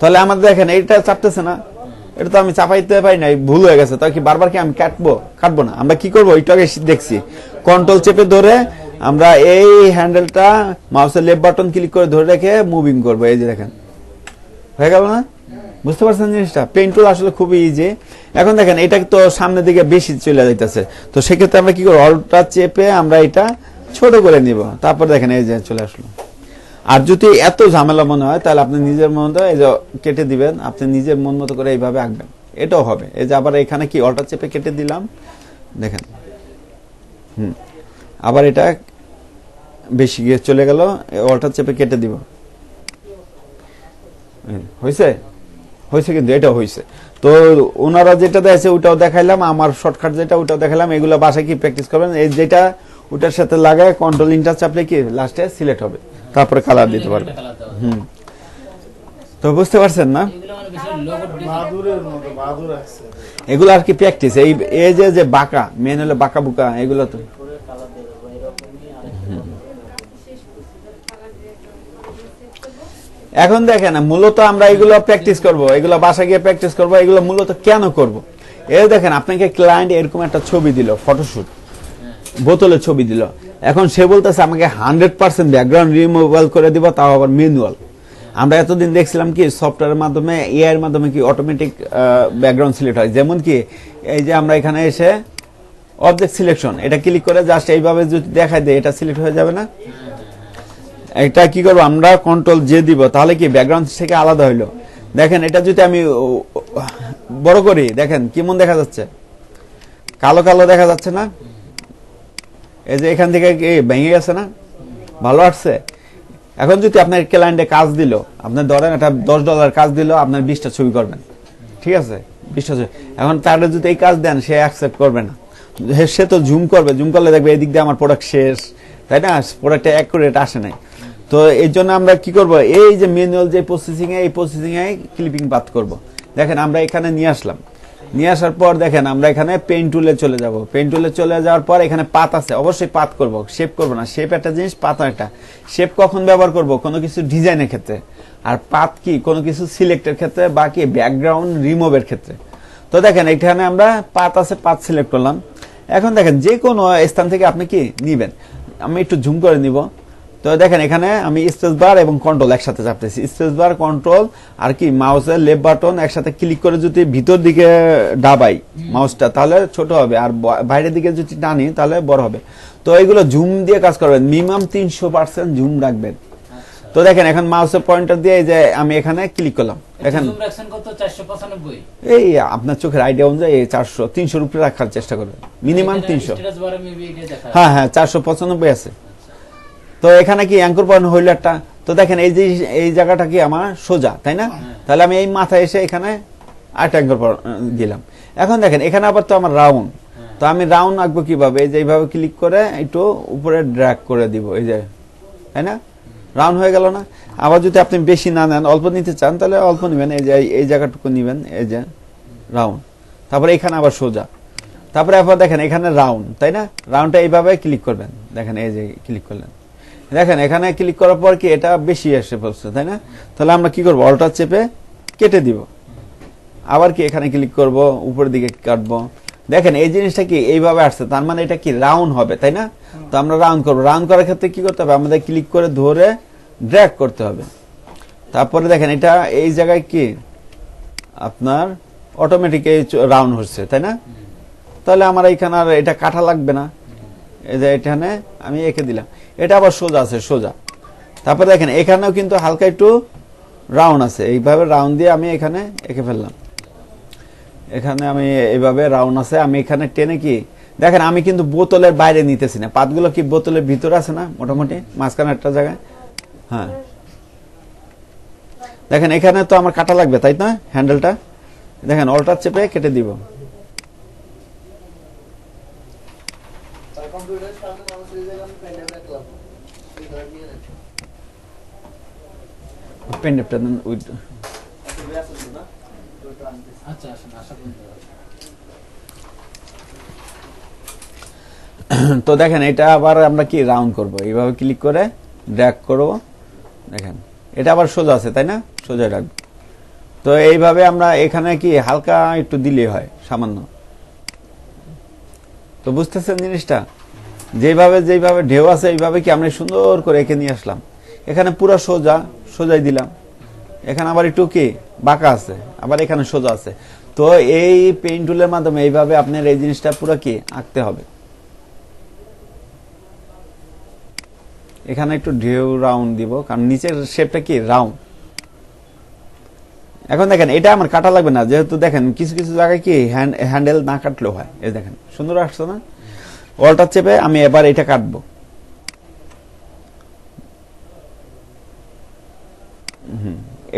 তাহলে আমাদের দেখেন এইটা চাপতেছে না, এটা তো আমি চাপাইতে পারি না, ভুল হয়ে গেছে। তাই কি বারবার কি আমি কাটবো না, আমরা কি করবো, ওইটাকে দেখছি কন্ট্রোল চেপে ধরে আমরা এই হ্যান্ডেলটা মাউসের লেফট বাটন ক্লিক করে ধরে রেখে মুভিং করবো, এই যে দেখেন হয়ে গেল না? বুঝতে পারছেন জিনিসটা? পেন টুল আসলে খুবই ইজি। এখন দেখেন এটা তো সামনের দিকে বেশি চলে যাইতেছে, তো সেক্ষেত্রে আমরা কি করবো, অল্টটা চেপে আমরা এটা ছোট করে নিব, তারপর দেখেন এই যে চলে আসলো। আর যদি এত ঝামেলা মনে হয় তাহলে আপনি নিজের মতো এই যে কেটে দিবেন, আপনি নিজের মন মতো করে এইভাবে আঁকবেন, এটাও হবে। এই যে আবার এখানে কি অল্টার চেপে কেটে দিলাম, দেখেন আবার এটা বেশি গিয়ে চলে গেল, অল্টার চেপে কেটে দিব, হয়েছে হয়েছে কিন্তু এটাও হয়েছে। তো ওনারা যেটা দেখছে ওটাও দেখাইলাম, আমার শর্টকাট যেটা ওটাও দেখালাম। এগুলো বাসায় কি প্র্যাকটিস করবেন, এই যেটা ওটার সাথে লাগায় কন্ট্রোল ইন্টার চাপলে কি লাস্টে সিলেক্ট হবে, তারপরে কালার দিতে পারবে। তো বুঝতে পারছেন না? এগুলো মানে বেশি লোগো ডিজাইন, বাহাদুরের মতো বাহাদুর আছে। এগুলো আর কি প্র্যাকটিস, এই যে বাঁকা মেন হলো বাঁকা বুকা, এগুলো তো করে কালার দিয়ে দেবো এরকমই আরেকটা। এখন দেখেন মূলত আমরা এগুলো প্র্যাকটিস করব, এগুলো বাসা গিয়ে প্র্যাকটিস করব। এগুলো মূলত কেন করব, এই দেখেন আপনাকে ক্লায়েন্ট এরকম একটা ছবি দিল, ফটোশুট বোতলের ছবি দিল, এখন সে বলতেছে আমাকে 100% ব্যাকগ্রাউন্ড রিমুভাল করে দিব, তাও আবার ম্যানুয়াল। আমরা এতদিন দেখছিলাম কি সফটওয়্যারের মাধ্যমে, এআই এর মাধ্যমে কি অটোমেটিক ব্যাকগ্রাউন্ড সিলেক্ট হয়, যেমন কি এই যে আমরা এখানে এসে অবজেক্ট সিলেকশন এটা ক্লিক করে জাস্ট এইভাবে যদি দেখায় দেয়, এটা সিলেক্ট হয়ে যাবে না? এটা কি করবো আমরা, কন্ট্রোল জে দিব, তাহলে কি ব্যাকগ্রাউন্ড থেকে আলাদা হইলো। দেখেন এটা যদি আমি বড় করি, দেখেন কেমন দেখা যাচ্ছে, কালো কালো দেখা যাচ্ছে না? এই যে এখান থেকে ভেঙে গেছে না, ভালো আসছে। এখন যদি আপনার ক্লায়েন্টে কাজ দিল, আপনার ধরেন একটা $10 কাজ দিল, আপনার 20টা ছবি করবেন, ঠিক আছে বিশ্বাস হয়। এখন তাহলে যদি এই কাজ দেন সে অ্যাকসেপ্ট করবে না, সে তো জুম করবে, জুম করলে দেখবে এদিক দিয়ে আমার প্রোডাক্ট শেষ, তাই না, প্রোডাক্টটা অ্যাকুরেট আসে নাই। তো এই জন্য আমরা কি করব, এই যে ম্যানুয়াল যে প্রসেসিং এ, এই প্রসেসিং এ ক্লিপিং পাথ করব। দেখেন আমরা এখানে নিয়ে আসলাম, নিয়ে আসার পর দেখেন আমরা এখানে পেন টুলে চলে যাব। পেন টুলে চলে যাওয়ার পর এখানে পাত আছে, অবশ্যই পাত করব, শেপ করব না। শেপ একটা জিনিস, পাত একটা। শেপ কখন ব্যবহার করব, কোনো কিছু ডিজাইনের ক্ষেত্রে, আর পাত কি কোনো কিছু সিলেক্টের ক্ষেত্রে বা কি ব্যাকগ্রাউন্ড রিমুভের ক্ষেত্রে। তো দেখেন এখানে আমরা পাত আছে, পাত সিলেক্ট করলাম। এখন দেখেন যে কোনো স্থান থেকে আপনি কি নিবেন, আমি একটু জুম করে নিব। তো দেখেন এখানে আমি স্পেস বার এবং কন্ট্রোল একসাথে চাপতেছি, স্পেস বার কন্ট্রোল আর কি মাউসের লেফট বাটন একসাথে ক্লিক করে যদি ভিতর দিকে দাবাই মাউসটা তাহলে ছোট হবে, আর বাইরের দিকে যদি টানি তাহলে বড় হবে। তো এইগুলো জুম দিয়ে কাজ করবেন, মিনিমাম 300% জুম রাখবেন। তো দেখেন এখন মাউসের পয়েন্টার দিয়ে এই যে আমি এখানে ক্লিক করলাম, দেখেন জুম রাখছেন কত, 495? এই আপনার চোখের আইডিয়া অনুযায়ী 400 300 উপরে রাখার চেষ্টা করবেন, মিনিমাম 300। স্ট্যাটাস বারে মেবি এটা দেখা হ্যাঁ হ্যাঁ 495 আছে। তো এখানে কি অ্যাঙ্কর পয়েন্ট হইল একটা। তো দেখেন এই যে এই জায়গাটা কি আমার সোজা, তাই না, তাহলে আমি এই মাথায় এসে এখানে আরেকটা অ্যাঙ্কর পয়েন্ট দিলাম। এখন দেখেন এখানে আবার তো আমার রাউন্ড, তো আমি রাউন্ড আঁকবো কিভাবে, এই যে এইভাবে ক্লিক করে একটু উপরে ড্র্যাগ করে দিব, এই যে, তাই না, রাউন্ড হয়ে গেল না। আবার যদি আপনি বেশি না নেন, অল্প নিতে চান তাহলে অল্প নেবেন, এই যে এই জায়গাটুকু নেবেন, এই যে রাউন্ড, তারপরে এখানে আবার সোজা, তারপরে আবার দেখেন এখানে রাউন্ড, তাই না, রাউন্ডটা এইভাবে ক্লিক করবেন। দেখেন এই যে ক্লিক করলেন, দেখেন এখানে ক্লিক করার পর কি এটা বেশি এসে পড়ছে, তাই না, তাহলে আমরা কি করবো, অল্টার চেপে কেটে দিব। আবার কি এখানে ক্লিক করব, উপরের দিকে কাটবো। দেখেন এই জিনিসটা কি এইভাবে আসছে, তার মানে এটা কি রাউন্ড হবে, তাই না। তো আমরা রাউন্ড করবো, রাউন্ড করার ক্ষেত্রে কি করতে হবে, আমাদের ক্লিক করে ধরে ড্র্যাগ করতে হবে। তারপরে দেখেন এটা এই জায়গায় কি আপনার অটোমেটিক রাউন্ড হচ্ছে, তাই না। তাহলে আমার এইখানে আর এটা কাটা লাগবে না, এই যে এখানে আমি এঁকে দিলাম, এটা আবার সোজা আছে, সোজা। তারপরে দেখেন এখানেও কিন্তু হালকা একটু রাউন্ড আছে, এইভাবে রাউন্ড দিয়ে আমি এখানে এঁকে ফেললাম। এখানে আমি এইভাবে রাউন্ড আছে, আমি এখানে টেনে কি দেখেন আমি কিন্তু বোতলের বাইরে নিতেছি না, পাতগুলো কি বোতলের ভিতরে আছে না, মোটামুটি মাঝখানে একটা জায়গায়। হ্যাঁ দেখেন এখানে তো আমার কাটা লাগবে, তাই না, হ্যান্ডেলটা। দেখেন অল্টার চেপে কেটে দিব। তার কম্পিউটারের সামনে মানুষের এই জায়গায় আমি পেন্ডাইভ রাখলাম, এই ধরে নিয়ে নেন। পেন ড্রাইভটা দেন উইথ। একটা গ্লাস আছে না, ওটা আনতেছি। আচ্ছা আসুন, আশা করি তো দেখেন এটা আবার আমরা কি রাউন্ড করব, এইভাবে ক্লিক করে ড্র্যাগ করব। দেখেন এটা আবার সোজা আছে, তাই না, সোজা রাখবো। তো এইভাবে আমরা এখানে কি হালকা একটু দিলে হয়, সামান্য। তো বুঝতেছেন জিনিসটা, যেভাবে যেভাবে ঢেউ আছে এইভাবে কি আমরা সুন্দর করে এঁকে নিয়ে আসলাম। এখানে পুরো সোজা, সোজাই দিলাম। এখানে আবার একটু কি বাঁকা আছে, আবার এখানে সোজা আছে। তো এই পেইন টুলের মাধ্যমে এইভাবে আপনার এই জিনিসটা পুরো কি আঁকতে হবে। এখানে একটু ঢেউ রাউন্ড দিব, কারণ নিচের শেপটা কি রাউন্ড। এখন দেখেন এটা আমার কাটা লাগবে না, যেহেতু দেখেন কিছু কিছু জায়গায় কি হ্যান্ডেল না কাটলেও হয়। এই দেখেন সুন্দর আসছে না, অল্টার চেপে আমি এবার এটা কাটবো।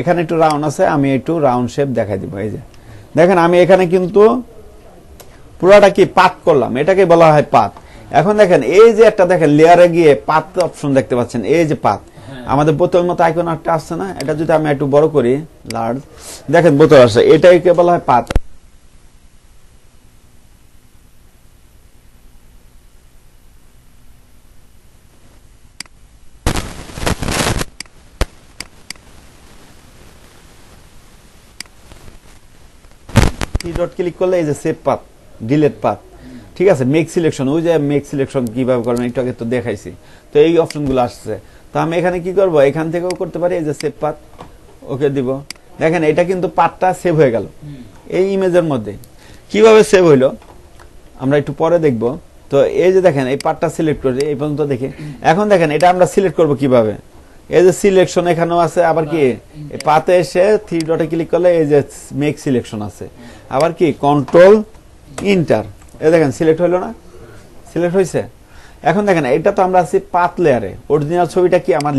এখানে একটু রাউন্ড আছে, আমি একটু রাউন্ড শেপ দেখাই দিব। এই যে দেখেন আমি এখানে কিন্তু পুরাটা কি পাত করলাম, এটাকে বলা হয় পাত। এখন দেখেন এই যে একটা দেখেন লেয়ারে গিয়ে পাত অপশন দেখতে পাচ্ছেন, এই যে পাত আমাদের বোতল মতো আইকন একটা আসছে না, এটা যদি আমি একটু বড় করি, লার্জ, দেখেন বোতল আসছে, এটাকে বলা হয় পাত। ডট ক্লিক করলে এই যে সেভ পাথ, ডিলেট পাথ, ঠিক আছে, মেক সিলেকশন, ওই যে মেক সিলেকশন কিভাবে করবেন একটু আগে তো দেখাইছি। তো এই অপশনগুলো আসছে, তো আমি এখানে কি করব, এখান থেকেও করতে পারি, এই যে সেভ পাথ, ওকে দিব। দেখেন এটা কিন্তু পাথটা সেভ হয়ে গেল এই ইমেজের মধ্যে। কিভাবে সেভ হইলো আমরা একটু পরে দেখব। তো এই যে দেখেন এই পাথটা সিলেক্ট করে এই পর্যন্ত দেখে, এখন দেখেন এটা আমরা সিলেক্ট করব কিভাবে, এই যে সিলেকশন এখানেও আছে, আবার কি পাতে এসে থ্রি ডটে ক্লিক করলে এই যে মেক সিলেকশন আছে, আবার কি কন্ট্রোল ইন্টার, এই দেখেন সিলেক্ট হইলো না, সিলেক্ট হয়েছে। এখন দেখেন এটা তো আমরা আছি পাত লেয়ারে, অরিজিনাল ছবিটা কি আমার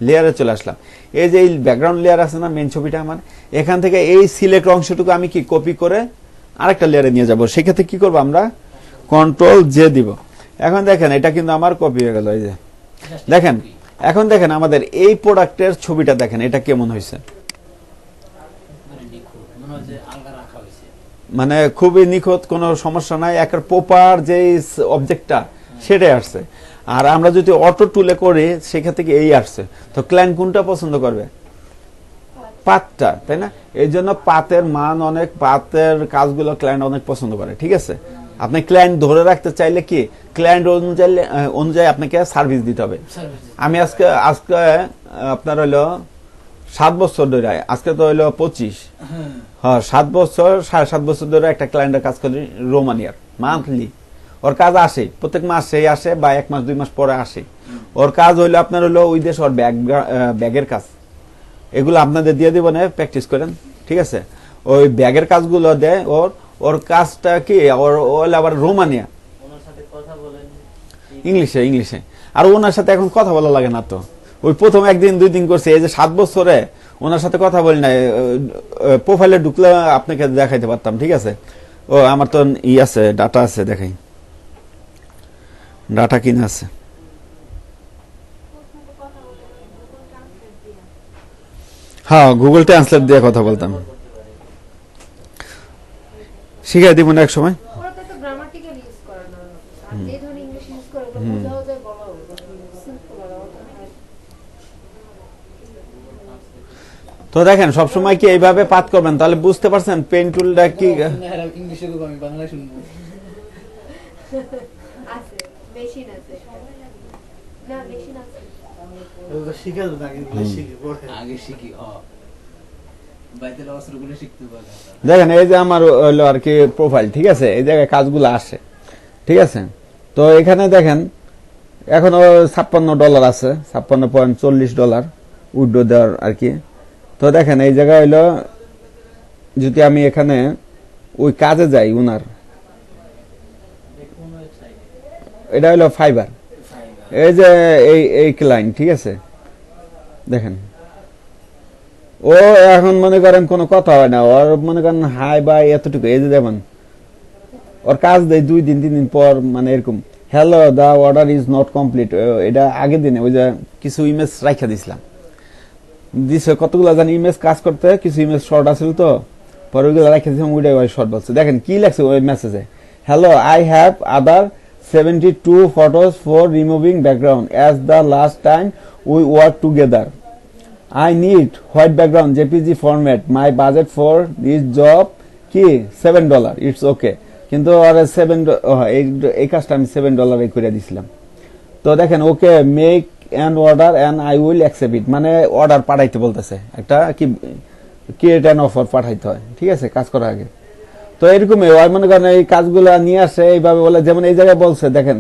লেয়ারে চলে আসলাম। এই যে এই ব্যাকগ্রাউন্ড লেয়ার আছে না, মেন ছবিটা আমার, এখান থেকে এই সিলেক্ট অংশটুকু আমি কি কপি করে আরেকটা লেয়ারে নিয়ে যাব। সেক্ষেত্রে কি করব আমরা, কন্ট্রোল জে দিব। এখন দেখেন এটা কিন্তু আমার কপি হয়ে গেল। এই যে দেখেন, এখন দেখেন আমাদের এই প্রোডাক্টের ছবিটা দেখেন, এটা কেমন হয়েছে, মানে নিখুঁত, মনে হয় যে আলগা রাখা হয়েছে। মানে খুবই নিখুঁত, কোনো সমস্যা নাই, একটা প্রপার যে অবজেক্টটা সেটাই আসছে। আর আমরা যদি অটো টুলে করি সেক্ষেত্রে কি এই আসছে। তো ক্লায়েন্ট কোনটা পছন্দ করবে, পাতটা, তাই না? এই জন্য পাতের মান অনেক, পাতের কাজগুলো ক্লায়েন্ট অনেক পছন্দ করে। ঠিক আছে, আপনি ক্লায়েন্ট ধরে রাখতে চাইলে কি ক্লায়েন্ট অনুযায়ী আপনাকে সার্ভিস দিতে হবে। আমি আজকে আপনার হইলো 7 বছর ধরে, আজকে তো হইলো 25, হ্যাঁ 7 বছর 7.5 বছর ধরে একটা ক্লায়েন্টের কাজ করি রোমানিয়ার। মান্থলি ওর কাজ আসে, প্রত্যেক মাসেই আসে বা 1 মাস 2 মাস পরে আসে। ওর কাজ হইলো আপনার হইলো ওই দেশ, ওর ব্যাগের কাজ, এগুলো আপনাদের দিয়ে দিব না, প্র্যাকটিস করেন। ঠিক আছে, ওই ব্যাগের কাজগুলো দেয় ওর। ওর কাজটা কি, ওর আবার রোমানিয়া, ওনার সাথে কথা বলেন ইংলিশে। আর ওনার সাথে এখন কথা বলা লাগে না তো, ওই প্রথম 1 দিন 2 দিন করছে। এই যে 7 বছরে ওনার সাথে কথা বলি না, প্রোফাইলে ঢুকলে আপনাকে দেখাইতে পারতাম। ঠিক আছে, ও আমার তো ই আছে, ডাটা আছে, দেখাই ডাটা কিনা আছে। হ্যাঁ, গুগল ট্রান্সলেট দিয়ে কথা বলতাম, শিখাই দিব না এক সময়। ওরা তো একটা গ্রামাটিক্যাল ইউজ করে না, আর যে ধরনের ইংলিশ ইউজ করে ওটা বোঝাও যায়, বলাও সিম্পল আর তো দেখেন সবসময় কি এইভাবে পাত করবেন, তাহলে বুঝতে পারছেন পেন টুলটা কি। ইংলিশে আমি বাংলা শুনবো। আছে, মেশিন আছে না, মেশিন আছে। শিখে তো আগে শিখে পড়ে। আগে শিখি, বাইতেল অস্ত্রগুলো শিখতে পারে। দেখেন এই যে আমার হলো আর কি প্রোফাইল। ঠিক আছে, এই জায়গায় কাজগুলো আসে। ঠিক আছে, তো এখানে দেখেন এখনো $56 আছে, $56.40 উইড্রো দেওয়ার আর কি। তো দেখেন এই জায়গায় হইলো, যদি আমি এখানে ওই কাজে যাই উনার, কোন ওয়েবসাইটে এটা হইলো ফাইবার। এই যে এই ক্লায়েন্ট, ঠিক আছে, দেখেন ও এখন মনে করেন কোনো কথা হয় না, ওর মনে করেন হাই বাই এতটুকু। এই যে যেমন ওর কাজ দেয় 2 দিন 3 দিন পর, মানে এরকম hello the order is not complete. এটা আগের দিনে ওই যে কিছু ইমেজ রাখা দিছিলাম, দিছে কতগুলো জানি ইমেজ কাজ করতে, কিছু ইমেজ শর্ট আছিল তো, পরে ওইগুলো রাখা দিয়েছিলাম, ওইটাই ওই শর্ট বলছে। দেখেন কি লাগছে ওই মেসেজে, hello I have other 72 photos for removing background as the last time we worked together. I need white background JPG format. My budget for this job কি $7. It's okay. কিন্তু আর এই কাজটা আমি $7 করে দিছিলাম। তো দেখেন ওকে make an order and I will accept it, মানে অর্ডার পাঠাইতে বলতেছে, একটা কি ক্রিয়েট অ্যান অফার পাঠাইতে হয়। ঠিক আছে, কাজ করার আগে। তো এরকমই ওই মনে করেন এই কাজগুলো নিয়ে আসে এইভাবে বলে। যেমন এই জায়গায় বলছে দেখেন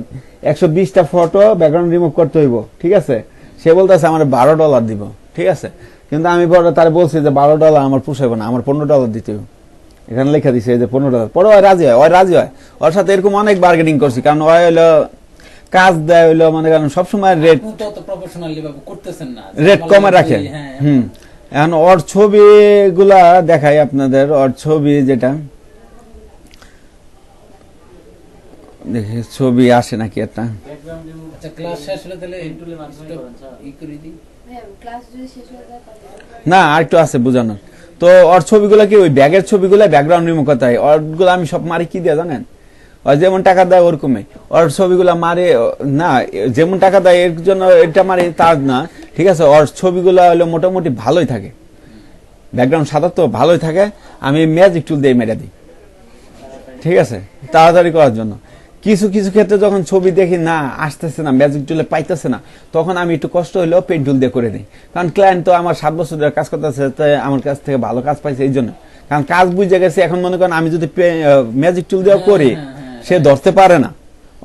120টা ফটো ব্যাকগ্রাউন্ড রিমুভ করতে হইব। ঠিক আছে, সে বলতেছে আমার $12 দিব। ঠিক আছে, কিন্তু আমি পরে তার বলছি যে $12 আমার পোষাইব না, আমার $15 দিতে হবে। এখানে লেখা দিছে এই যে $15। পরে ওই রাজি হয়, ওর সাথে এরকম অনেক বার্গেনিং করছি, কারণ ওই হইলো কাজ দেয় হইলো মনে করেন সবসময় রেট প্রফেশনালি ভাবে করতেছেন না, রেট কমে রাখে। এখন ওর ছবিগুলা দেখাই আপনাদের, ওর ছবি যেটা দেখে ছবি আসে নাকি একটা। ব্যাকগ্রাউন্ড রিমুভ আচ্ছা, ক্লাস শেষ হলে তাহলে টুলের মাধ্যমে করেন স্যার। ই করে দিই। হ্যাঁ, ক্লাস যদি শেষ হয়ে যায় তাহলে না আর একটু আছে বোঝানোর। তো ওর ছবিগুলো কি ওই ব্যাগের ছবিগুলো ব্যাকগ্রাউন্ড রিমুভ করতে হয়। ওরগুলো আমি সব মারি কি দিয়ে জানেন, ওর যেমন টাকা দেয় ওরকমই ওর ছবিগুলো মারি না, যেমন টাকা দেয় এর জন্য এটা মারি তার না। ঠিক আছে, ওর ছবিগুলো হলো মোটামুটি ভালোই থাকে, ব্যাকগ্রাউন্ড সাদা তো ভালোই থাকে। আমি ম্যাজিক টুল দিয়ে মেরে দিই। ঠিক আছে, তাড়াতাড়ি করার জন্য। কিছু কিছু ক্ষেত্রে যখন ছবি দেখি না আসতেছে না, ম্যাজিক টুলে পাইতেছে না, তখন আমি একটু কষ্ট হইলেও পেন টুল দিয়ে করে দিই। কারণ ক্লায়েন্ট তো আমার 7 বছর ধরে কাজ করতেছে, তাই আমার কাছ থেকে ভালো কাজ পাইছে এই জন্য। কারণ কাজ বুঝে গেছে। এখন মনে করেন আমি যদি ম্যাজিক টুল দিয়ে করি, সে ধরতে পারে না,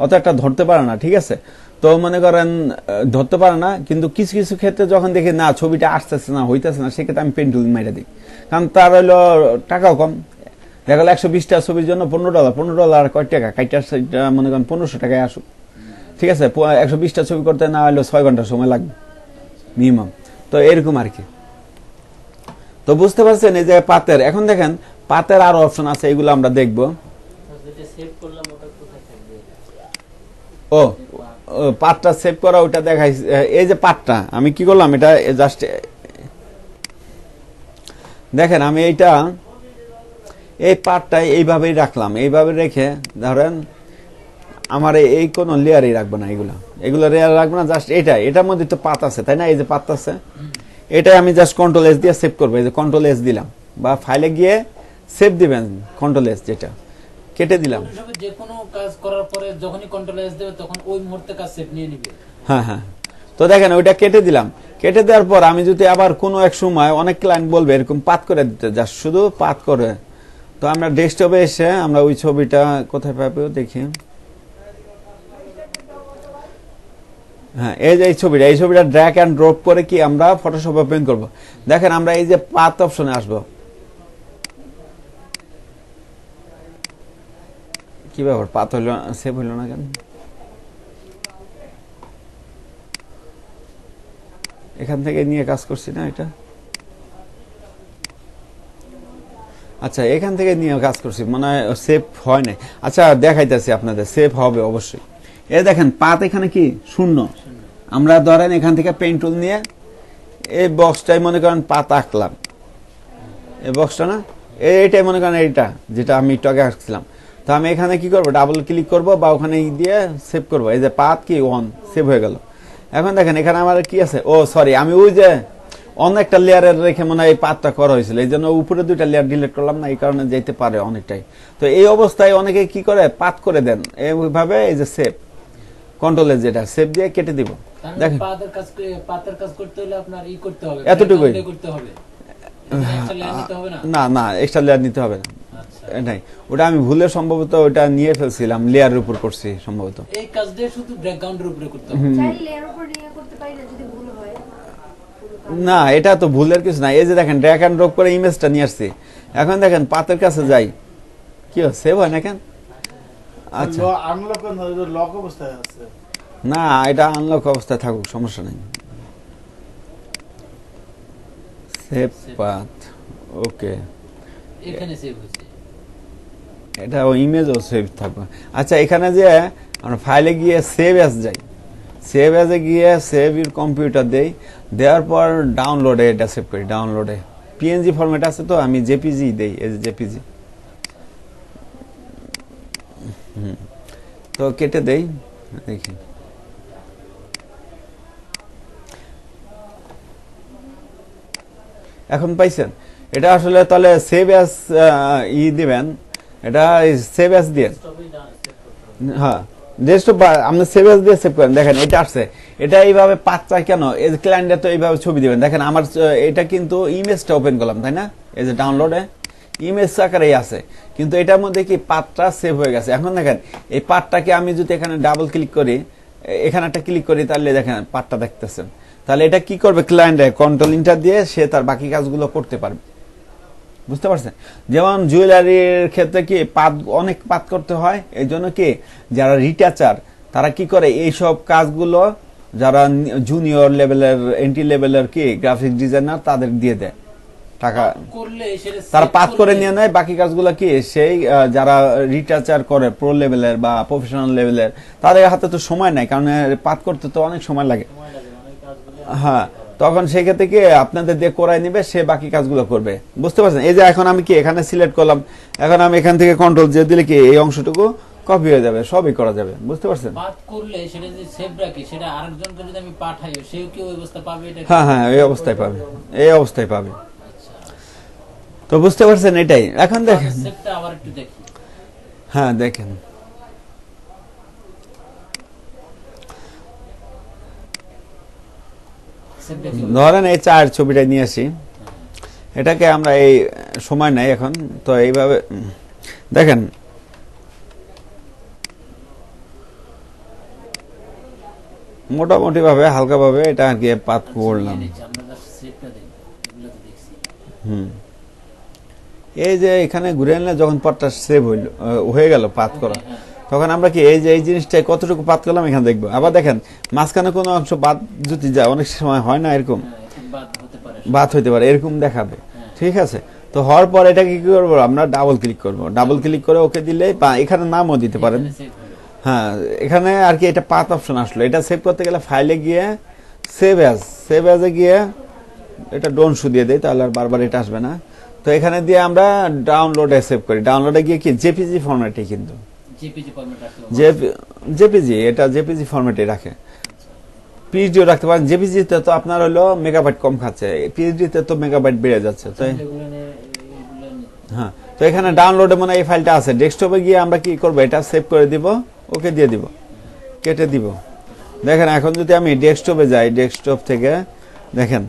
অত একটা ধরতে পারে না। ঠিক আছে, তো মনে করেন ধরতে পারে না। কিন্তু কিছু কিছু ক্ষেত্রে যখন দেখি না ছবিটা আসতেছে না, হইতেছে না, সেক্ষেত্রে আমি পেন টুল মেরে দিই। কারণ তার হইলো টাকাও কম। দেখা গেল 120টা ছবির জন্য $15 কয় টাকা কাইটার, সেটা মনে করেন 1500 টাকায় আসুক। ঠিক আছে, 120টা ছবি করতে না হইলো 6 ঘন্টা সময় লাগবে মিনিমাম। তো এরকম আর কি। তো বুঝতে পারছেন এই যে পাতের। এখন দেখেন পাতের আরো অপশন আছে, এগুলো আমরা দেখব। যেটা সেভ করলাম ওটা কোথায় থাকবে? ও ও, পাতটা সেভ করা ওটা দেখাই। এই যে পাতটা আমি কি করলাম, এটা জাস্ট দেখেন আমি এই পাতটা এইভাবেই রাখলাম, এইভাবে রেখে ধরেন আমার এই কোনো লেয়ারই রাখবো না, এগুলো লেয়ার রাখবো না, জাস্ট এটার মধ্যে তো পাত আছে তাই না, এই যে পাত আছে এটাই আমি জাস্ট কন্ট্রোল এস দিয়ে সেভ করবো। এই যে কন্ট্রোল এস দিলাম, বা ফাইলে গিয়ে সেভ দিবেন কন্ট্রোল এস, যেটা কেটে দিলাম। ফটোশপে যে কোনো কাজ করার পরে যখনই কন্ট্রোল এস দেবে তখন ওই মুহূর্তে কাজ সেভ নিয়ে নিবে। হ্যাঁ হ্যাঁ, তো দেখেন ওইটা কেটে দিলাম। কেটে দেওয়ার পর আমি যদি আবার কোনো এক সময় অনেক ক্লায়েন্ট বলবে এরকম পাত করে দিতে, জাস্ট শুধু পাত করে, তো আমরা ডেস্কটপে এসে আমরা ওই ছবিটা কোথায় পাবো দেখি। হ্যাঁ, এই যে এই ছবিটা ড্র্যাগ অ্যান্ড ড্রপ করে কি আমরা ফটোশপ ওপেন করব। দেখেন আমরা এই যে পাথ অপশনে আসব, কি ব্যাপার পাথ হইল সেভ হইল না কেন? এখান থেকে নিয়ে কাজ করছি না এটা, আচ্ছা এখান থেকে নিয়ে কাজ করছি, মনে হয় সেভ হয় নাই। আচ্ছা দেখাইতেছি আপনাদের, সেভ হবে অবশ্যই। এই দেখেন পাত এখানে কি শূন্য, আমরা ধরেন এখান থেকে পেন টুল নিয়ে এই বক্সটাই মনে করেন পাত আঁকলাম, এই বক্সটা না, এইটাই মনে করেন এইটা যেটা আমি একটু আগে আঁকছিলাম। তো আমি এখানে কি করব, ডাবল ক্লিক করব বা ওখানে দিয়ে সেভ করব। এই যে পাত কি অন সেভ হয়ে গেল। এখন দেখেন এখানে আমার কি আছে, ও সরি আমি ওই যে অন্য একটা লেয়ারের রেখে মনে হয় এই পাতটা করা হয়েছিল, এই জন্য উপরে দুইটা লেয়ার ডিলিট করলাম না, এই কারণে যেতে পারে অনেকটাই। তো এই অবস্থায় অনেকে কি করে পাত করে দেন এইভাবে, এই যে সেভ কন্ট্রোলে যেটা সেভ দিয়ে কেটে দিব। দেখেন পাতের কাজ করতে হলে আপনার ই করতে হবে, এতটুকুই করতে হবে, একটা লাইন নিতে হবে না। না না, এক্সট্রা লেয়ার নিতে হবে না, আচ্ছা, নাই ওটা আমি ভুলে সম্ভবত ওটা নিয়ে ফেলছিলাম, লেয়ারের উপর করছি সম্ভবত। এই কাজ দিয়ে শুধু ব্যাকগ্রাউন্ডের উপরে করতে হবে। চাইলে লেয়ার উপর নিয়ে করতে পারি না যদি ভুল হয়। না এটা তো ভুলের কিছু না। এই যে দেখেন ড্র্যাগ অ্যান্ড ড্রপ করে ইমেজটা নিয়ে আসছি। এখন দেখেন পাতের কাছে যাই, কি সেভ হয় না কেন? আচ্ছা আনলক লক অবস্থায় আছে না, এটা আনলক অবস্থায় থাকুক, সমস্যা নেই। সেভ পাথ, ওকে, এখানে সেভ হয়েছে, এটা ইমেজও সেভ থাকবে। আচ্ছা এখানে যে আমরা ফাইলে গিয়ে সেভ অ্যাজ যাই, সেভ অ্যাজে গিয়ে সেভ ইউর কম্পিউটার দেই, দেওয়ার পর ডাউনলোডে এটা সেভ করি। ডাউনলোডে পিএনজি ফরম্যাট আছে, তো আমি জেপিজি দেই, এই যে জেপিজি, তো কেটে দেই। দেখি এখন পাইছেন, এটা আসলে তাহলে সেভ অ্যাজ ই দিবেন, এটা সেভ অ্যাজ দিয়ে, হ্যাঁ ডেস্কটপ আপনি সেভ অ্যাজ দিয়ে সেভ করেন। দেখেন এটা আসছে, এটা এইভাবে পাচ্ছা কেন, এই যে ক্লায়েন্টে তো এইভাবে ছবি দিবেন। দেখেন আমার এটা কিন্তু ইমেজটা ওপেন করলাম তাই না, এই যে ডাউনলোডে ইমেজ আকারেই আছে, কিন্তু এটার মধ্যে কি পাতটা সেভ হয়ে গেছে। এখন দেখেন এই পাতটাকে আমি যদি এখানে ডাবল ক্লিক করি, এখানে একটা ক্লিক করি, তাহলে দেখেন পাতটা দেখতেছেন। তাহলে এটা কি করবে, ক্লায়েন্টে কন্ট্রোল ইন্টার দিয়ে সে তার বাকি কাজগুলো করতে পারবে, বুঝতে পারছেন? যেমন জুয়েলারির ক্ষেত্রে কি অনেক পাত করতে হয়, এই জন্য কি যারা রিটাচার তারা কি করে এইসব কাজগুলো যারা জুনিয়র লেভেলের এন্ট্রি লেভেলের কি গ্রাফিক ডিজাইনার তাদের দিয়ে দেয় টাকা, করলে সেটা তারা save পাত করে করলে- নিয়ে নেয়। বাকি কাজগুলো কি সেই যারা রিটাচার করে প্রো লেভেলের বা প্রফেশনাল লেভেলের, তাদের হাতে তো সময় নাই, কারণ পাত করতে তো অনেক সময় লাগে। সময় লাগে অনেক কাজগুলো। হ্যাঁ, তখন সেই ক্ষেত্রে কি আপনাদের দিয়ে করাই নিবে, সে বাকি কাজগুলো করবে, বুঝতে পারছেন? এই যে এখন আমি কি এখানে সিলেক্ট করলাম, এখন আমি এখান থেকে কন্ট্রোল যে দিলে কি এই অংশটুকু কপি হয়ে যাবে, সবই করা যাবে, বুঝতে পারছেন? পাঠ করলে সেটা যে সেভ রাখি, সেটা আরেকজনকে যদি আমি পাঠাই, সেও কি ওই অবস্থা পাবে? এটা কি? হ্যাঁ হ্যাঁ, এই অবস্থায় পাবে, এই অবস্থায় পাবে। আচ্ছা, তো বুঝতে পারছেন এটাই। এখন দেখেন, সেভটা আবার একটু দেখি। হ্যাঁ দেখেন সেভ দেখি। ধরেন এই চায়ের ছবিটা নিয়ে আসি, এটাকে আমরা এই সময় নাই এখন, তো এইভাবে দেখেন মোটামুটি ভাবে হালকা ভাবে এটা আর কি পাত করলাম। আমরা জাস্ট সেভটা দেখব, এগুলো তো দেখছি। এই যে এখানে ঘুরে আনলে যখন পাতটা সেভ হয়ে গেল পাত করা, তখন আমরা কি এই যে এই জিনিসটা কতটুকু পাত করলাম এখানে দেখবো। আবার দেখেন মাঝখানে কোনো অংশ বাদ যদি যায়, অনেক সময় হয় না এরকম, হ্যাঁ, একটু বাদ হতে পারে। বাদ হইতে পারে, এরকম দেখাবে, ঠিক আছে? তো তো হওয়ার পর এটা কি করবো আমরা ডাবল ক্লিক করব, ডাবল ক্লিক করে ওকে দিলে এখানে নামও দিতে পারেন। এখানে save হলো। হ্যাঁ, এখানে আর কি এটা পাথ অপশন আসলো। এটা সেভ করতে গেলে ফাইলে গিয়ে সেভ অ্যাজে গিয়ে এটা ডোন্ট শু দিয়ে দেয়, তাহলে আর বারবার এটা আসবে না। তো এখানে দিয়ে আমরা ডাউনলোডে সেভ করি। ডাউনলোডে গিয়ে কি জেপিজি ফরম্যাটে, কিন্তু জেপিজি ফরম্যাট আসলো। জেপিজি এটা জেপিজি ফরম্যাটে রাখে। পিএইচডিও রাখতে পারেন। জেপিজিতে তো আপনার হলো মেগাবাইট কম খাচ্ছে, পিএইচডিতে তো মেগাবাইট বেড়ে যাচ্ছে। তো এগুলো নিয়ে হ্যাঁ, তো এখানে ডাউনলোডে মানে এই ফাইলটা আছে। ডেস্কটপে গিয়ে আমরা কি করব, এটা সেভ করে দিব, ওকে দিয়ে দিব, কেটে দিব। দেখেন এখন যদি আমি ডেস্কটপে যাই, ডেস্কটপ থেকে দেখেন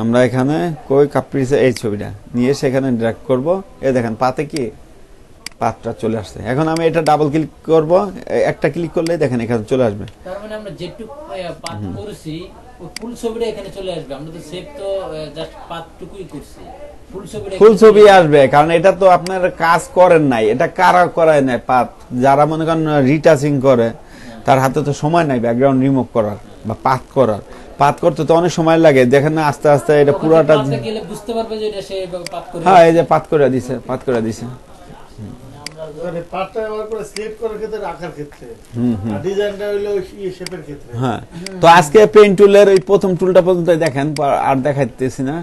আমরা এখানে কই কাপ্রিসে এই ছবিটা নিয়ে সেখানে ড্র্যাগ করব। এই দেখেন পাতে কি পাতটা চলে আসছে। এখন আমি এটা ডাবল ক্লিক করব, একটা ক্লিক করলেই দেখেন এখানে চলে আসবে। তার মানে আমরা যেটুকু পাথ করেছি ওই ফুল ছবিটা এখানে চলে আসবে। আমরা তো সেভ তো জাস্ট পাথটুকুই করছি, ফুল ছবিটা ফুল ছবি আসবে, কারণ এটা তো আপনার কাজ করেন নাই, এটা কারা করায় নাই পাত। যারা মনে করেন রিটাচিং করে তার হাতে তো সময় নাই ব্যাকগ্রাউন্ড রিমুভ করার বা পাত করার। পাত করতে তো অনেক সময় লাগে, দেখেন না আস্তে আস্তে এটা পুরোটা। পাথে গেলে বুঝতে পারবে যে এটা সে পাথ করে। হ্যাঁ, এই যে পাত করে দিছে, পাত করে দিছে। মানে পার্টটা ব্যবহার করে সিলেক্ট করার ক্ষেত্রে, রাখার ক্ষেত্রে, হুম হুম। আর ডিজাইনটা হলো শেপের ক্ষেত্রে। হ্যাঁ, তো আজকে পেইন্ট টুলের ওই প্রথম টুলটা পর্যন্ত দেখেন, আর দেখাইতেছি না।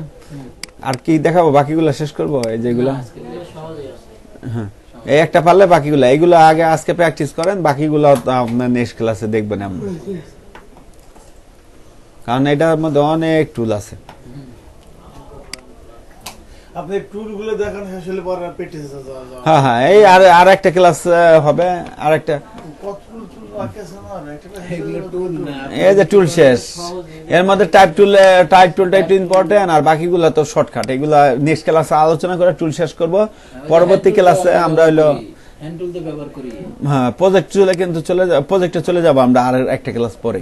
আর কি দেখাবো, বাকিগুলো শেষ করবো। এই যেগুলো এগুলো সহজেই আছে। হ্যাঁ, এই একটা পারলে বাকিগুলো, এইগুলো আগে আজকে প্র্যাকটিস করেন, বাকিগুলো তো আপনার নেক্সট ক্লাসে দেখবেন আমরা, কারণ এটার মধ্যে অনেক টুল আছে। আপনি টুলগুলো দেখান শেষ হলে পরে প্র্যাকটিসে যাওয়া যাবে। হ্যাঁ হ্যাঁ, এই আর একটা ক্লাস হবে, আর একটা। কত টুল বাকি আছে না? একটা এগুলো টুল না। এই যে টুল শেষ, এর মধ্যে টাইপ টুলটা একটু ইম্পর্টেন্ট, আর বাকিগুলো তো শর্টকাট। এগুলা নেক্সট ক্লাসে আলোচনা করে টুল শেষ করব। পরবর্তী ক্লাসে আমরা হলো হ্যান্ড টুল তো ব্যবহার করি। হ্যাঁ প্রজেক্টে চলে যাব আমরা আর একটা ক্লাস পরে।